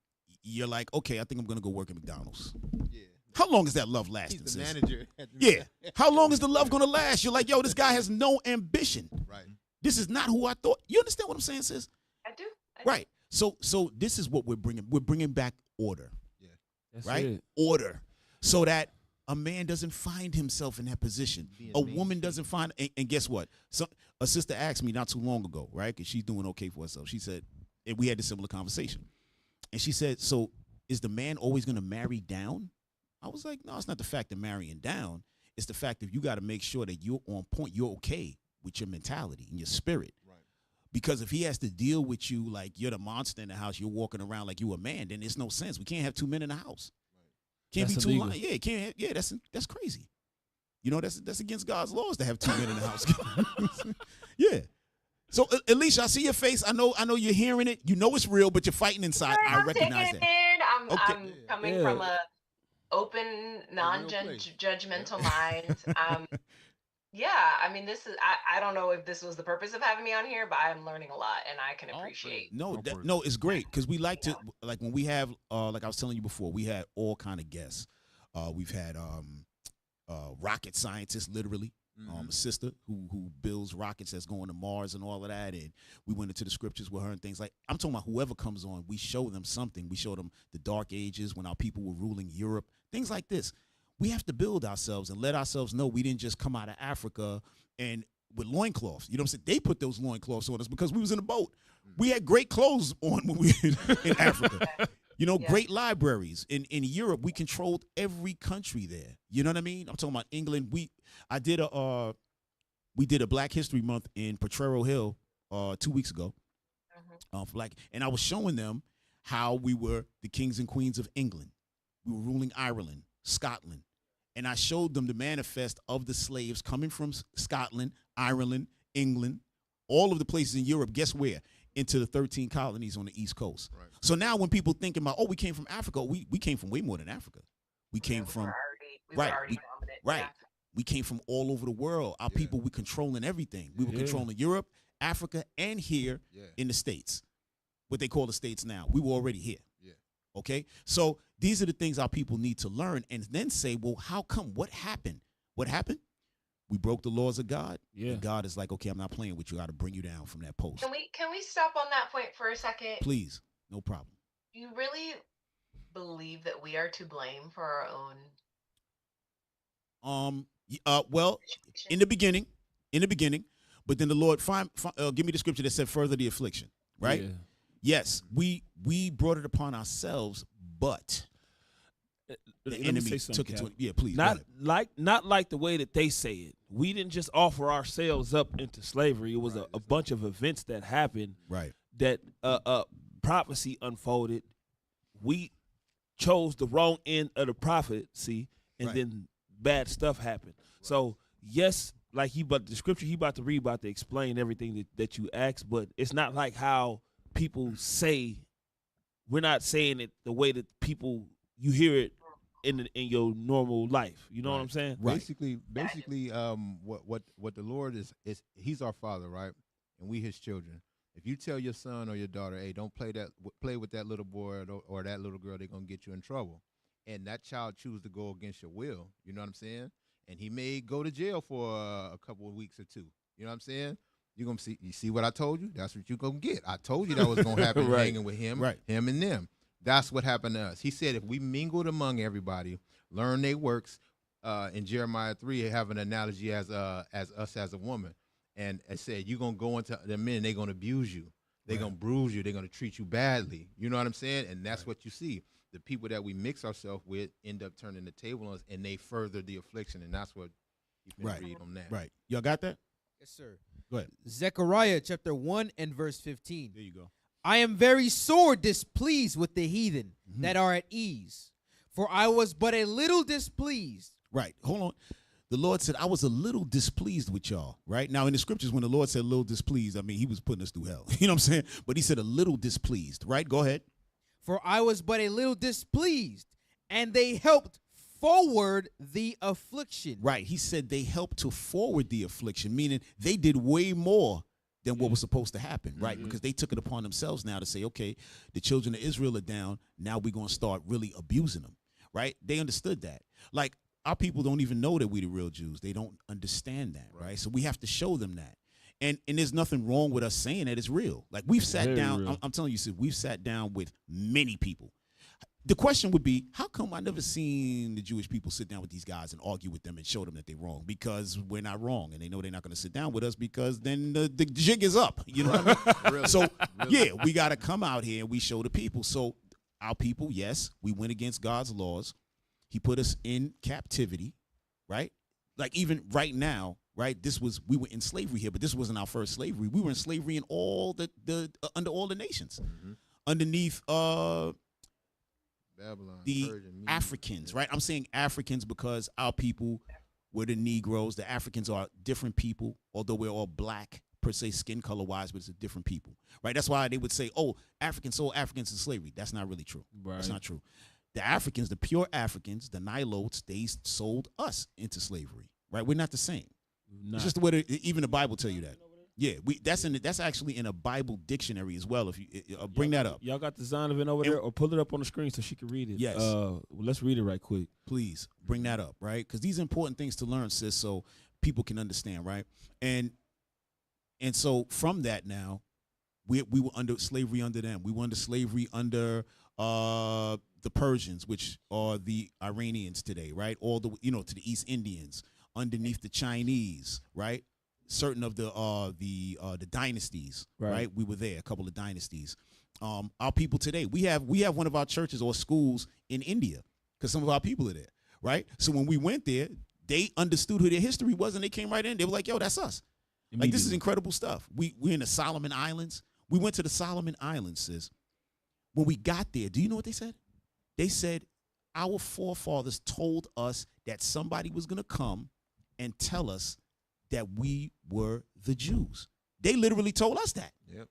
you're like, okay, I think I'm going to go work at McDonald's. Yeah. How long is that love lasting? He's the manager. Yeah. How long is the love going to last? You're like, yo, this guy has no ambition. Right. This is not who I thought. You understand what I'm saying, sis? I do. Right. So this is what we're bringing. We're bringing back order. Yeah. That's right? it. Order. So that a man doesn't find himself in that position. A woman doesn't find, and guess what? So a sister asked me not too long ago, right? Because she's doing okay for herself. She said, and we had a similar conversation. And she said, so is the man always going to marry down? I was like, no, it's not the fact of marrying down. It's the fact that you got to make sure that you're on point. You're okay with your mentality and your spirit. Right. Because if he has to deal with you like you're the monster in the house, you're walking around like you a man, then there's no sense. We can't have two men in the house. Can't That's be two illegal. Yeah, can't. Yeah, that's crazy. You know, that's against God's laws to have two men in the house. Yeah. So, Elisha, I see your face. I know you're hearing it. You know it's real, but you're fighting inside. I recognize that. I'm Okay. coming from a open, non-judgmental mind. Yeah, I mean, this is. I don't know if this was the purpose of having me on here, but I'm learning a lot, and I can appreciate. No, it's great because we like to like when we have like I was telling you before, we had all kind of guests. We've had rocket scientists, literally. A sister who builds rockets that's going to Mars and all of that, and we went into the scriptures with her and things like. I'm talking about whoever comes on, we show them something. We show them the dark ages when our people were ruling Europe, things like this. We have to build ourselves and let ourselves know we didn't just come out of Africa and with loincloths. You know what I'm saying? They put those loincloths on us because we was in a boat. We had great clothes on when we were in Africa. You know, great libraries. In Europe, we controlled every country there. You know what I mean? I'm talking about England. We did a Black History Month in Potrero Hill 2 weeks ago. And I was showing them how we were the kings and queens of England. We were ruling Ireland, Scotland. And I showed them the manifest of the slaves coming from Scotland, Ireland, England, all of the places in Europe. Guess where? Into the 13 colonies on the East Coast. Right. So now when people thinking about, oh, we came from Africa, we came from way more than Africa. We came from We came from all over the world. Our people, we controlling everything. We were controlling Europe, Africa, and here in the States. What they call the States now. We were already here. Yeah. Okay? So these are the things our people need to learn and then say, well, how come? What happened? What happened? We broke the laws of God. Yeah. And God is like, okay, I'm not playing with you. I got to bring you down from that post. Can we stop on that point for a second? Please. No problem. You really believe that we are to blame for our own? Well, in the beginning, but then the Lord give me the scripture that said further the affliction, right? Yeah. Yes, we brought it upon ourselves, but the enemy took it to it. Yeah, please. Not like the way that they say it. We didn't just offer ourselves up into slavery. It was a bunch of events that happened. Right. That prophecy unfolded. We chose the wrong end of the prophecy, and then bad stuff happened. Right. So yes, like the scripture he about to read about to explain everything that you asked, but it's not like how people say. We're not saying it the way that people you hear it in your normal life. You know what I'm saying? Right. Basically, what the Lord is He's our Father, right? And we His children. If you tell your son or your daughter, hey, don't play with that little boy or that little girl, they're gonna get you in trouble, and that child chooses to go against your will, you know what I'm saying? And he may go to jail for a couple of weeks or two, you know what I'm saying? You're gonna see. You see what I told you? That's what you're gonna get. I told you that was gonna happen. Right. Hanging with him, Right. him and them. That's what happened to us. He said if we mingled among everybody, learn their works. In Jeremiah 3, have an analogy as us as a woman, and it said you're gonna go into the men, they're gonna abuse you, they're gonna bruise you, they're gonna treat you badly. You know what I'm saying? And that's what you see. The people that we mix ourselves with end up turning the table on us, and they further the affliction, and that's what you can read on that. Right. Y'all got that? Yes, sir. Go ahead. Zechariah chapter 1 and verse 15. There you go. I am very sore displeased with the heathen Mm-hmm. that are at ease, for I was but a little displeased. Right. Hold on. The Lord said, I was a little displeased with y'all, right? Now, in the scriptures, when the Lord said a little displeased, I mean, he was putting us through hell. You know what I'm saying? But he said a little displeased, right? Go ahead. For I was but a little displeased, and they helped forward the affliction. Right. He said they helped to forward the affliction, meaning they did way more than what was supposed to happen, right? Mm-hmm. Because they took it upon themselves now to say, okay, the children of Israel are down. Now we're going to start really abusing them, right? They understood that. Like, our people don't even know that we the real Jews. They don't understand that, right? So we have to show them that. And there's nothing wrong with us saying that it's real. Like, we've sat Very down, real. I'm telling you, sis, we've sat down with many people. The question would be, how come I never seen the Jewish people sit down with these guys and argue with them and show them that they're wrong? Because we're not wrong, and they know they're not going to sit down with us because then the jig is up. You know what I mean? Really? So, yeah, we got to come out here and we show the people. So our people, yes, we went against God's laws. He put us in captivity, right? Like even right now, right? We were in slavery here, but this wasn't our first slavery. We were in slavery in all under all the nations, underneath Babylon, the Persia, Media. Africans, right? I'm saying Africans because our people were the Negroes. The Africans are different people, although we're all black per se, skin color wise, but it's a different people, right? That's why they would say, "Oh, Africans sold Africans in slavery." That's not really true. Right. That's not true. The Africans, the pure Africans, the Nilotes, they sold us into slavery, right? We're not the same. It's just the way even the Bible tell you that. Yeah, that's actually in a Bible dictionary as well. If you bring that up, Y'all got the Zonovan over there, or pull it up on the screen so she can read it. Yes. Well, let's read it right quick. please bring that up, right? Because these are important things to learn, sis, so people can understand, right? And so from that now, we were under slavery under them. We were under slavery under the Persians, which are the Iranians today, right? All the to the East Indians, underneath the Chinese, right? Certain of the dynasties, right? We were there, a couple of dynasties. Our people today, we have one of our churches or schools in India because some of our people are there, right? So when we went there, they understood who their history was and they came right in. They were like, "Yo, that's us." Like, this is incredible stuff. We're in the Solomon Islands. We went to the Solomon Islands, sis. When we got there, do you know what they said? They said, our forefathers told us that somebody was going to come and tell us that we were the Jews. They literally told us that. Yep.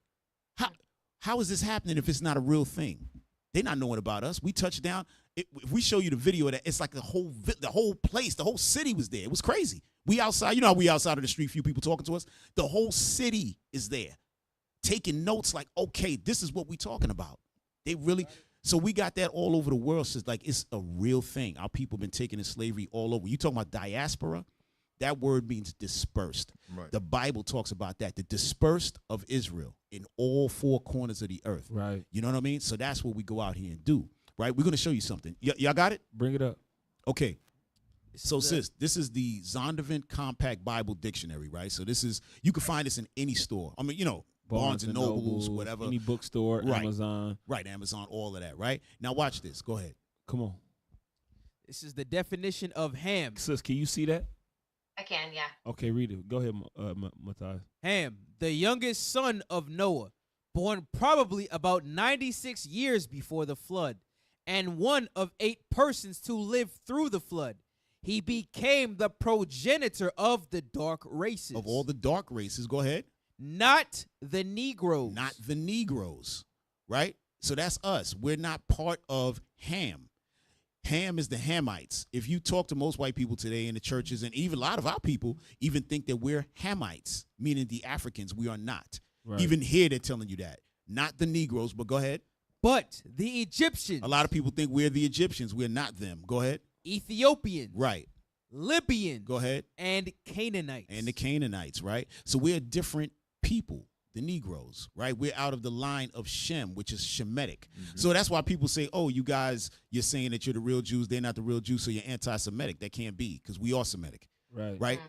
How is this happening if it's not a real thing? They're not knowing about us. We touched down. If we show you the video of that, it's like the whole place, the whole city was there. It was crazy. We outside, you know how we outside of the street, few people talking to us. The whole city is there, taking notes like, okay, this is what we talking about. They really, so we got that all over the world. So it's like, it's a real thing. Our people been taken in slavery all over. You talking about diaspora? That word means dispersed. Right. The Bible talks about that, the dispersed of Israel in all four corners of the earth. Right. You know what I mean? So that's what we go out here and do, right? We're going to show you something. Y'all got it? Bring it up. Okay. So, sis, this is the Zondervan Compact Bible Dictionary, right? So this is, you can find this in any store. I mean, Barnes and Nobles, whatever. Any bookstore, Right. Amazon. Right, Amazon, all of that, right? Now watch this. Go ahead. Come on. This is the definition of Ham. Sis, can you see that? I can, yeah. Okay, read it. Go ahead, Matthias. Ham, the youngest son of Noah, born probably about 96 years before the flood, and one of 8 persons to live through the flood. He became the progenitor of the dark races. Of all the dark races, go ahead. Not the Negroes. Not the Negroes, right? So that's us. We're not part of Ham. Ham is the Hamites. If you talk to most white people today in the churches, and even a lot of our people even think that we're Hamites, meaning the Africans. We are not. Right. Even here, they're telling you that. Not the Negroes, but go ahead. But the Egyptians. A lot of people think we're the Egyptians. We're not them. Go ahead. Ethiopians. Right. Libyans. Go ahead. And Canaanites. And the Canaanites, right? So we're a different people, the Negroes, right? We're out of the line of Shem, which is Shemitic. So that's why people say, oh, you guys, you're saying that you're the real Jews. They're not the real Jews, so you're anti-Semitic. That can't be, because we are Semitic, right?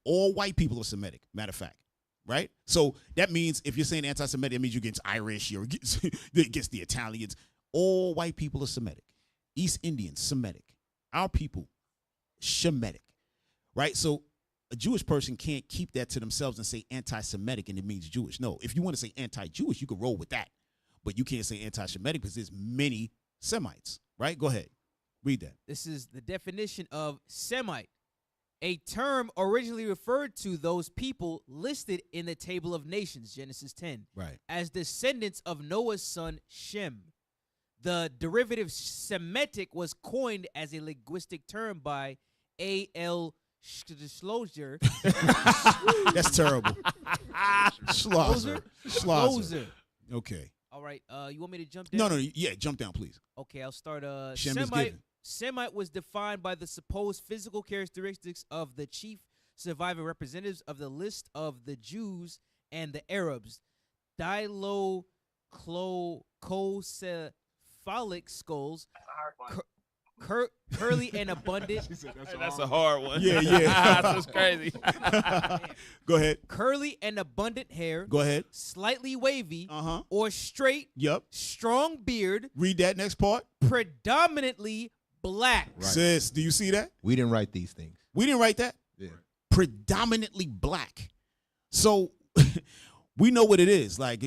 All white people are Semitic, matter of fact, right? So that means if you're saying anti-Semitic, that means you're against Irish, you're against the Italians. All white people are Semitic. East Indians, Semitic. Our people, Shemitic, right? So a Jewish person can't keep that to themselves and say anti-Semitic and it means Jewish. No, if you want to say anti-Jewish, you can roll with that. But you can't say anti-Semitic because there's many Semites, right? Go ahead. Read that. This is the definition of Semite, a term originally referred to those people listed in the Table of Nations, Genesis 10, Right. as descendants of Noah's son Shem. The derivative Semitic was coined as a linguistic term by A.L. Schlosser. That's terrible. Schlosser. Okay. All right. You want me to jump down? No, yeah, jump down, please. Okay, I'll start. Shem is given. Semite was defined by the supposed physical characteristics of the chief surviving representatives of the list of the Jews and the Arabs. Diloclococephalic skulls. That's a hard one. Curly and abundant. That's a hard one. Yeah. That's crazy. Go ahead. Curly and abundant hair. Go ahead. Slightly wavy. Uh-huh. Or straight. Yep. Strong beard. Read that next part. Predominantly black. Right. Sis, do you see that? We didn't write these things. We didn't write that. Yeah. Predominantly black. So we know what it is. Like,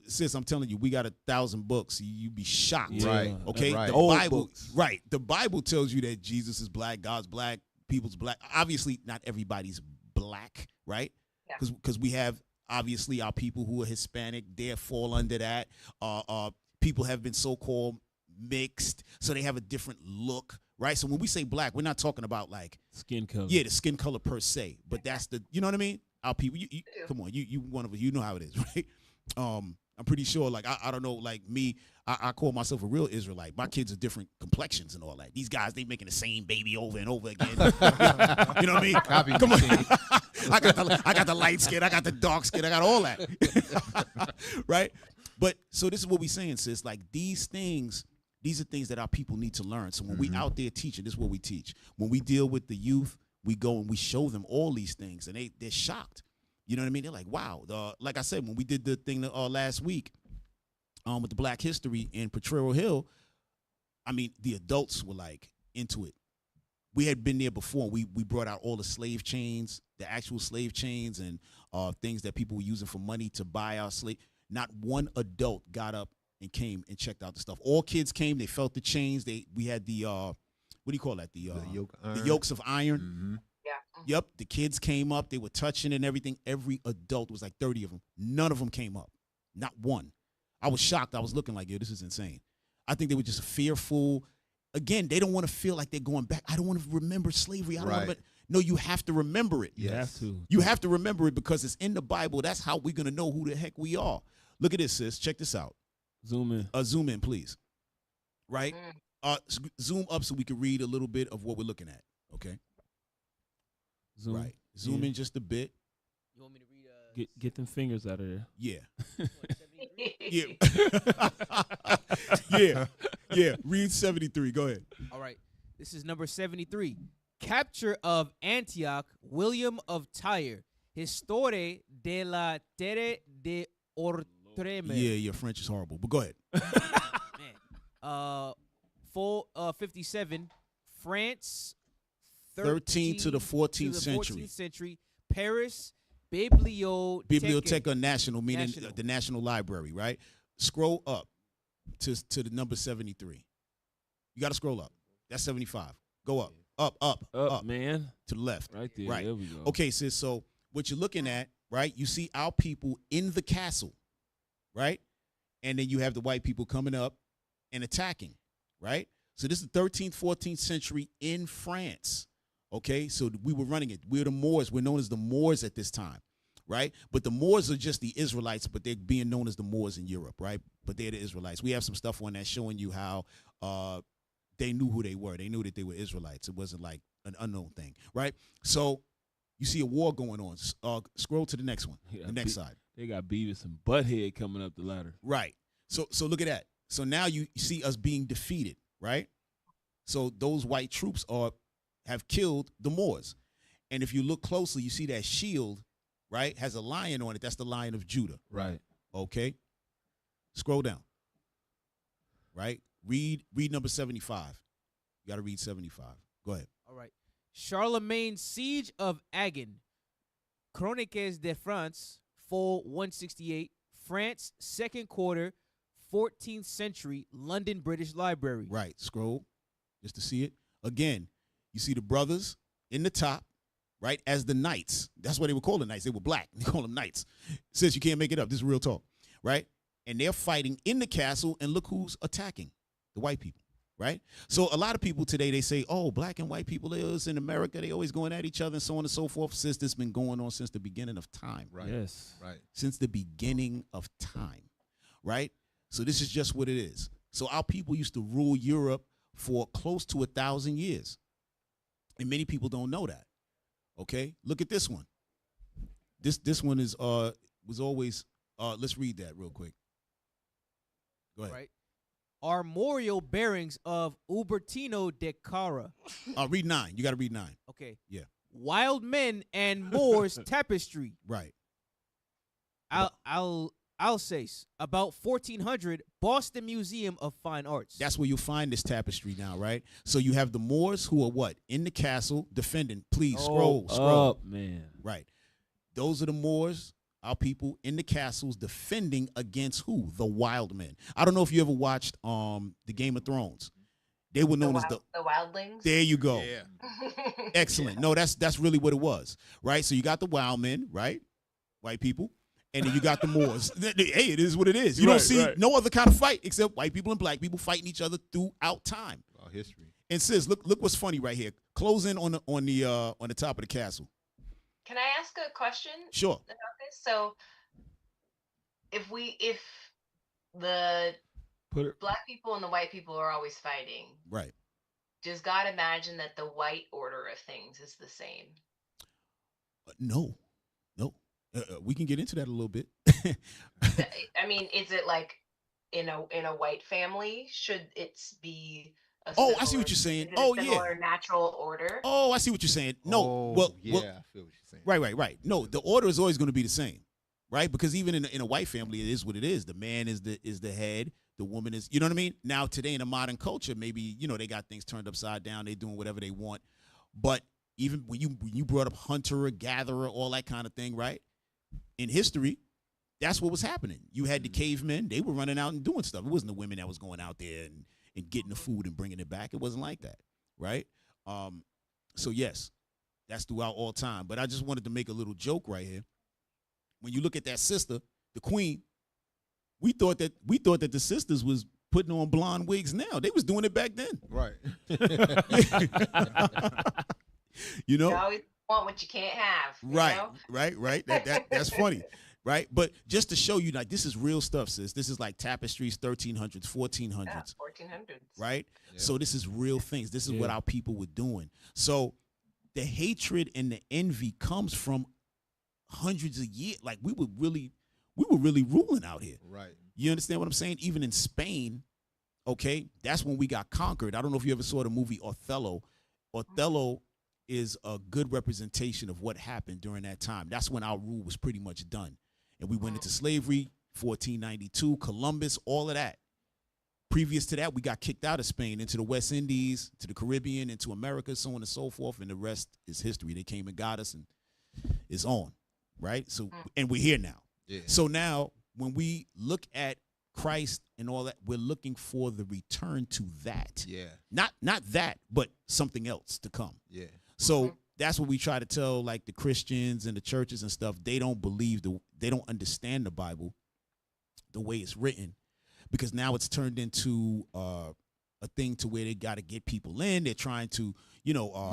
sis, I'm telling you, we got 1,000 books. You'd be shocked. Yeah, Right. Okay. Right. The Old Bible, books. right. The Bible tells you that Jesus is black, God's black, people's black. Obviously, not everybody's black, right? Yeah. Because we have obviously our people who are Hispanic, they fall under that. People have been so-called mixed, so they have a different look, right? So when we say black, we're not talking about like Skin color. the skin color per se, but that's the, you know what I mean? Our people, you come on, you one of us, you know how it is, right? I'm pretty sure, like, I don't know, like me, I call myself a real Israelite. My kids are different complexions and all that. These guys, they making the same baby over and over again. You know what I mean? Copy Come on. machine. I got the light skin, I got the dark skin, I got all that. Right? But so this is what we're saying, sis. Like, these are things that our people need to learn. So when we out there teaching, this is what we teach. When we deal with the youth, we go and we show them all these things, and they're shocked. You know what I mean? They're like, wow. Like I said, when we did the thing last week with the Black History in Potrero Hill, I mean, the adults were like into it. We had been there before. We brought out all the slave chains, the actual slave chains, and things that people were using for money to buy our slave. Not one adult got up and came and checked out the stuff. All kids came. They felt the chains. We had the what do you call that? The yokes of iron. Mm-hmm. Yeah. Yep. The kids came up. They were touching and everything. Every adult was like 30 of them. None of them came up. Not one. I was shocked. I was looking like, yo, this is insane. I think they were just fearful. Again, they don't want to feel like they're going back. I don't want to remember slavery. I don't want to. No, you have to remember it. You have to. You have to remember it because it's in the Bible. That's how we're going to know who the heck we are. Look at this, sis. Check this out. Zoom in. Zoom in, please. Right? Zoom up so we can read a little bit of what we're looking at. Okay? Zoom. Right. Zoom in just a bit. You want me to read? Get them fingers out of there. Yeah. Yeah. Yeah. Read 73. Go ahead. All right. This is number 73. Capture of Antioch, William of Tyre. Historia de la Terre de Ortreme. Yeah, your French is horrible, but go ahead. Man. 57. France. 13 to the 14th century. 14th century. Paris. Biblioteca National, meaning the National Library, right? Scroll up to the number 73. You got to scroll up. That's 75. Go up. Up, man. To the left. Right there. Right. There we go. Okay, sis. So what you're looking at, right? You see our people in the castle, right? And then you have the white people coming up and attacking, right? So this is the 13th, 14th century in France. Okay, so we were running it. We're the Moors. We're known as the Moors at this time, right? But the Moors are just the Israelites, but they're being known as the Moors in Europe, right? But they're the Israelites. We have some stuff on that showing you how they knew who they were. They knew that they were Israelites. It wasn't like an unknown thing, right? So You see a war going on. Scroll to the next one, Yeah, the next side. They got Beavis and Butthead coming up the ladder. Right. So look at that. So now you see us being defeated, right? So those white troops have killed the Moors. And if you look closely, you see that shield, right, has a lion on it. That's the Lion of Judah. Right. Okay. Scroll down. Right? Read number 75. You got to read 75. Go ahead. All right. Charlemagne's siege of Agen. Chroniques de France, fall 168. France, second quarter, 14th century, London British Library. Right. Scroll just to see it. Again, you see the brothers in the top, right, as the knights. That's what they were called the knights. They were black. They call them knights. Since you can't make it up. This is real talk, right? And they're fighting in the castle, and look who's attacking, the white people, right? So a lot of people today, they say, oh, black and white people is in America, they always going at each other and so on and so forth. Sis, this has been going on since the beginning of time. Right. Yes. Right. Since the beginning of time, right? So this is just what it is. So our people used to rule Europe for close to 1,000 years. And many people don't know that. Okay? Look at this one. This one is was always let's read that real quick. Go ahead. Right. Armorial bearings of Ubertino de Cara. Read 9. You got to read 9. Okay. Yeah. Wild Men and Moors Tapestry. Right. Alsace, about 1400, Boston Museum of Fine Arts. That's where you'll find this tapestry now, right? So you have the Moors who are what? In the castle defending. Please scroll. Up, man. Right. Those are the Moors, our people in the castles defending against who? The wild men. I don't know if you ever watched the Game of Thrones. They were known as the wildlings. There you go. Yeah. Excellent. No, that's really what it was, right? So you got the wild men, right? White people. And then you got the Moors. Hey, it is what it is. You don't see no other kind of fight except white people and black people fighting each other throughout time. History. And sis, look what's funny right here. Close in on the top of the castle. Can I ask a question? Sure. About this? So, if the black people and the white people are always fighting, right? Does God imagine that the white order of things is the same? No. We can get into that a little bit. I mean, is it like in a white family? Should it be a I see what you're saying. similar natural order? Oh, I see what you're saying. No, I feel what you're saying. Right. No, the order is always going to be the same, right? Because even in a white family, it is what it is. The man is the head. The woman is, you know what I mean? Now today in a modern culture, maybe they got things turned upside down. They're doing whatever they want. But even when you brought up hunter, gatherer, all that kind of thing, right? In history, that's what was happening. You had the cavemen. They were running out and doing stuff. It wasn't the women that was going out there and getting the food and bringing it back. It wasn't like that, right? So, yes, that's throughout all time. But I just wanted to make a little joke right here. When you look at that sister, the queen, we thought that the sisters was putting on blonde wigs now. They was doing it back then. Right. You always want what you can't have. Right. That's funny, right? But just to show you, like, this is real stuff, sis. This is like tapestries, 1300s, 1400s. Yeah, 1400s. Right? Yeah. So this is real things. This is what our people were doing. So the hatred and the envy comes from hundreds of years. Like, we were really ruling out here. Right. You understand what I'm saying? Even in Spain, okay, that's when we got conquered. I don't know if you ever saw the movie Othello. Othello is a good representation of what happened during that time. That's when our rule was pretty much done. And we went into slavery, 1492, Columbus, all of that. Previous to that, we got kicked out of Spain into the West Indies, to the Caribbean, into America, so on and so forth, and the rest is history. They came and got us, and it's on, right? So, and we're here now. Yeah. So now, when we look at Christ and all that, we're looking for the return to that. Yeah. Not that, but something else to come. Yeah. So that's what we try to tell, like, the Christians and the churches and stuff. They don't believe they don't understand the Bible the way it's written, because now it's turned into a thing to where they got to get people in. They're trying to,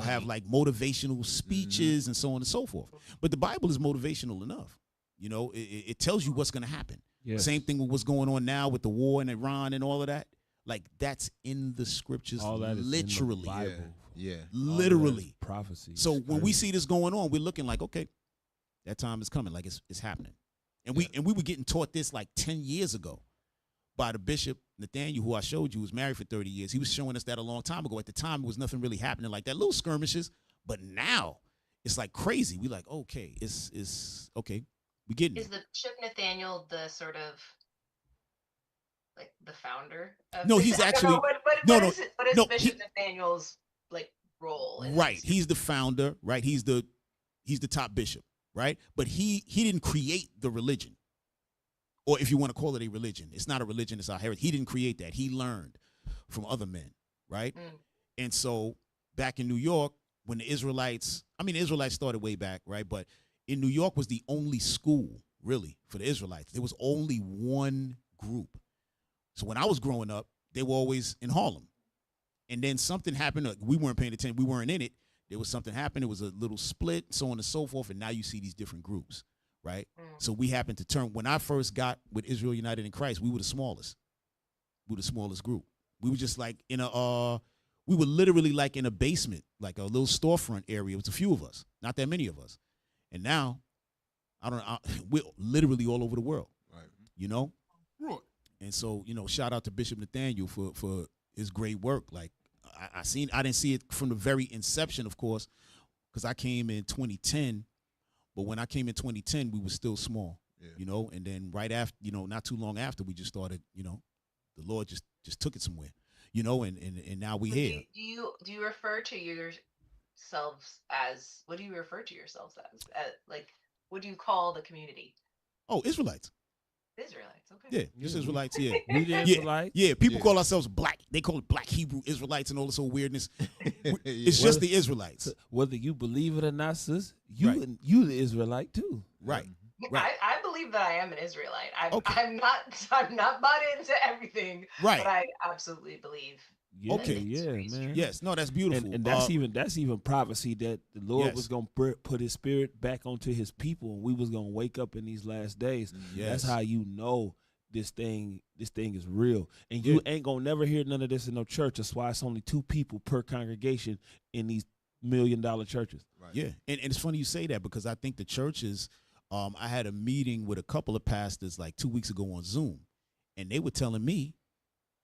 have like motivational speeches and so on and so forth. But the Bible is motivational enough. It tells you what's going to happen. Yes. Same thing with what's going on now with the war in Iran and all of that. Like that's in the scriptures, All that is literally. in the Bible. Yeah. Literally. Prophecy. So when we see this going on, we're looking like, okay, that time is coming, like it's happening. And we were getting taught this like 10 years ago by the bishop Nathaniel, who I showed you was married for 30 years. He was showing us that a long time ago. At the time, it was nothing really happening like that, little skirmishes. But now it's like crazy. We like, okay, it's okay. We getting Is it. the Bishop Nathaniel the sort of like the founder of No, this? he's I don't know, actually what is no, Bishop Nathaniel's like role in right. this? He's the founder, right? He's the top bishop, right? But he didn't create the religion. Or if you want to call it a religion, it's not a religion, it's our heritage. He didn't create that. He learned from other men, right? And so back in New York, when the Israelites started way back, right? But in New York was the only school, really, for the Israelites. There was only one group. So when I was growing up, they were always in Harlem. And then something happened. We weren't paying attention. We weren't in it. There was something happened. It was a little split, so on and so forth. And now you see these different groups. Right? So we happened to turn, when I first got with Israel United in Christ, we were the smallest. We were the smallest group. We were just like we were literally like in a basement, like a little storefront area. It was a few of us, not that many of us. And now, we're literally all over the world, Right. you know? Right. And so, shout out to Bishop Nathaniel for his great work. Like I didn't see it from the very inception, of course, because I came in 2010. But when I came in 2010, we were still small, and then right after, not too long after, we just started, the Lord just took it somewhere, and now we here. Do you refer to yourselves as, what do you refer to yourselves as? Like, what do you call the community? Oh, Israelites. Israelites, okay. Yeah, just Israelites, yeah. We the Israelites? Yeah, people call ourselves black. They call it black Hebrew Israelites and all this old weirdness. It's just the Israelites. Whether you believe it or not, sis, you the Israelite too. Right. I believe that I am an Israelite. Okay. I'm not bought into everything, Right. but I absolutely believe. Yeah, Okay. yeah, man. Yes, no, that's beautiful. And that's even prophecy that the Lord was gonna put His Spirit back onto His people, and we was gonna wake up in these last days. Yes. That's how you know this thing is real, and you ain't gonna never hear none of this in no church. That's why it's only 2 people per congregation in these $1 million churches. Right. Yeah, and it's funny you say that because I think the churches. I had a meeting with a couple of pastors like 2 weeks ago on Zoom, and they were telling me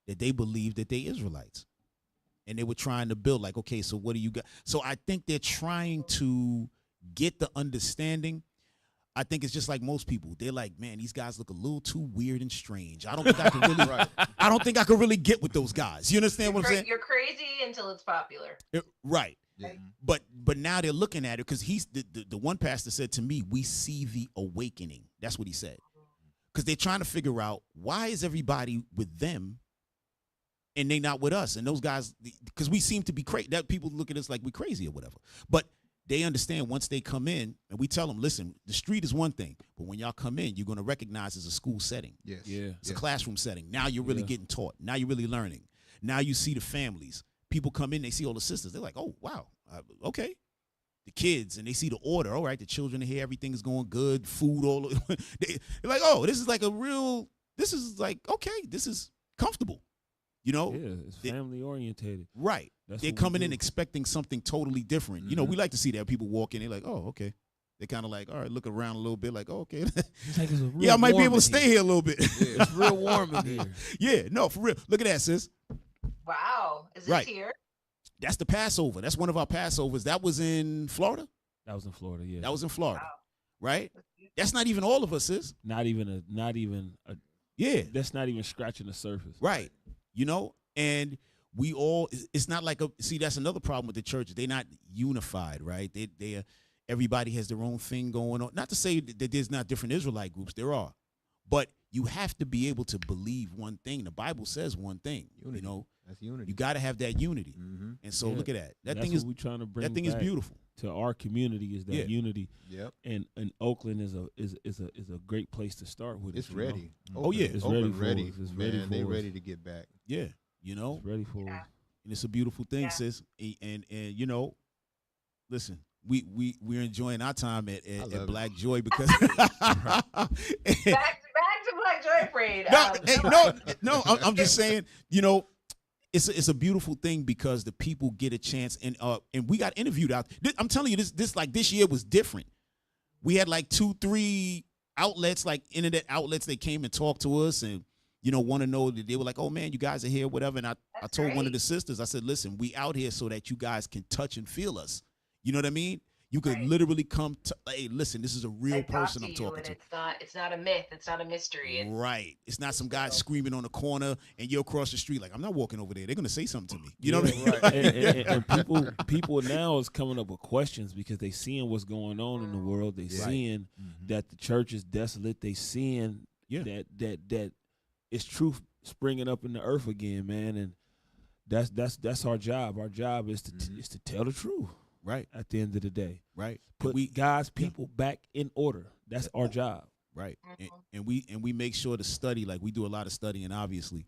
that they believe that they Israelites. And they were trying to build like, okay, so what do you got? So I think they're trying to get the understanding. I think it's just like most people. They're like, man, these guys look a little too weird and strange. I don't think I can really I don't think I could really get with those guys. You understand what I'm saying? You're crazy until it's popular. Right. Yeah. But now they're looking at it because he's the one pastor said to me, we see the awakening. That's what he said. Because they're trying to figure out why is everybody with them and they not with us. And those guys, because we seem to be crazy. That people look at us like we're crazy or whatever. But they understand once they come in and we tell them, listen, the street is one thing, but when y'all come in, you're going to recognize it's a school setting. Yes. Yeah. It's a classroom setting. Now you're really getting taught. Now you're really learning. Now you see the families. People come in, they see all the sisters. They're like, oh, wow, okay. The kids, and they see the order. All right, the children are here. Everything is going good. Food, all. They're like, oh, this is like this is like, okay, this is comfortable. Yeah, it's family orientated. Right. That's They're what we coming in do. expecting something totally different. Mm-hmm. We like to see that people walk in. They're like, oh, okay. They're kind of like, all right, look around a little bit, like, oh, okay. It's like it's real Yeah, I might be warm able to in stay here a little bit. It's real warm in here. Yeah, no, for real. Look at that, sis. Wow. Is this Right. here? That's the Passover. That's one of our Passovers. That was in Florida. That was in Florida, yeah. That was in Florida, Wow. right? That's not even all of us, sis. Not even a Yeah, that's not even scratching the surface. right. And we all. It's not like that's another problem with the church. They're not unified, right? They everybody has their own thing going on. Not to say that there's not different Israelite groups. There are, but you have to be able to believe one thing. The Bible says one thing. Unity. That's unity. You got to have that unity. Mm-hmm. And so look at that. That That's thing is what we're trying to bring. that thing is back beautiful. to our community is that Yeah. unity. Yep. And Oakland is a great place to start with. It's it, you know? ready. Oh, yeah. It's Oakland ready ready. for us. It's Man, ready for they us. ready to get back. Yeah, It's ready for us. and it's a beautiful thing, Yeah. sis. And listen, we're enjoying our time at love it. Black Joy because Back to Black Joy parade. No. I'm just saying, it's a beautiful thing because the people get a chance, and we got interviewed out. I'm telling you, this year was different. We had like 2-3 outlets, like internet outlets, they came and talked to us, and want to know that they were like, oh man, you guys are here, whatever. And I told one of the sisters, I said, listen, we out here so that you guys can touch and feel us. You know what I mean? You could literally come to, hey, listen, this is a real person I'm talking to. It's not a myth. It's not a mystery. Right. It's not some guy screaming on the corner and you're across the street. Like, I'm not walking over there. They're going to say something to me. You know what I mean? Right. and people now is coming up with questions because they seeing what's going on in the world. They seeing that the church is desolate. They seeing that it's truth springing up in the earth again, man. And that's our job. Our job is to tell the truth. Right. At the end of the day. Right. Put God's people back in order. That's our job. Right. And we make sure to study, like we do a lot of studying, obviously.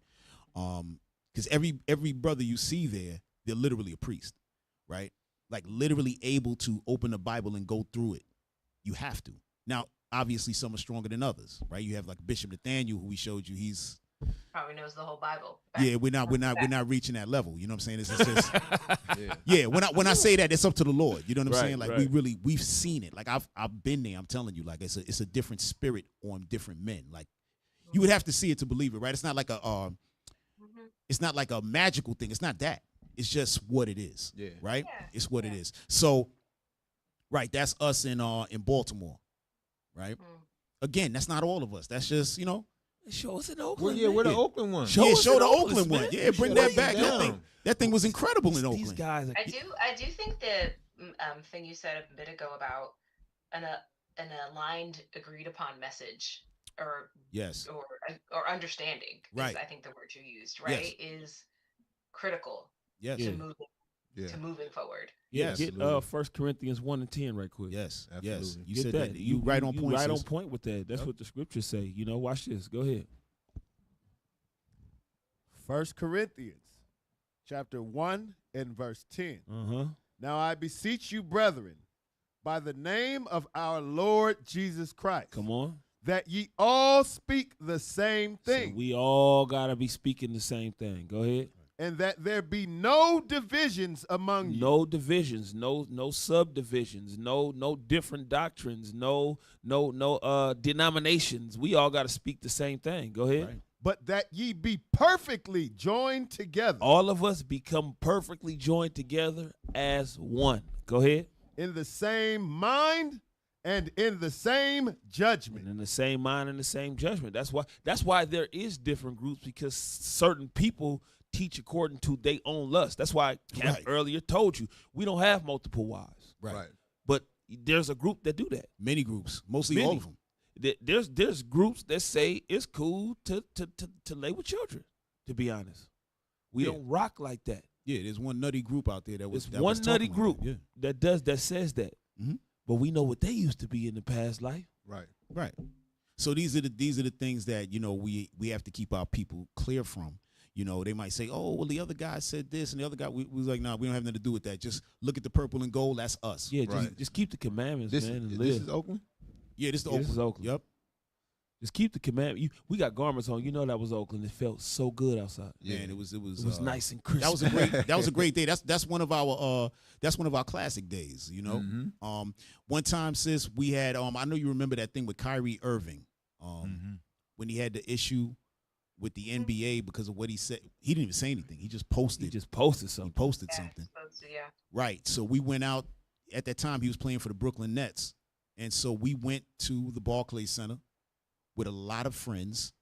Because every brother you see there, they're literally a priest. Right? Like literally able to open the Bible and go through it. You have to. Now, obviously some are stronger than others, right? You have like Bishop Nathaniel, who we showed you, he's probably knows the whole Bible. Yeah, we're not reaching that level. You know what I'm saying? It's just when I say that, it's up to the Lord. You know what I'm saying? Like we've seen it. Like I've been there. I'm telling you, like it's a different spirit on different men. Like you would have to see it to believe it, right? It's not like it's not like a magical thing. It's not that. It's just what it is. Yeah. Right? Yeah. It's what it is. So, right, that's us in Baltimore. Right? Again, that's not all of us. That's just, show us in Oakland. Well, we're the Oakland one. Show the Oakland one. Yeah, bring that back. That thing was incredible in Oakland. These guys. I do think the thing you said a bit ago about an aligned, agreed upon message, or understanding. Right. I think the word you used, right, is critical. Yes. To moving forward. Yes. Get 1 Corinthians 1:10 right quick. Yes. Absolutely. Yes. You Get said that. You right on point. Right on point with that. That's what the scriptures say. Watch this. Go ahead. 1 Corinthians chapter 1 and verse 10. Now I beseech you, brethren, by the name of our Lord Jesus Christ. Come on. That ye all speak the same thing. So we all gotta be speaking the same thing. Go ahead. And that there be no divisions among you. No divisions, no subdivisions, no different doctrines, no denominations. We all got to speak the same thing. Go ahead. Right. But that ye be perfectly joined together. All of us become perfectly joined together as one. Go ahead. In the same mind and in the same judgment. And in the same mind and the same judgment. That's why there is different groups, because certain people teach according to their own lust. That's why Camp earlier told you we don't have multiple wives. Right. But there's a group that do that. Many groups, mostly all of them. There's groups that say it's cool to lay with children. To be honest, we don't rock like that. Yeah, there's one nutty group out there one nutty group that says that. Mm-hmm. But we know what they used to be in the past life. Right. So these are the things that we have to keep our people clear from. They might say, oh, well, the other guy said this, and the other guy, we was like, nah, we don't have nothing to do with that. Just look at the purple and gold. That's us. Yeah, just keep the commandments, man, and live. This is Oakland? Yeah, this is Oakland. This is Oakland. Yep. Just keep the commandment. We got garments on. That was Oakland. It felt so good outside. Yeah, and it was nice and crisp. That was a great day. That's one of our classic days. Mm-hmm. One time, sis, we had I know you remember that thing with Kyrie Irving, when he had the issue with the NBA because of what he said. He didn't even say anything. He just posted. Something. Yeah. Right. So we went out. At that time, he was playing for the Brooklyn Nets. And so we went to the Barclays Center with a lot of friends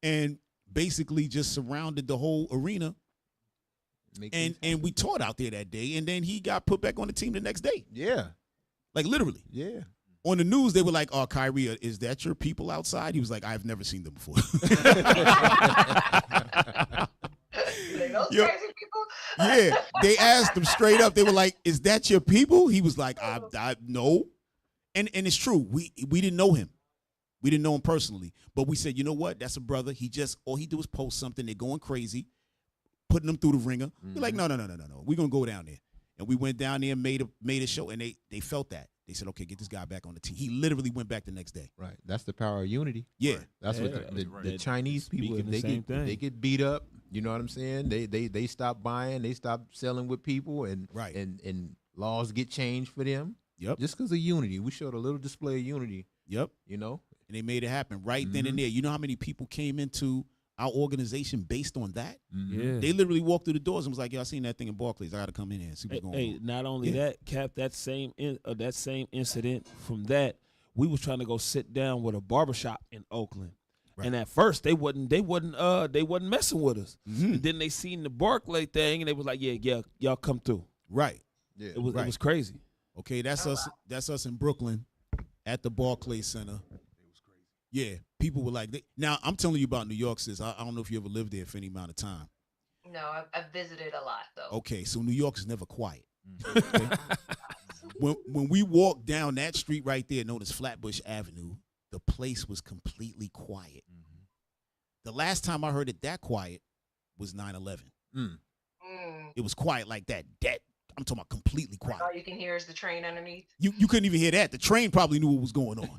and basically just surrounded the whole arena. And we taught out there that day. And then he got put back on the team the next day. Yeah. Like literally. Yeah. On the news, they were like, oh, Kyrie, is that your people outside? He was like, I've never seen them before. Those crazy people? Yeah. They asked him straight up. They were like, is that your people? He was like, I no. And it's true. We didn't know him. We didn't know him personally. But we said, you know what? That's a brother. All he do is post something. They're going crazy, putting them through the ringer. We're like, no. We're going to go down there. And we went down there and made a show, and they felt that. They said, okay, get this guy back on the team. He literally went back the next day. Right. That's the power of unity. Yeah. That's what the Chinese people, if they get beat up, you know what I'm saying? They stop buying, they stop selling with people, and and laws get changed for them. Yep. Just because of unity. We showed a little display of unity. Yep. You know? And they made it happen right then and there. You know how many people came into our organization based on that? Yeah. They literally walked through the doors and was like, yo, I seen that thing in Barclays. I got to come in here and see what's going on. Not only that, Cap, that same incident from that, we was trying to go sit down with a barbershop in Oakland. Right. And at first they wasn't messing with us. And then they seen the Barclay thing and they was like, yeah, y'all come through. Right. Yeah. It was crazy. Okay, that's us. That's us in Brooklyn at the Barclays Center. It was crazy. Yeah, people were like, now I'm telling you about New York, sis. I don't know if you ever lived there for any amount of time. No, I've visited a lot though. Okay, so New York is never quiet. Okay? when we walked down that street right there, known as Flatbush Avenue, the place was completely quiet. The last time I heard it that quiet was 9/11. It was quiet like that. I'm talking about completely quiet. All you can hear is the train underneath. You couldn't even hear that. The train probably knew what was going on.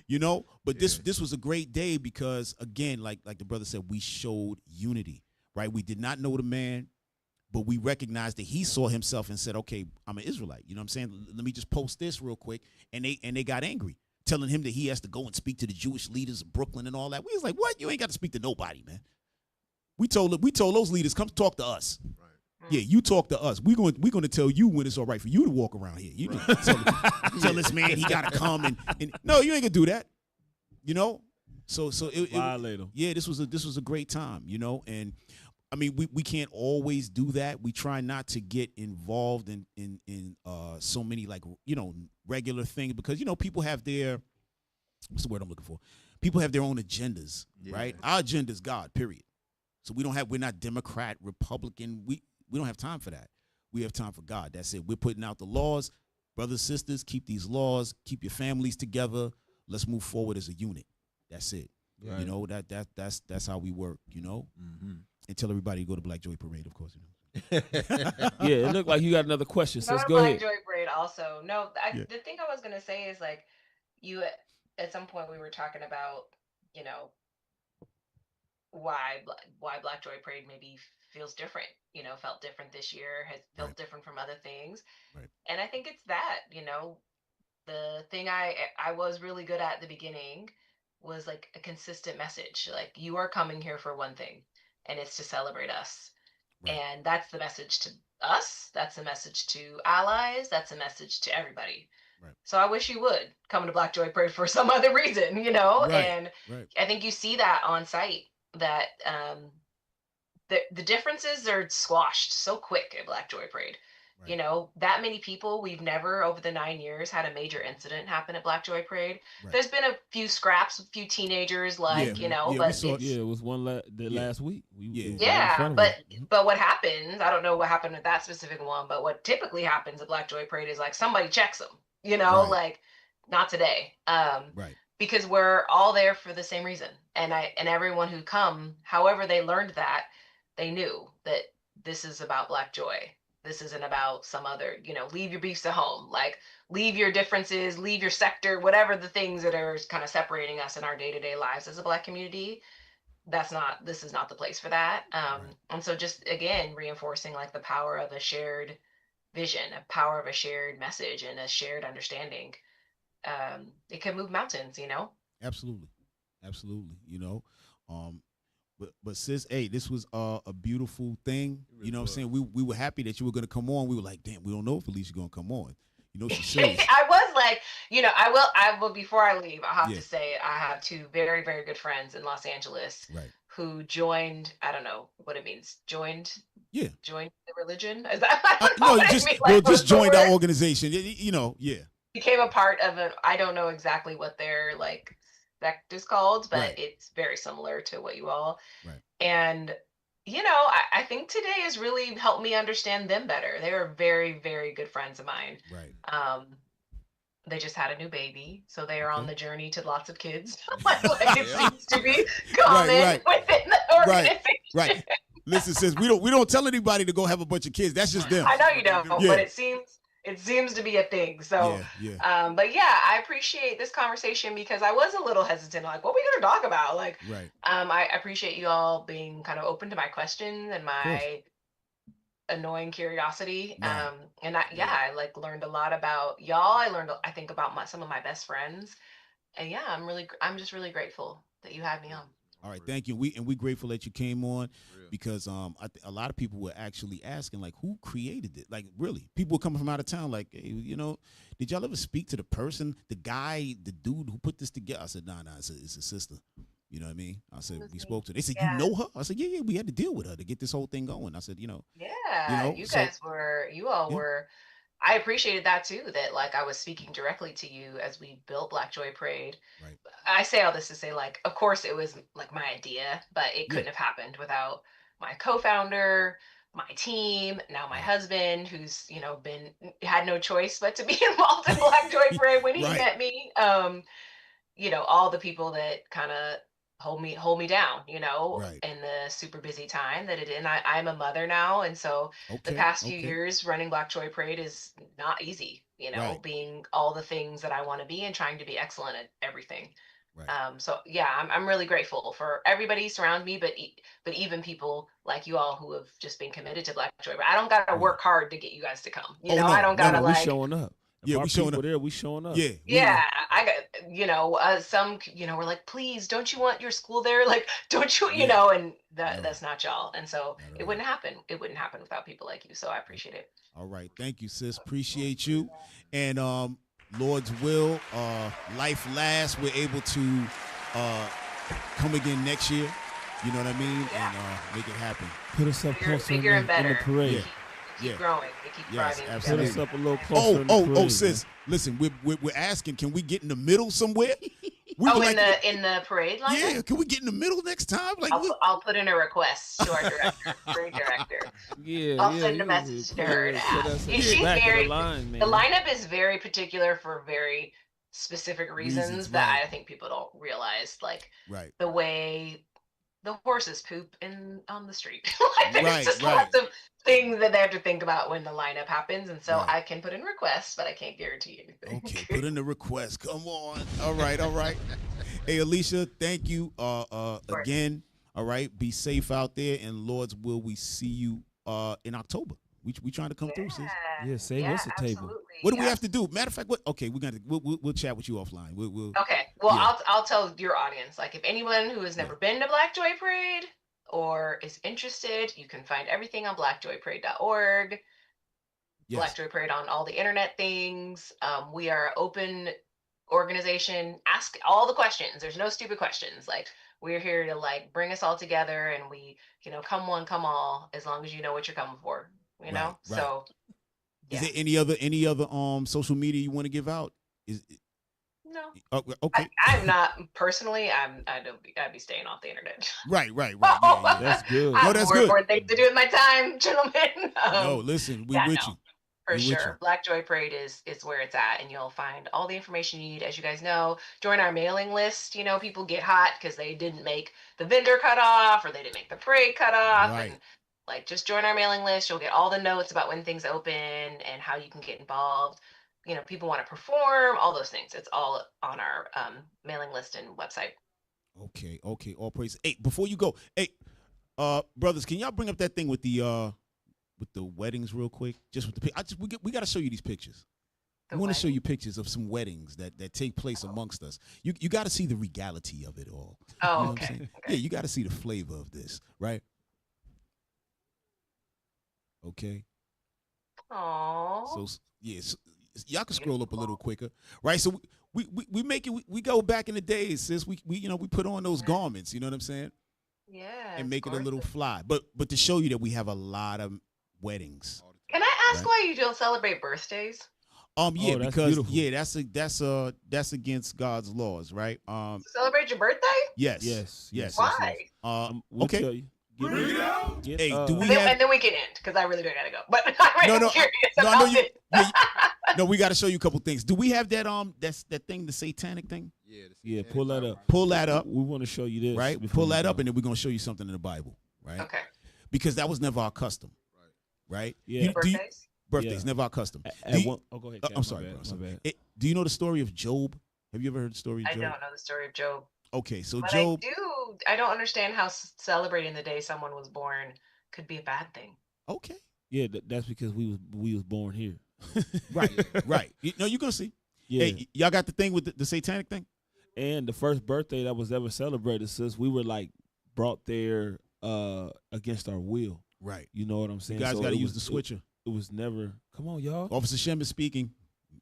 You know, but this was a great day because, again, like the brother said, we showed unity, right? We did not know the man, but we recognized that he saw himself and said, okay, I'm an Israelite. You know what I'm saying? Let me just post this real quick. And they got angry, telling him that he has to go and speak to the Jewish leaders of Brooklyn and all that. We was like, what? You ain't got to speak to nobody, man. We told those leaders, come talk to us. Yeah, you talk to us. We're going to tell you when it's all right for you to walk around here. You tell this man he got to come and no, you ain't gonna do that. You know, so Violate him. Yeah, this was a great time. You know, and I mean we can't always do that. We try not to get involved in so many regular things because people have their what's the word I'm looking for? People have their own agendas, right? Our agenda is God. Period. So we're not Democrat, Republican. We don't have time for that. We have time for God. That's it. We're putting out the laws. Brothers, sisters, keep these laws. Keep your families together. Let's move forward as a unit. That's it. Right. You know, that's how we work, And tell everybody to go to Black Joy Parade, of course. Yeah, it looked like you got another question. So let's go Black ahead. Joy Parade also. No, the thing I was going to say is like you at some point we were talking about, why Black Joy Parade maybe feels different, felt different this year, has felt different from other things. Right. And I think it's that, the thing I was really good at the beginning was like a consistent message. Like you are coming here for one thing, and it's to celebrate us. Right. And that's the message to us. That's the message to allies. That's a message to everybody. Right. So I wish you would come to Black Joy Parade for some other reason, Right. And I think you see that on site. That the differences are squashed so quick at Black Joy Parade. Right. That many people, we've never over the 9 years had a major incident happen at Black Joy Parade. Right. There's been a few scraps, a few teenagers, but it was one last week. But what happens? I don't know what happened with that specific one, but what typically happens at Black Joy Parade is like somebody checks them. Like not today. Right. Because we're all there for the same reason. And everyone who come, however they learned that, they knew that this is about Black joy. This isn't about some other, leave your beefs at home. Like leave your differences, leave your sector, whatever the things that are kind of separating us in our day-to-day lives as a Black community. This is not the place for that. And so just again, reinforcing like the power of a shared vision, a power of a shared message and a shared understanding. It can move mountains, Absolutely. But sis, hey, this was a beautiful thing. Really you know what I'm saying? We were happy that you were gonna come on. We were like, damn, we don't know if Elisha gonna come on. She's serious. I was like, I will before I leave, I have to say I have two very, very good friends in Los Angeles who joined, I don't know what it means, joined the religion. Is that just joined our organization. Became a part of I don't know exactly what their like sect is called, but it's very similar to what you all. Right. And I think today has really helped me understand them better. They are very, very good friends of mine. Right. They just had a new baby, so they are on the journey to lots of kids. Like it seems to be common within the organization. Right. Listen, sis, we don't tell anybody to go have a bunch of kids. That's just them. I know you don't, Yeah. but it seems to be a thing. So, but yeah, I appreciate this conversation because I was a little hesitant, like, what are we going to talk about? Like, Right. I appreciate you all being kind of open to my questions and my annoying curiosity. Right. And I like learned a lot about y'all. I learned, I think, about some of my best friends. And yeah, I'm just really grateful that you had me on. All right, thank you. We grateful that you came on because a lot of people were actually asking like who created it. Like really, people were coming from out of town like, hey, you know, did y'all ever speak to the person, the guy, the dude who put this together? I said, nah, it's a sister. You know what I mean? I said we spoke to her. They said, you know her? I said, yeah, we had to deal with her to get this whole thing going. I said, you know, you all were. I appreciated that too, that like I was speaking directly to you as we built Black Joy Parade. Right. I say all this to say, like, of course it was like my idea, but it couldn't have happened without my co-founder, my team, now my husband, who's, you know, had no choice but to be involved in Black Joy Parade when he met me. You know, all the people that kind of hold me down, you know, in the super busy time that it is. And I'm a mother now. And so the past few years running Black Joy Parade is not easy, you know, being all the things that I want to be and trying to be excellent at everything. So yeah, I'm really grateful for everybody surround me, but even people like you all who have just been committed to Black Joy. I don't got to work hard to get you guys to come. You know, I don't got to we showing up. Yeah, we showing up. There, we showing up. Yeah. Yeah, I got, you know, some, you know, we're like, please, don't you want your school there? Like, don't you, you know, and that's not y'all. And so it wouldn't happen. It wouldn't happen without people like you. So I appreciate it. All right. Thank you, sis. Appreciate you. And Lord's will, life lasts. We're able to come again next year. You know what I mean? And make it happen. Put us up closer bigger and in better. the parade. Keep growing. We keep thriving. Absolutely. Put us up a little closer in the parade, sis. Listen, we're asking, can we get in the middle somewhere? In the parade line? Yeah, can we get in the middle next time? Like I'll put in a request to our director, parade director. I'll send a message to her to ask. She's very the lineup is very particular for very specific reasons that I think people don't realize. Like the way the horses poop on the street. Like there's just lots of things that they have to think about when the lineup happens. And so I can put in requests, but I can't guarantee anything. Okay, put in the request. Come on. All right. Hey, Elisha, thank you again. All right. Be safe out there. And Lord's will, we see you in October. We trying to come through, sis. Yeah, save us a table. What do we have to do? Matter of fact, we'll chat with you offline. Okay. Well, I'll tell your audience. Like, if anyone who has never been to Black Joy Parade or is interested, you can find everything on blackjoyparade.org. Black Joy Parade on all the internet things. We are an open organization. Ask all the questions. There's no stupid questions. Like, we're here to like bring us all together, and we, you know, come one, come all, as long as you know what you're coming for. You know, so. Is there any other social media you want to give out? No. Okay. I'm not personally. I'd be staying off the internet. Right. Yeah. That's good. No, that's good. More things to do with my time, gentlemen. No, listen, we with you. For sure. Black Joy Parade is where it's at, and you'll find all the information you need. As you guys know, join our mailing list. You know, people get hot because they didn't make the vendor cutoff or they didn't make the parade cutoff. Right. And like, just join our mailing list. You'll get all the notes about when things open and how you can get involved. You know, people want to perform, all those things. It's all on our mailing list and website. Okay. All praise. Hey, before you go, brothers, can y'all bring up that thing with the weddings real quick? Just with the we got to show you these pictures. I want to show you pictures of some weddings that take place amongst us. You got to see the regality of it all. Oh, you know okay. What I'm saying? Yeah, you got to see the flavor of this, right? Okay. Aww. So yes, y'all can scroll up a little quicker, right? So we make it. We go back in the days, sis. We put on those garments. You know what I'm saying? Yeah. And make it a little fly, but to show you that we have a lot of weddings. Can I ask why you don't celebrate birthdays? Yeah, that's because beautiful. that's against God's laws, right? Celebrate your birthday? Yes. Why? We'll okay. tell you. Hey, do we and then we can end because I really do gotta go. But I'm really curious about it. No, we got to show you a couple things. Do we have that that thing, the satanic thing? Yeah, pull that up. Pull that up. We want to show you this. Right? Pull that up, and then we're gonna show you something in the Bible. Right? Okay. because that was never our custom. Right? Yeah. Birthdays, never our custom. Go ahead. I'm sorry, bro. Do you know the story of Job? Have you ever heard the story of I Job? don't know the story of Job. Okay, so But Job. I don't understand how celebrating the day someone was born could be a bad thing. Okay. Yeah, that's because we was born here. Right. No, you're gonna see. Yeah. Hey, y'all got the thing with the satanic thing? And the first birthday that was ever celebrated, sis, we were like brought there against our will. Right. You know what I'm saying? You guys So got to it use was- the switcher. It was never. Come on, y'all. Officer Shem is speaking.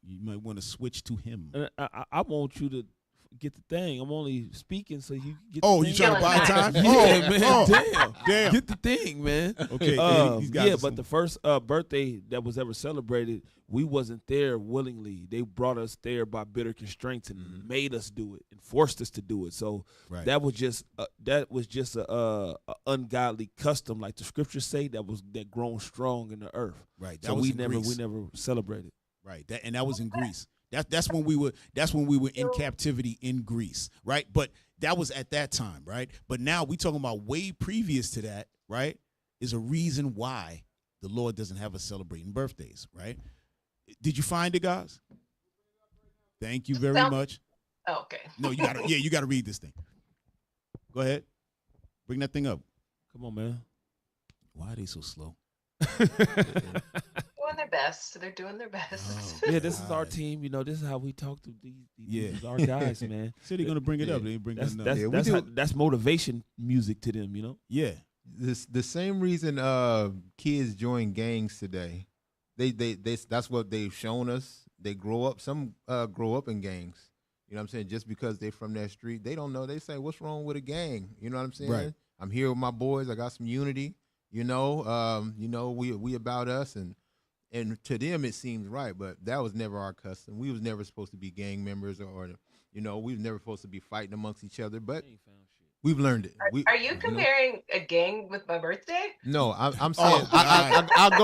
You might want to switch to him. And I want you to get the thing. I'm only speaking so you get. Oh, the you thing. trying to buy time? Yeah, man. Oh, Damn. Get the thing, man. Okay. These guys Yeah, are but some- the first birthday that was ever celebrated, we wasn't there willingly. They brought us there by bitter constraints and made us do it and forced us to do it. So Right. that was just a ungodly custom, like the scriptures say, that grown strong in the earth. Right. That So was we in never Greece. celebrated. Right. That was in Greece. That's when we were in captivity in Greece, right? But that was at that time, right? But now we talking about way previous to that, right? Is a reason why the Lord doesn't have us celebrating birthdays, right? Did you find it, guys? Thank you very much. Oh, okay. No, you gotta read this thing. Go ahead. Bring that thing up. Come on, man. Why are they so slow? Doing their best. They're doing their best. Oh, Yeah, this is our team. You know, this is how we talk to these our guys, man. So they're gonna bring it up. They ain't bring That's nothing that's up. that's motivation music to them. You know. Yeah. The same reason kids join gangs today. They that's what they've shown us. They grow up. Some grow up in gangs. You know what I'm saying? Just because they're from that street, they don't know. They say, "What's wrong with a gang?" You know what I'm saying? Right. I'm here with my boys. I got some unity. You know, we about us, and to them it seems right, but that was never our custom. We was never supposed to be gang members, or we was never supposed to be fighting amongst each other. But we've learned it. Are you comparing a gang with my birthday? No, I'm saying I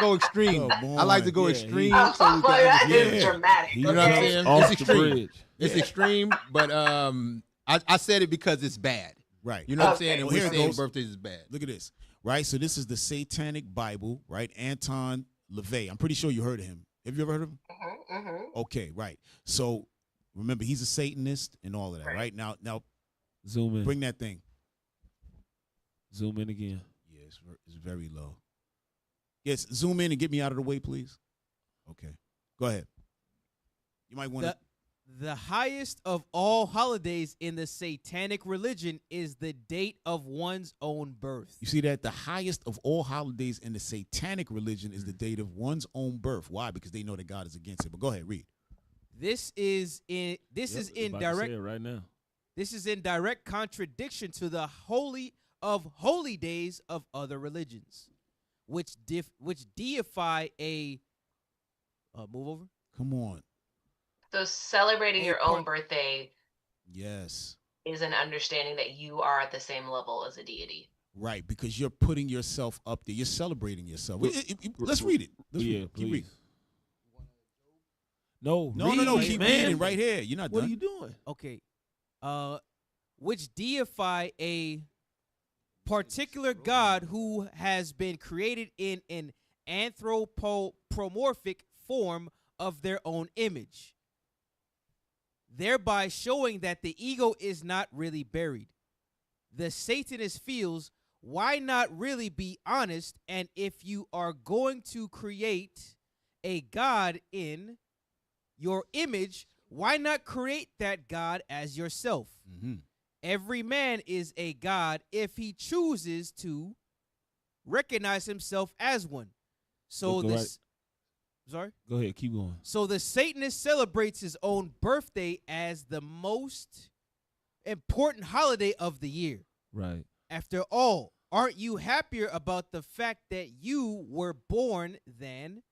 go extreme. Oh, I like to go boy. extreme. Oh, So we can that understand. is dramatic. You know what I'm Okay. saying? Off It's the extreme. bridge. It's extreme, but I said it because it's bad. Right. You know what I'm Okay. saying? And Well, we're here it saying goes. birthdays is bad. Look at this, right? So this is the Satanic Bible, right? Anton LaVey. I'm pretty sure you heard of him. Have you ever heard of him? Okay, right. So remember, he's a Satanist and all of that, right? Now, Zoom in. bring that thing. Zoom in again. Yeah, it's very low. Yes, zoom in and get me out of the way, please. Okay, go ahead. You might want to. The highest of all holidays in the satanic religion is the date of one's own birth. You see that the highest of all holidays in the Satanic religion is the date of one's own birth. Why? Because they know that God is against it. But go ahead, read. This is in direct right now. This is in direct contradiction to the holy of holy days of other religions, which deify a move over. Come on. So celebrating your own birthday Yes. is an understanding that you are at the same level as a deity. Right, because you're putting yourself up there. You're celebrating yourself. Let's read it. Let's Yeah, read it. Keep please. reading. No, No. read, Keep man. reading right here. You're not What done. are you doing? Okay. Which deify a particular god who has been created in an anthropomorphic form of their own image, thereby showing that the ego is not really buried. The Satanist feels, why not really be honest? And if you are going to create a god in your image, why not create that god as yourself? Mm-hmm. Every man is a god if he chooses to recognize himself as one. So Go this, right. sorry? Go ahead, keep going. So the Satanist celebrates his own birthday as the most important holiday of the year. Right. After all, aren't you happier about the fact that you were born than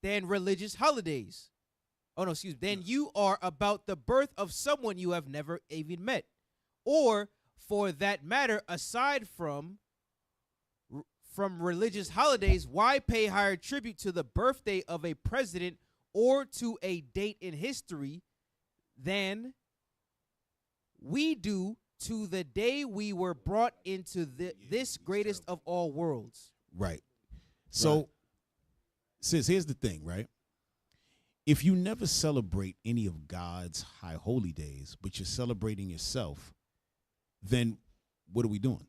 religious holidays? Oh, no, excuse me. Then you are about the birth of someone you have never even met. Or, for that matter, aside from religious holidays, why pay higher tribute to the birthday of a president or to a date in history than we do to the day we were brought into this greatest of all worlds. Right. So, sis, here's the thing, right? If you never celebrate any of God's high holy days, but you're celebrating yourself, then what are we doing?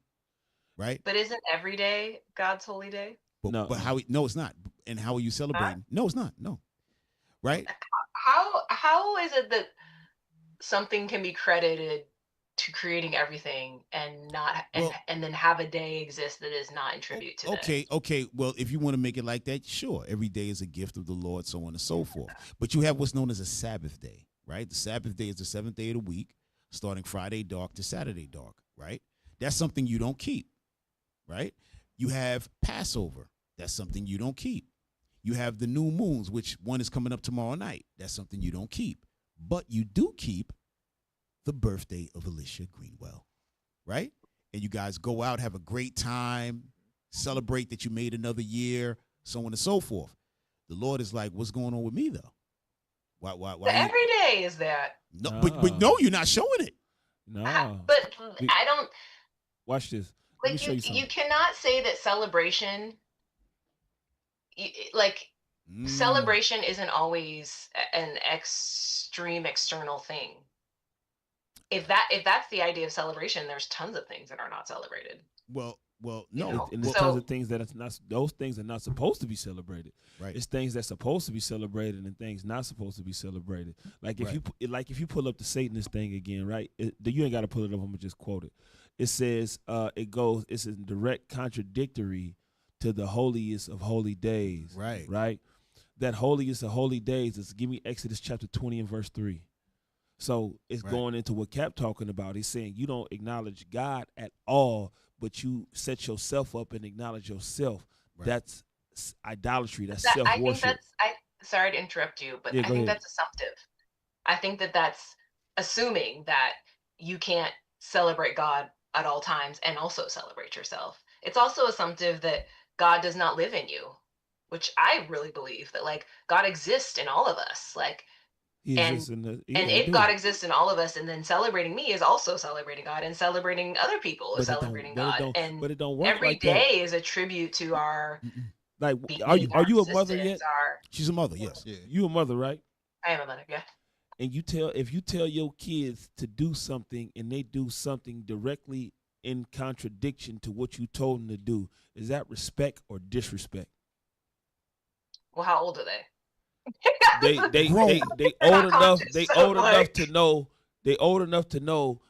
Right? But isn't every day God's holy day? But, No. but how? No, it's not. And how are you celebrating? No, it's not. No. Right? How is it that something can be credited to creating everything and not and then have a day exist that is not in tribute to that? Okay. Well, if you want to make it like that, sure. Every day is a gift of the Lord, so on and so forth. But you have what's known as a Sabbath day, right? The Sabbath day is the seventh day of the week, starting Friday dark to Saturday dark, right? That's something you don't keep, right? You have Passover. That's something you don't keep. You have the new moons, which one is coming up tomorrow night. That's something you don't keep. But you do keep the birthday of Elisha Greenwell, right? And you guys go out, have a great time, celebrate that you made another year, so on and so forth. The Lord is like, what's going on with me, though? Why Every day is that. No, but no, you're not showing it. No. But I don't. Watch this. Let me Like show you something. you cannot say that celebration. Celebration isn't always an extreme external thing. If that's the idea of celebration, there's tons of things that are not celebrated. Well, no. You know? And there's tons of things that it's not. Those things are not supposed to be celebrated. Right. It's things that's supposed to be celebrated and things not supposed to be celebrated. Like if you pull up the Satanist thing again, right? You ain't got to pull it up. I'm gonna just quote it. It says it's in direct contradictory to the holiest of holy days. Right. Right. That holiest of holy days is, give me Exodus chapter 20 and verse 3. So it's going into what Cap talking about. He's saying you don't acknowledge God at all, but you set yourself up and acknowledge yourself. Right. That's idolatry. That's self-worship. Sorry to interrupt you, but Yeah, I think ahead. that's assumptive. I think that's assuming that you can't celebrate God at all times and also celebrate yourself. It's also assumptive that God does not live in you, which I really believe that like God exists in all of us. Like, if God exists in all of us, and then celebrating me is also celebrating God, and celebrating other people is celebrating God. But it don't work every like day that. is a tribute to our. Like, being, are you our a mother yet? existence, She's a mother, yes. Yeah. You a mother, right? I am a mother, yeah. And if you tell your kids to do something and they do something directly in contradiction to what you told them to do, is that respect or disrespect? Well, how old are they? They old enough. They old enough to know. They old enough to know.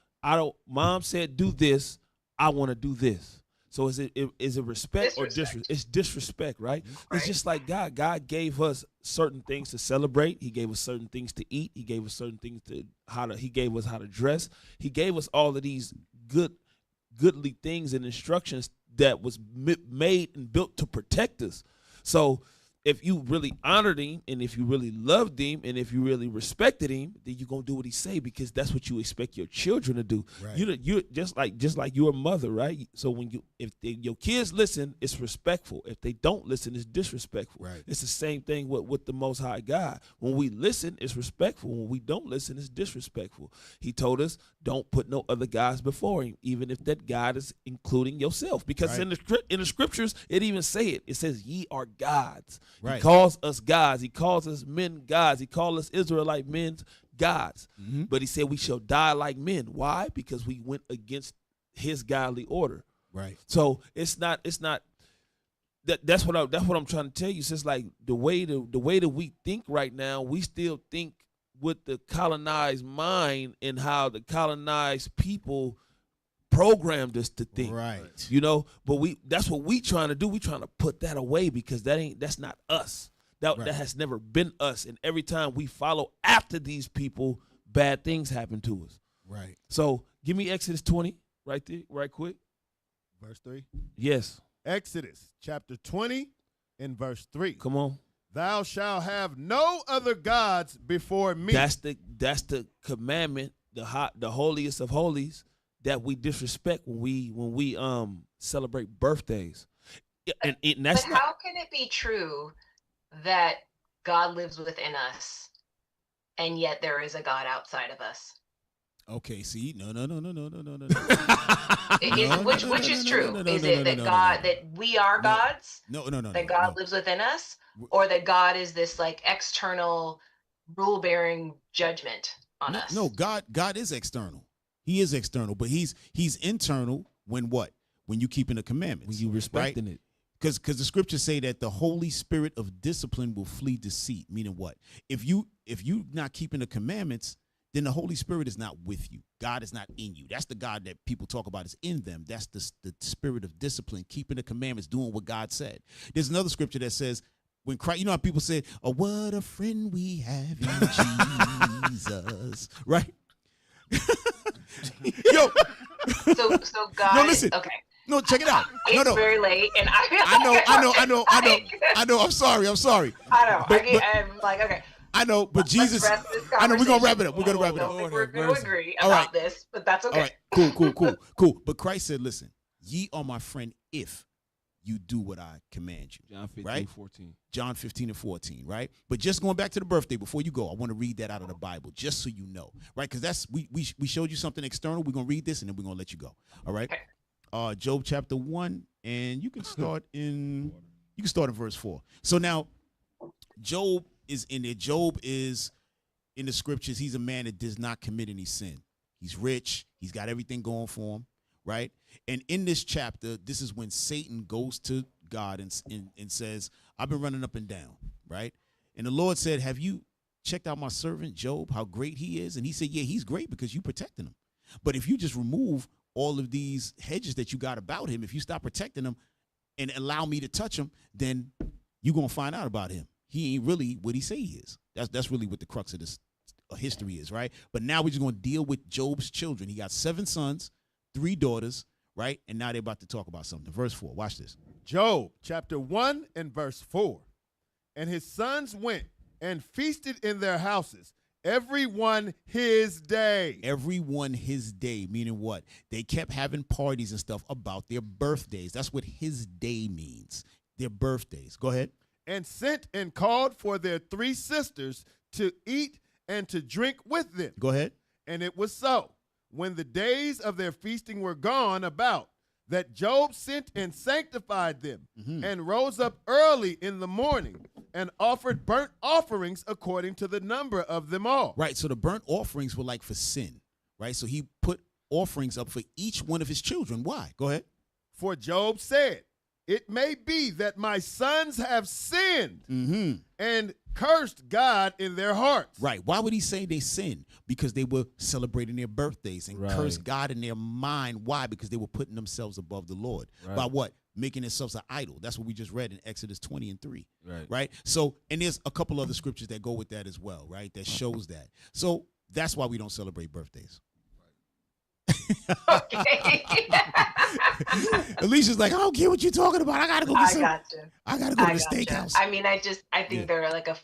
Mom said do this. I want to do this. So is it respect or disrespect? It's disrespect, right? It's just like God. God gave us certain things to celebrate. He gave us certain things to eat. He gave us certain things He gave us how to dress. He gave us all of these goodly things and instructions that was made and built to protect us. So if you really honored him, and if you really loved him, and if you really respected him, then you're gonna do what he say, because that's what you expect your children to do. Right. You just like you're a mother, right? So when your kids listen, it's respectful. If they don't listen, it's disrespectful. Right. It's the same thing with the Most High God. When we listen, it's respectful. When we don't listen, it's disrespectful. He told us, don't put no other gods before him, even if that God is including yourself. Because in the scriptures, it even say it. It says, ye are gods. Right. He calls us gods. He calls us men gods. He calls us Israelite men gods. Mm-hmm. But he said we shall die like men. Why? Because we went against his godly order. Right. So it's not that's what I'm trying to tell you. It's just like the way that we think right now, we still think with the colonized mind and how the colonized people programmed us to think, right? But that's what we trying to do. We trying to put that away, because that's not us. That has never been us. And every time we follow after these people, bad things happen to us. Right. So give me Exodus 20 right there, right quick. Verse 3. Yes. Exodus chapter 20 and verse 3. Come on. Thou shalt have no other gods before me. That's the commandment, the holiest of holies, that we disrespect when we celebrate birthdays. And that's but how can it be true that God lives within us and yet there is a God outside of us? Okay, see, no. Which is true? Is it that God, that we are gods? No. That God lives within us, or that God is this like external rule-bearing judgment on us? No, God is external. He is external, but he's internal when what? When you keeping the commandments. When you respecting right? it. Because the scriptures say that the Holy Spirit of discipline will flee deceit. Meaning what? If you not keeping the commandments, then the Holy Spirit is not with you. God is not in you. That's the God that people talk about is in them. That's the spirit of discipline, keeping the commandments, doing what God said. There's another scripture that says, when Christ, you know how people say, oh, what a friend we have in Jesus, right? Yo. So God. No, listen. Okay. No, check it out. It's very late, and I know. I'm sorry. I know. But, I'm like, okay. I know, but Jesus. I know. We're gonna wrap it up. We're gonna wrap it up. We're going to agree about this, but that's okay. All right. Cool. But Christ said, "Listen, ye are my friend if you do what I command you." John 15, right? 14. John 15 and 14, right? But just going back to the birthday, before you go, I want to read that out of the Bible, just so you know, right? Because that's we showed you something external. We're gonna read this and then we're gonna let you go. All right. Okay. Job chapter 1, and you can start in verse 4. So now, Job is in there. Job is in the scriptures. He's a man that does not commit any sin. He's rich. He's got everything going for him, right? And in this chapter, this is when Satan goes to God and says, I've been running up and down, right? And the Lord said, have you checked out my servant Job, how great he is? And he said, yeah, he's great because you protecting him. But if you just remove all of these hedges that you got about him, if you stop protecting him and allow me to touch him, then you're going to find out about him. He ain't really what he say he is. That's really what the crux of this history is, right? But now we're just going to deal with Job's children. He got 7 sons, 3 daughters, right? And now they're about to talk about something. Verse 4, watch this. Job chapter 1 and verse 4. And his sons went and feasted in their houses, every one his day. Every one his day, meaning what? They kept having parties and stuff about their birthdays. That's what his day means, their birthdays. Go ahead. And sent and called for their 3 sisters to eat and to drink with them. Go ahead. And it was so, when the days of their feasting were gone about, that Job sent and sanctified them, and rose up early in the morning and offered burnt offerings according to the number of them all. Right, so the burnt offerings were like for sin, right? So he put offerings up for each one of his children. Why? Go ahead. For Job said, it may be that my sons have sinned and cursed God in their hearts. Right. Why would he say they sinned? Because they were celebrating their birthdays and cursed God in their mind. Why? Because they were putting themselves above the Lord. Right. By what? Making themselves an idol. That's what we just read in Exodus 20 and 3. Right. So, and there's a couple other scriptures that go with that as well, right? That shows that. So that's why we don't celebrate birthdays. Okay. Alicia's like, I don't care what you're talking about. I gotta go. I gotta go to the steakhouse. I mean, I think they're like I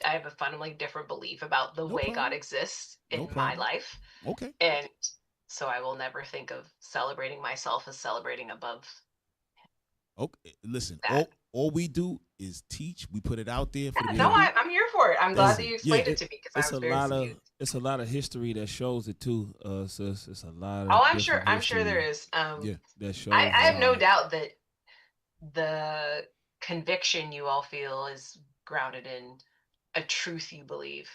have a fundamentally different belief about the way God exists in my life. Okay. And so I will never think of celebrating myself as celebrating above. Okay. Listen, all we do is teach. We put it out there. For the I'm here for it. I'm glad that you explained it to me because I was very confused. It's a lot of history that shows it too, sis. It's a lot of I'm sure there is. That shows. I have no doubt that the conviction you all feel is grounded in a truth you believe.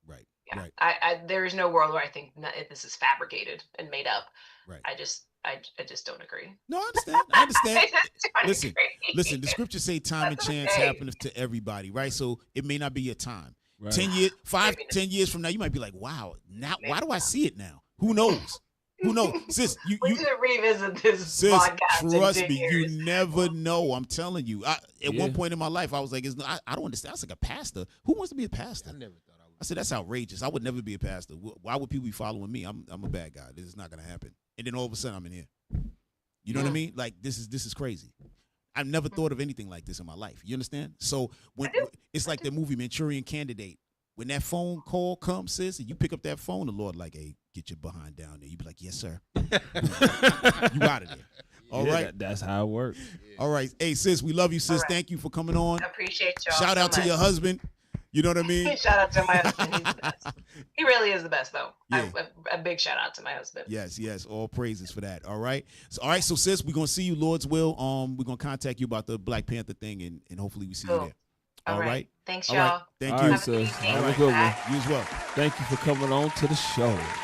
Right. Yeah. Right. There is no world where I think this is fabricated and made up. Right. I just don't agree. No, I understand. Listen. The scriptures say time and chance happens to everybody, right? So it may not be your time. Right. 10 years, 10 years from now, you might be like, wow, now why do I see it now? Who knows? Who knows? Sis, you need to revisit this sis, podcast. Trust me, you never know. I'm telling you. At one point in my life, I was like, I don't understand. I was like, a pastor? Who wants to be a pastor? I never thought I would. I said, that's outrageous. I would never be a pastor. Why would people be following me? I'm a bad guy. This is not going to happen. And then all of a sudden, I'm in here. You know what I mean? Like, this is crazy. I've never thought of anything like this in my life. You understand? So when it's like the movie Manchurian Candidate. When that phone call comes, sis, and you pick up that phone, the Lord like, hey, get your behind down there. You be like, yes, sir. You out of there. All right. That's how it works. All right. Hey, sis, we love you, sis. Thank you for coming on. I appreciate y'all. Shout out to your husband. You know what I mean? Shout out to my husband. He's the best. He really is the best, though. Yeah. A big shout out to my husband. Yes, all praises for that. All right. So sis, we're gonna see you, Lord's will. We're gonna contact you about the Black Panther thing, and hopefully we see you there. All right. Thanks, All y'all. right. Thank All you. right, sis. Have a good Have a evening. good one. Bye. You as well. Thank you for coming on to the show. All right.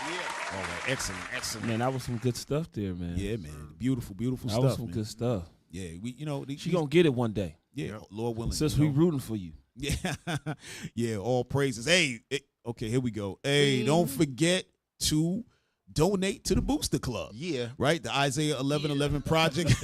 Excellent. Man, that was some good stuff there, man. Yeah, man. Beautiful That stuff. was some man. good stuff. Yeah, She gonna get it one day. Yeah, Lord willing. Since you we know? rooting for you. Yeah, yeah. All praises. Hey, okay, here we go. Hey, don't forget to donate to the Booster Club. Yeah. Right, the Isaiah 11:11 project,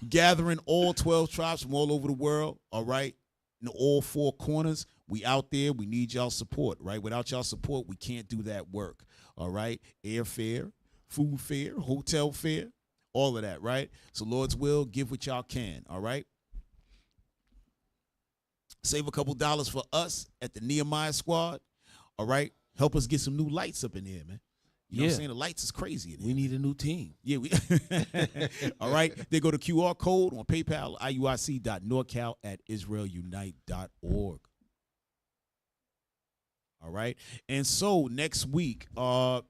gathering all 12 tribes from all over the world. All right, in all four corners. We out there. We need y'all support. Right, without y'all support, we can't do that work. All right, airfare, food fare, hotel fare, all of that. Right. So Lord's will, give what y'all can. All right. Save a couple dollars for us at the Nehemiah Squad. All right. Help us get some new lights up in here, man. You know what I'm saying? The lights is crazy in here. We need a new team. Yeah, we all right. They go to QR code on PayPal, iuic.norcal@israelunite.org. All right. And so next week, the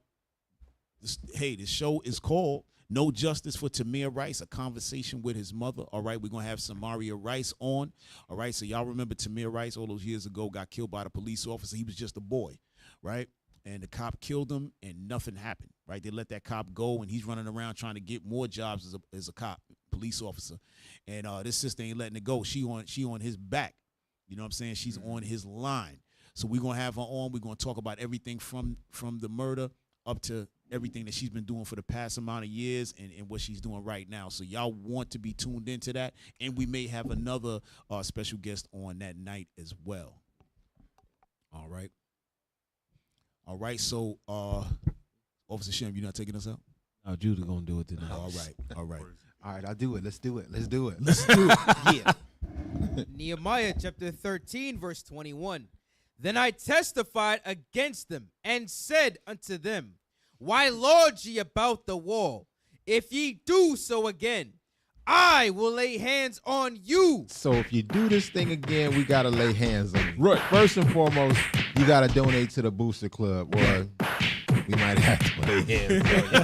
show is called No Justice for Tamir Rice, a conversation with his mother. All right, we're going to have Samaria Rice on. All right, so y'all remember Tamir Rice all those years ago got killed by the police officer. He was just a boy, right? And the cop killed him and nothing happened, right? They let that cop go and he's running around trying to get more jobs as a cop, police officer. And this sister ain't letting it go. She on his back. You know what I'm saying? She's on his line. So we're going to have her on. We're going to talk about everything from the murder up to everything that she's been doing for the past amount of years and what she's doing right now. So y'all want to be tuned into that. And we may have another special guest on that night as well. All right. All right. So, Officer Shem, you not taking us out? Oh, Judah gonna do it tonight. All right. All right, I'll do it. Let's do it. Yeah. Nehemiah chapter 13, verse 21. Then I testified against them and said unto them, why lord ye about the wall? If ye do so again, I will lay hands on you. So if you do this thing again, we got to lay hands on you. Right. First and foremost, you got to donate to the Booster Club, or we might have to lay hands on you.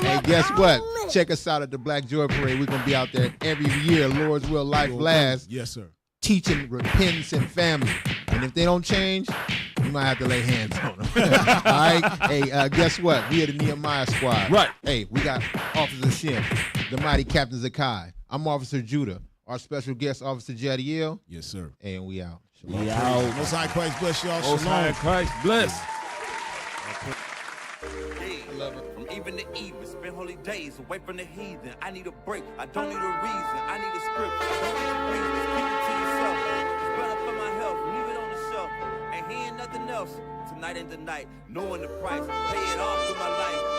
Hey, guess what? Check us out at the Black Joy Parade. We're going to be out there every year. Lord's will, life lasts. Yes, sir. Teaching repentance and family. And if they don't change, you might have to lay hands on them. All right? Hey, guess what? We are the Nehemiah Squad. Right. Hey, we got Officer Shem, the mighty Captain Zakai. I'm Officer Judah. Our special guest, Officer Jadiel. Yes, sir. And we out. We out. Most High Christ bless y'all. Most High Christ bless. From even to even, spend holy days away from the heathen. I need a break, I don't need a reason. I need a script, I don't need your reasons. Keep it to yourself. It's better for my health, leave it on the shelf. And hearing nothing else. Tonight ain't the night, knowing the price, pay it off with my life.